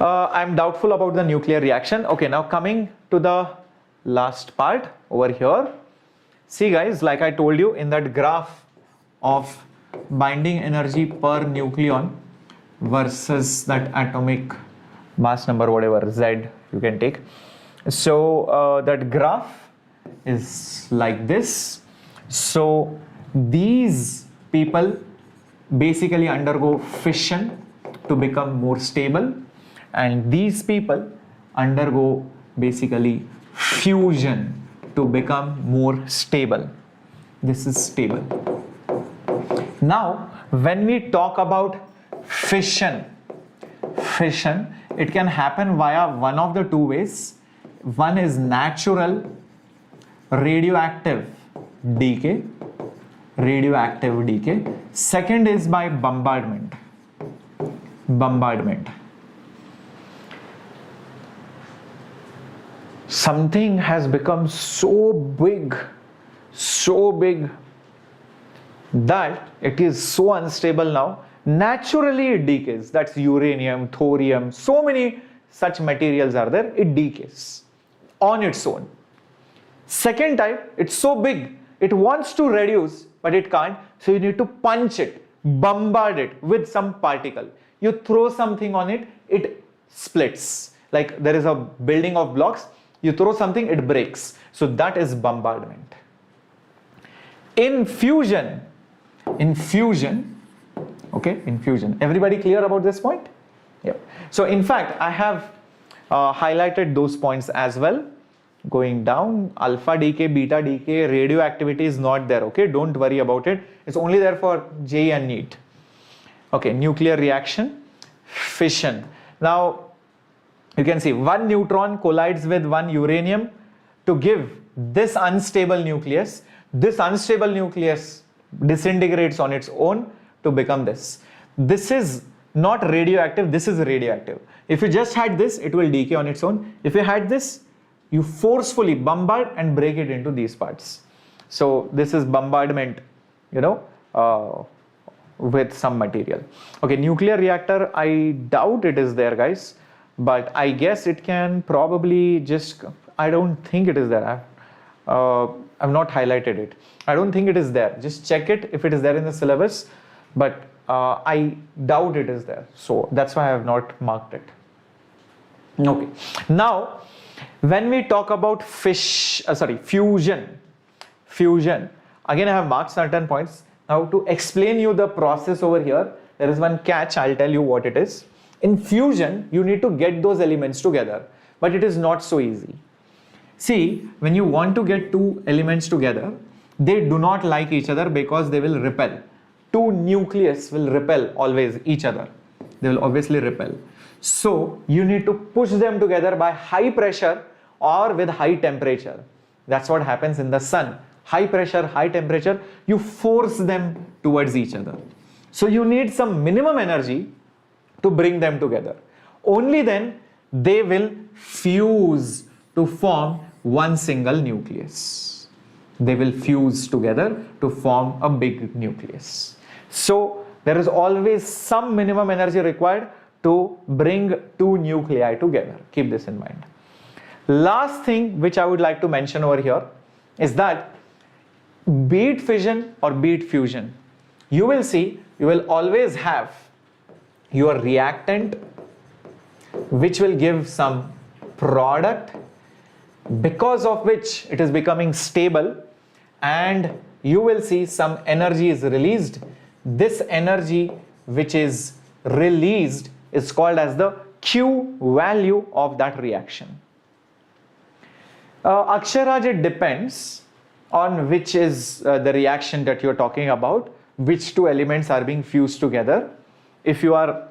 S1: I'm doubtful about the nuclear reaction. Okay, now coming to the last part over here. See guys, like I told you, in that graph of binding energy per nucleon versus that atomic mass number, whatever, Z you can take. So that graph is like this. So these people basically undergo fission to become more stable, and these people undergo basically fusion to become more stable. This is stable. Now when we talk about fission, it can happen via one of the two ways. One is natural radioactive decay. Second is by bombardment. Something has become so big that it is so unstable now. Naturally it decays. That's uranium, thorium, so many such materials are there. It decays on its own. Second type, it's so big, it wants to reduce, but it can't. So you need to punch it, bombard it with some particle. You throw something on it, it splits. Like there is a building of blocks, you throw something, it breaks. So that is bombardment. In fusion, everybody clear about this point? Yep. So in fact, I have highlighted those points as well. Going down, alpha decay, beta decay, radioactivity is not there. Okay, don't worry about it. It's only there for JEE and NEET. Okay, nuclear reaction, fission. Now you can see one neutron collides with one uranium to give this unstable nucleus. This unstable nucleus disintegrates on its own to become this. This is not radioactive, this is radioactive. If you just had this, it will decay on its own. If you had this, you forcefully bombard and break it into these parts. So this is bombardment, with some material. Okay, nuclear reactor, I doubt it is there, guys, but I guess it can probably just, I don't think it is there. I've not highlighted it. I don't think it is there. Just check it if it is there in the syllabus, but I doubt it is there. So that's why I have not marked it. Okay. Now, when we talk about fusion, again I have marked certain points. Now to explain you the process over here, there is one catch. I'll tell you what it is. In fusion, you need to get those elements together, but it is not so easy. See, when you want to get two elements together, they do not like each other because they will repel. Two nucleus will repel always each other. They will obviously repel. So you need to push them together by high pressure or with high temperature. That's what happens in the sun. High pressure, high temperature, you force them towards each other. So you need some minimum energy to bring them together. Only then they will fuse to form one single nucleus. They will fuse together to form a big nucleus. So there is always some minimum energy required to bring two nuclei together. Keep this in mind. Last thing which I would like to mention over here is that be it fission or be it fusion, you will see you will always have your reactant which will give some product because of which it is becoming stable, and you will see some energy is released. This energy which is released is called as the Q value of that reaction. Aksharaj, it depends on which is the reaction that you're talking about, which two elements are being fused together. If you are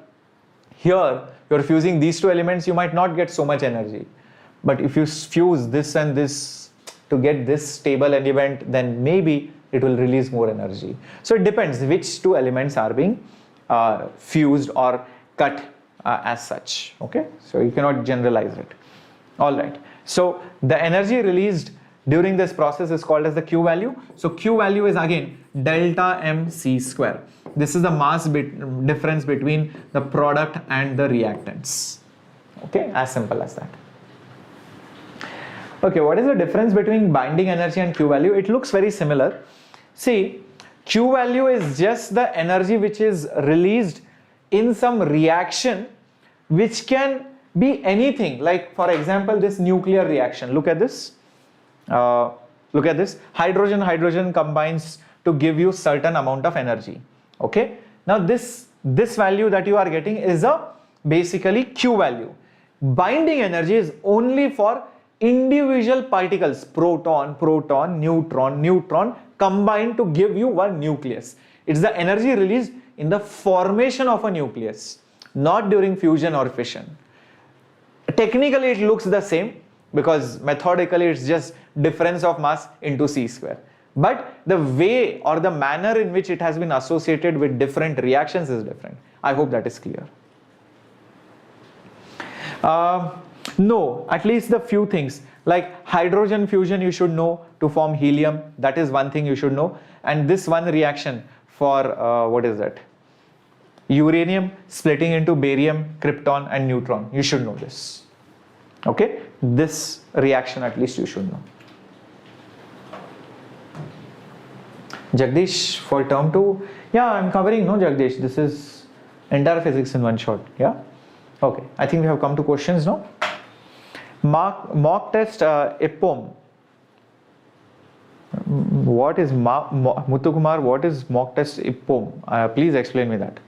S1: here, you're fusing these two elements, you might not get so much energy. But if you fuse this and this to get this stable element, then maybe it will release more energy. So it depends which two elements are being fused or cut as such. Okay, so you cannot generalize it. All right. So the energy released during this process is called as the Q value. So Q value is again delta mc square. This is the mass difference between the product and the reactants. Okay, as simple as that. Okay, what is the difference between binding energy and Q value? It looks very similar. See, Q value is just the energy which is released in some reaction which can be anything. Like for example, this nuclear reaction. Look at this. Look at this. Hydrogen combines to give you certain amount of energy. Okay. Now this value that you are getting is a basically Q value. Binding energy is only for individual particles, proton, neutron combined to give you one nucleus. It's the energy released in the formation of a nucleus, not during fusion or fission. Technically it looks the same because methodically it's just difference of mass into c square. But the way or the manner in which it has been associated with different reactions is different. I hope that is clear. No, at least the few things like hydrogen fusion you should know to form helium. That is one thing you should know. And this one reaction for what is that? Uranium splitting into barium, krypton and neutron. You should know this. Okay, this reaction at least you should know. Jagdish, for term 2, yeah, I'm covering, no Jagdish, this is entire physics in one shot. Yeah, okay, I think we have come to questions now. Mock test IPPOM. What is Muthukumar, what is mock test IPPOM? Please explain me that.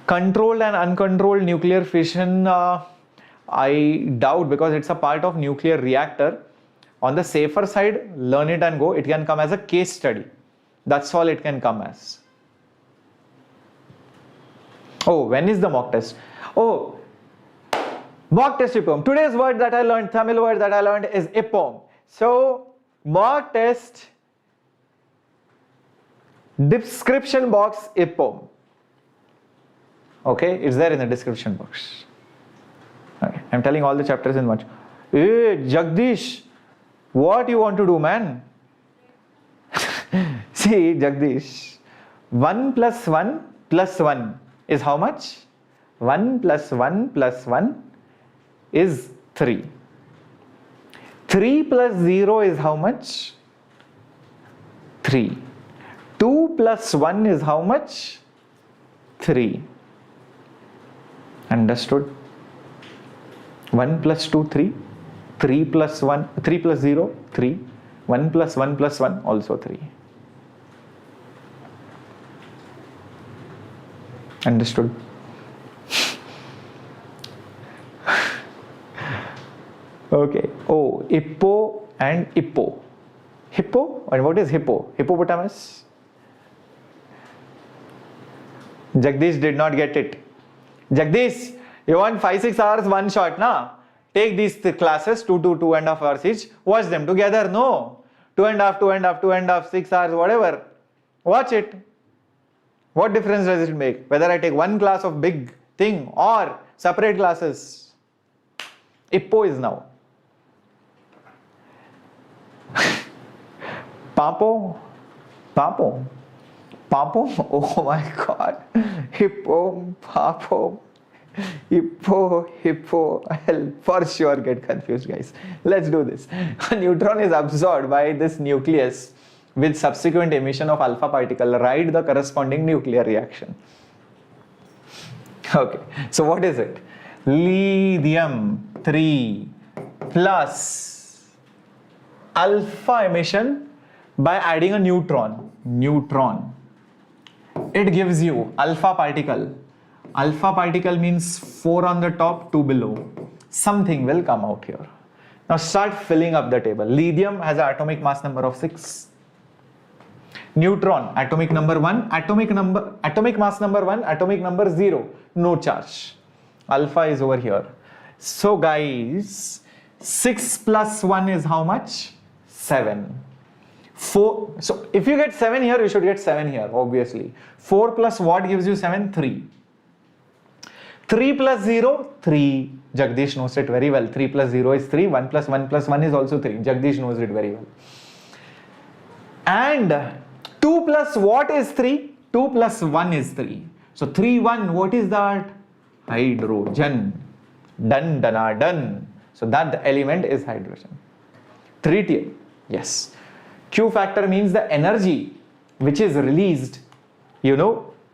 S1: Controlled and uncontrolled nuclear fission, I doubt, because it's a part of nuclear reactor. On the safer side, learn it and go. It can come as a case study. That's all it can come as. Oh, when is the mock test? Oh, mock test IPPOM. Today's word that I learned, Tamil word that I learned is IPPOM. So, mock test, description box IPPOM. Okay, it's there in the description box. Okay, I'm telling all the chapters in one. Hey, Jagdish, what you want to do, man? See, Jagdish, 1 plus 1 plus 1 is how much? 1 plus 1 plus 1 is 3. 3 plus 0 is how much? 3. 2 plus 1 is how much? 3. Understood? 1 plus 2, 3. 3 plus 1, 3 plus 0, 3. 1 plus 1 plus 1, also 3. Understood? Okay. Oh, hippo and hippo. Hippo? And what is hippo? Hippopotamus? Jagdish did not get it. Jagdish, you want 5-6 hours one shot, na? Take these classes, 2.5 hours each. Watch them together. No. 2.5, 6 hours, whatever. Watch it. What difference does it make? Whether I take one class of big thing or separate classes. Hippo is now. Papo. Papo. Papo? Oh my god. Hippo, Papo. Hippo. I'll for sure get confused, guys. Let's do this. A neutron is absorbed by this nucleus with subsequent emission of alpha particle. Write the corresponding nuclear reaction. Okay, so what is it? Lithium 3 plus alpha emission by adding a neutron. It gives you alpha particle. Alpha particle means 4 on the top, 2 below. Something will come out here. Now start filling up the table. Lithium has an atomic mass number of 6. Neutron, atomic number 1, atomic mass number 1, atomic number 0, no charge. Alpha is over here. So guys, 6 plus 1 is how much? 7. 4. So if you get 7 here, you should get 7 here, obviously. 4 plus what gives you 7? 3. 3 plus 0, 3. Jagdish knows it very well. 3 plus 0 is 3. 1 plus 1 plus 1 is also 3. Jagdish knows it very well. And 2 plus what is 3? 2 plus 1 is 3. So 3, 1, what is that? Hydrogen. Done. So that the element is hydrogen. Tritium. Yes. Q factor means the energy which is released,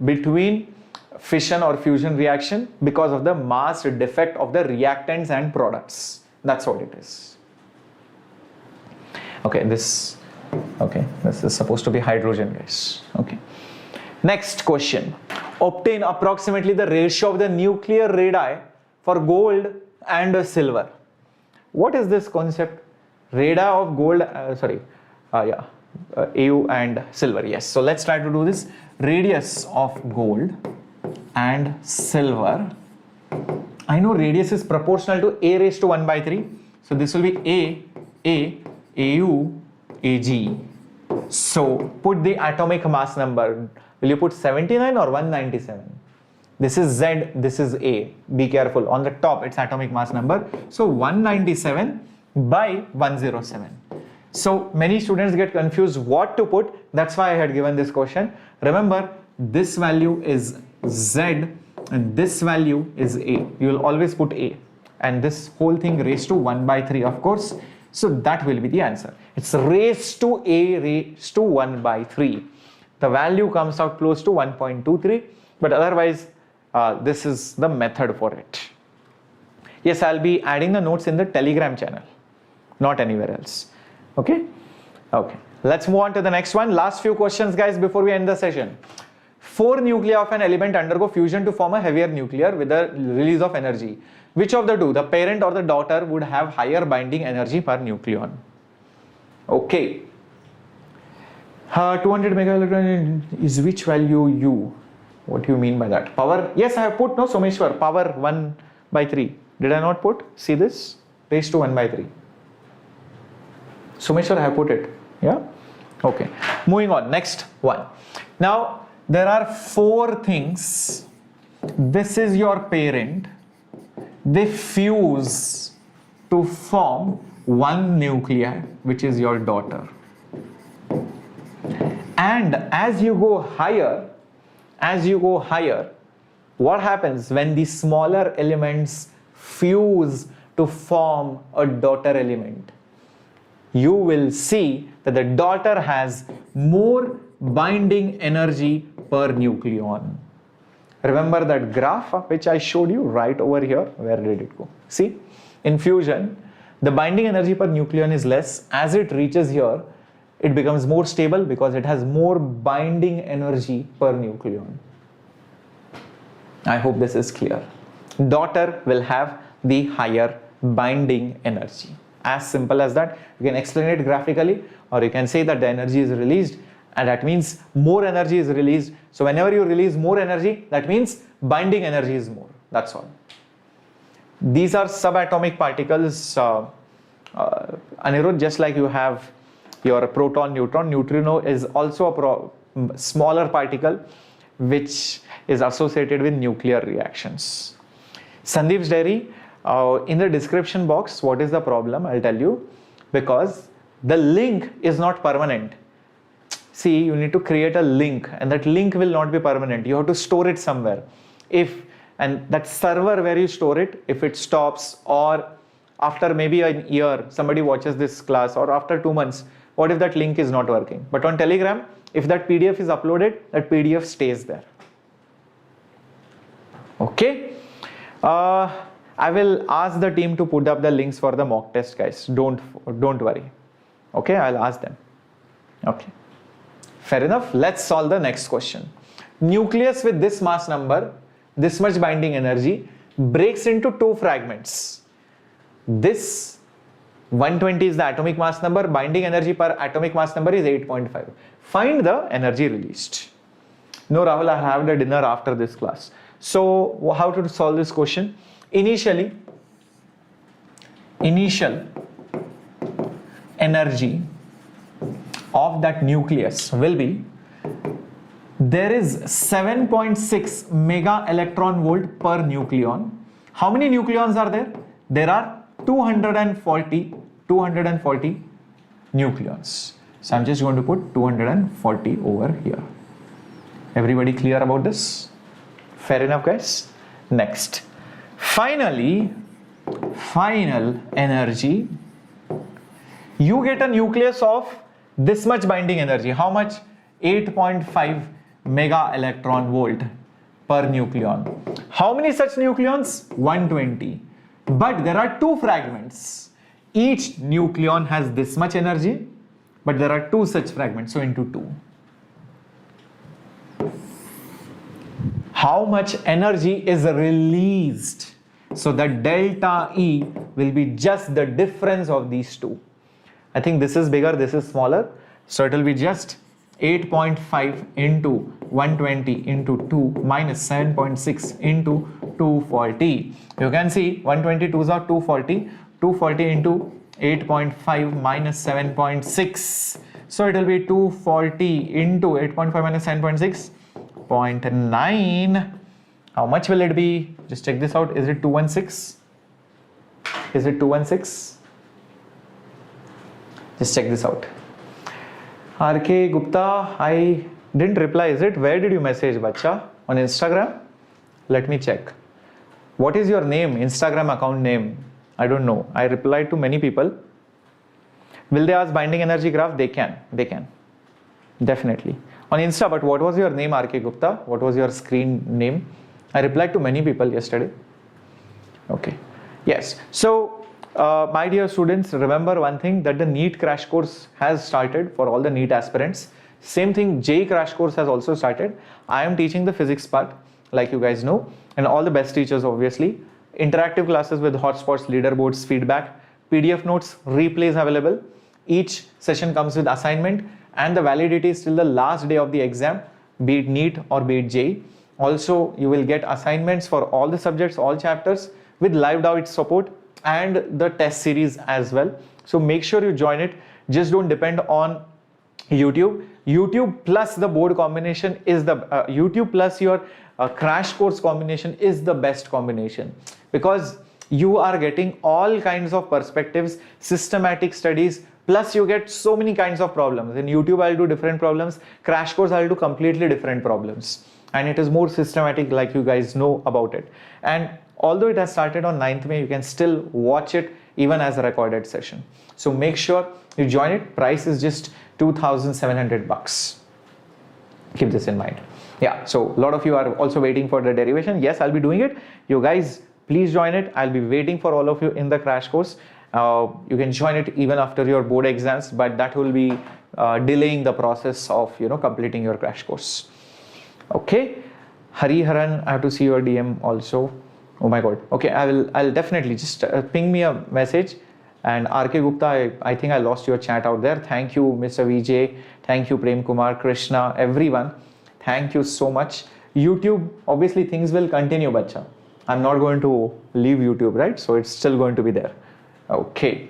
S1: between fission or fusion reaction because of the mass defect of the reactants and products. That's what it is. Okay, this is supposed to be hydrogen, guys. Okay. Next question. Obtain approximately the ratio of the nuclear radii for gold and silver. What is this concept? Radii of gold, AU and silver. Yes. So let's try to do this. Radius of gold and silver. I know radius is proportional to a raised to 1 by 3. So this will be AU, AG. So put the atomic mass number. Will you put 79 or 197? This is Z, this is A. Be careful. On the top, it's atomic mass number. So 197 by 107. So many students get confused what to put. That's why I had given this question. Remember, this value is Z and this value is A. You will always put A. And this whole thing raised to 1 by 3, of course. So that will be the answer. It's raised to A raised to 1 by 3. The value comes out close to 1.23. But otherwise, this is the method for it. Yes, I'll be adding the notes in the Telegram channel, not anywhere else. Okay. Let's move on to the next one. Last few questions, guys, before we end the session. 4 nuclei of an element undergo fusion to form a heavier nuclear with the release of energy. Which of the two, the parent or the daughter, would have higher binding energy per nucleon? Okay. 200 megaelectron is which value U? What do you mean by that? Power? Yes, I have put, no, Someshwar, power 1 by 3. Did I not put? See this? Raised to 1 by 3. Someshwar, I have put it. Yeah? Okay. Moving on. Next one. Now, there are 4 things. This is your parent. They fuse to form one nuclei, which is your daughter. And as you go higher, what happens when the smaller elements fuse to form a daughter element? you will see that the daughter has more binding energy per nucleon. Remember that graph which I showed you right over here? Where did it go? See, in fusion, the binding energy per nucleon is less. As it reaches here, it becomes more stable because it has more binding energy per nucleon. I hope this is clear. Daughter will have the higher binding energy. As simple as that. You can explain it graphically, or you can say that the energy is released, and that means more energy is released. So whenever you release more energy, that means binding energy is more. That's all. These are subatomic particles, Anirudh, just like you have your proton, neutron. Neutrino is also a smaller particle which is associated with nuclear reactions. Sandeep's diary, in the description box, what is the problem? I'll tell you. Because the link is not permanent. See, you need to create a link, and that link will not be permanent. You have to store it somewhere. And that server where you store it, if it stops, or after maybe a year, somebody watches this class, or after 2 months, what if that link is not working? But on Telegram, if that PDF is uploaded, that PDF stays there. Okay. I will ask the team to put up the links for the mock test, guys. Don't worry. Okay, I'll ask them. Okay. Fair enough. Let's solve the next question. Nucleus with this mass number, this much binding energy, breaks into 2 fragments. This 120 is the atomic mass number. Binding energy per atomic mass number is 8.5. Find the energy released. No, Rahul, I have the dinner after this class. So how to solve this question? Initial energy of that nucleus will be, there is 7.6 mega electron volt per nucleon. How many nucleons are there? There are 240 nucleons. So I'm just going to put 240 over here. Everybody clear about this? Fair enough, guys. Next. Finally, final energy. You get a nucleus of this much binding energy. How much? 8.5 mega electron volt per nucleon. How many such nucleons? 120. But there are 2 fragments. Each nucleon has this much energy, but there are 2 such fragments, so into 2. How much energy is released? So the delta E will be just the difference of these 2. I think this is bigger, this is smaller. So it will be just 8.5 into 120 into 2 minus 7.6 into 240. You can see 122s are 240. 240 into 8.5 minus 7.6. So it will be 240 into 8.5 minus 7.6. 0.9. How much will it be? Just check this out. Is it 216? Is it 216? Just check this out. RK Gupta, I didn't reply. Is it? Where did you message, Bacha? On Instagram? Let me check. What is your name? Instagram account name? I don't know. I replied to many people. Will they ask binding energy graph? They can. They can. Definitely. On Insta, but what was your name, RK Gupta? What was your screen name? I replied to many people yesterday. Okay. Yes. So, my dear students, remember one thing, that the NEET crash course has started for all the NEET aspirants. Same thing, JEE crash course has also started. I am teaching the physics part, like you guys know, and all the best teachers obviously. Interactive classes with hotspots, leaderboards, feedback, PDF notes, replays available. Each session comes with assignment, and the validity is till the last day of the exam, be it NEET or be it JEE. Also, you will get assignments for all the subjects, all chapters, with live doubt support and the test series as well. So make sure you join it. Just don't depend on YouTube. YouTube plus the board combination is the YouTube plus your crash course combination is the best combination, because you are getting all kinds of perspectives, systematic studies, plus you get so many kinds of problems. In YouTube I'll do different problems, crash course I'll do completely different problems, and it is more systematic, like you guys know about it. And although it has started on 9th May, you can still watch it even as a recorded session. So make sure you join it. Price is just $2,700. Keep this in mind. Yeah, so a lot of you are also waiting for the derivation. Yes, I'll be doing it. You guys, please join it. I'll be waiting for all of you in the crash course. You can join it even after your board exams, but that will be delaying the process of completing your crash course. Okay, Hariharan, I have to see your DM also. Oh my God. Okay, I'll definitely just ping me a message. And RK Gupta, I think I lost your chat out there. Thank you, Mr. Vijay. Thank you, Prem Kumar, Krishna, everyone. Thank you so much. YouTube, obviously things will continue, bacha. I'm not going to leave YouTube, right? So it's still going to be there. Okay.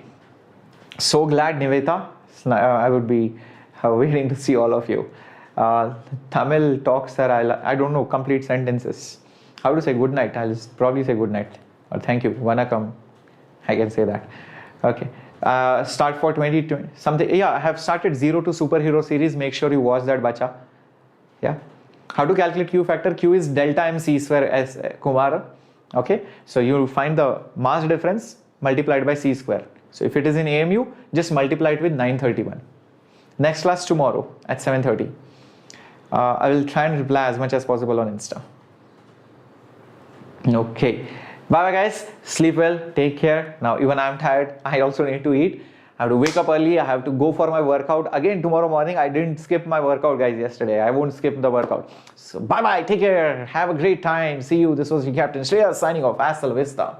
S1: So glad, Niveta. I would be waiting to see all of you. Tamil talks, sir. I don't know complete sentences. How to say good night? I'll probably say good night. Or thank you. Vanakkam. I can say that. Okay. Start for 2020 something. Yeah, I have started 0 to superhero series. Make sure you watch that, bacha. Yeah. How to calculate Q factor? Q is delta MC square S Kumar. Okay. So you find the mass difference multiplied by C square. So if it is in AMU, just multiply it with 931. Next class tomorrow at 7:30. I will try and reply as much as possible on Insta. Okay. Bye bye guys. Sleep well. Take care. Now even I'm tired. I also need to eat. I have to wake up early. I have to go for my workout. Again tomorrow morning. I didn't skip my workout, guys, yesterday. I won't skip the workout. So bye bye. Take care. Have a great time. See you. This was your Captain Shreyas signing off. Hasta la vista.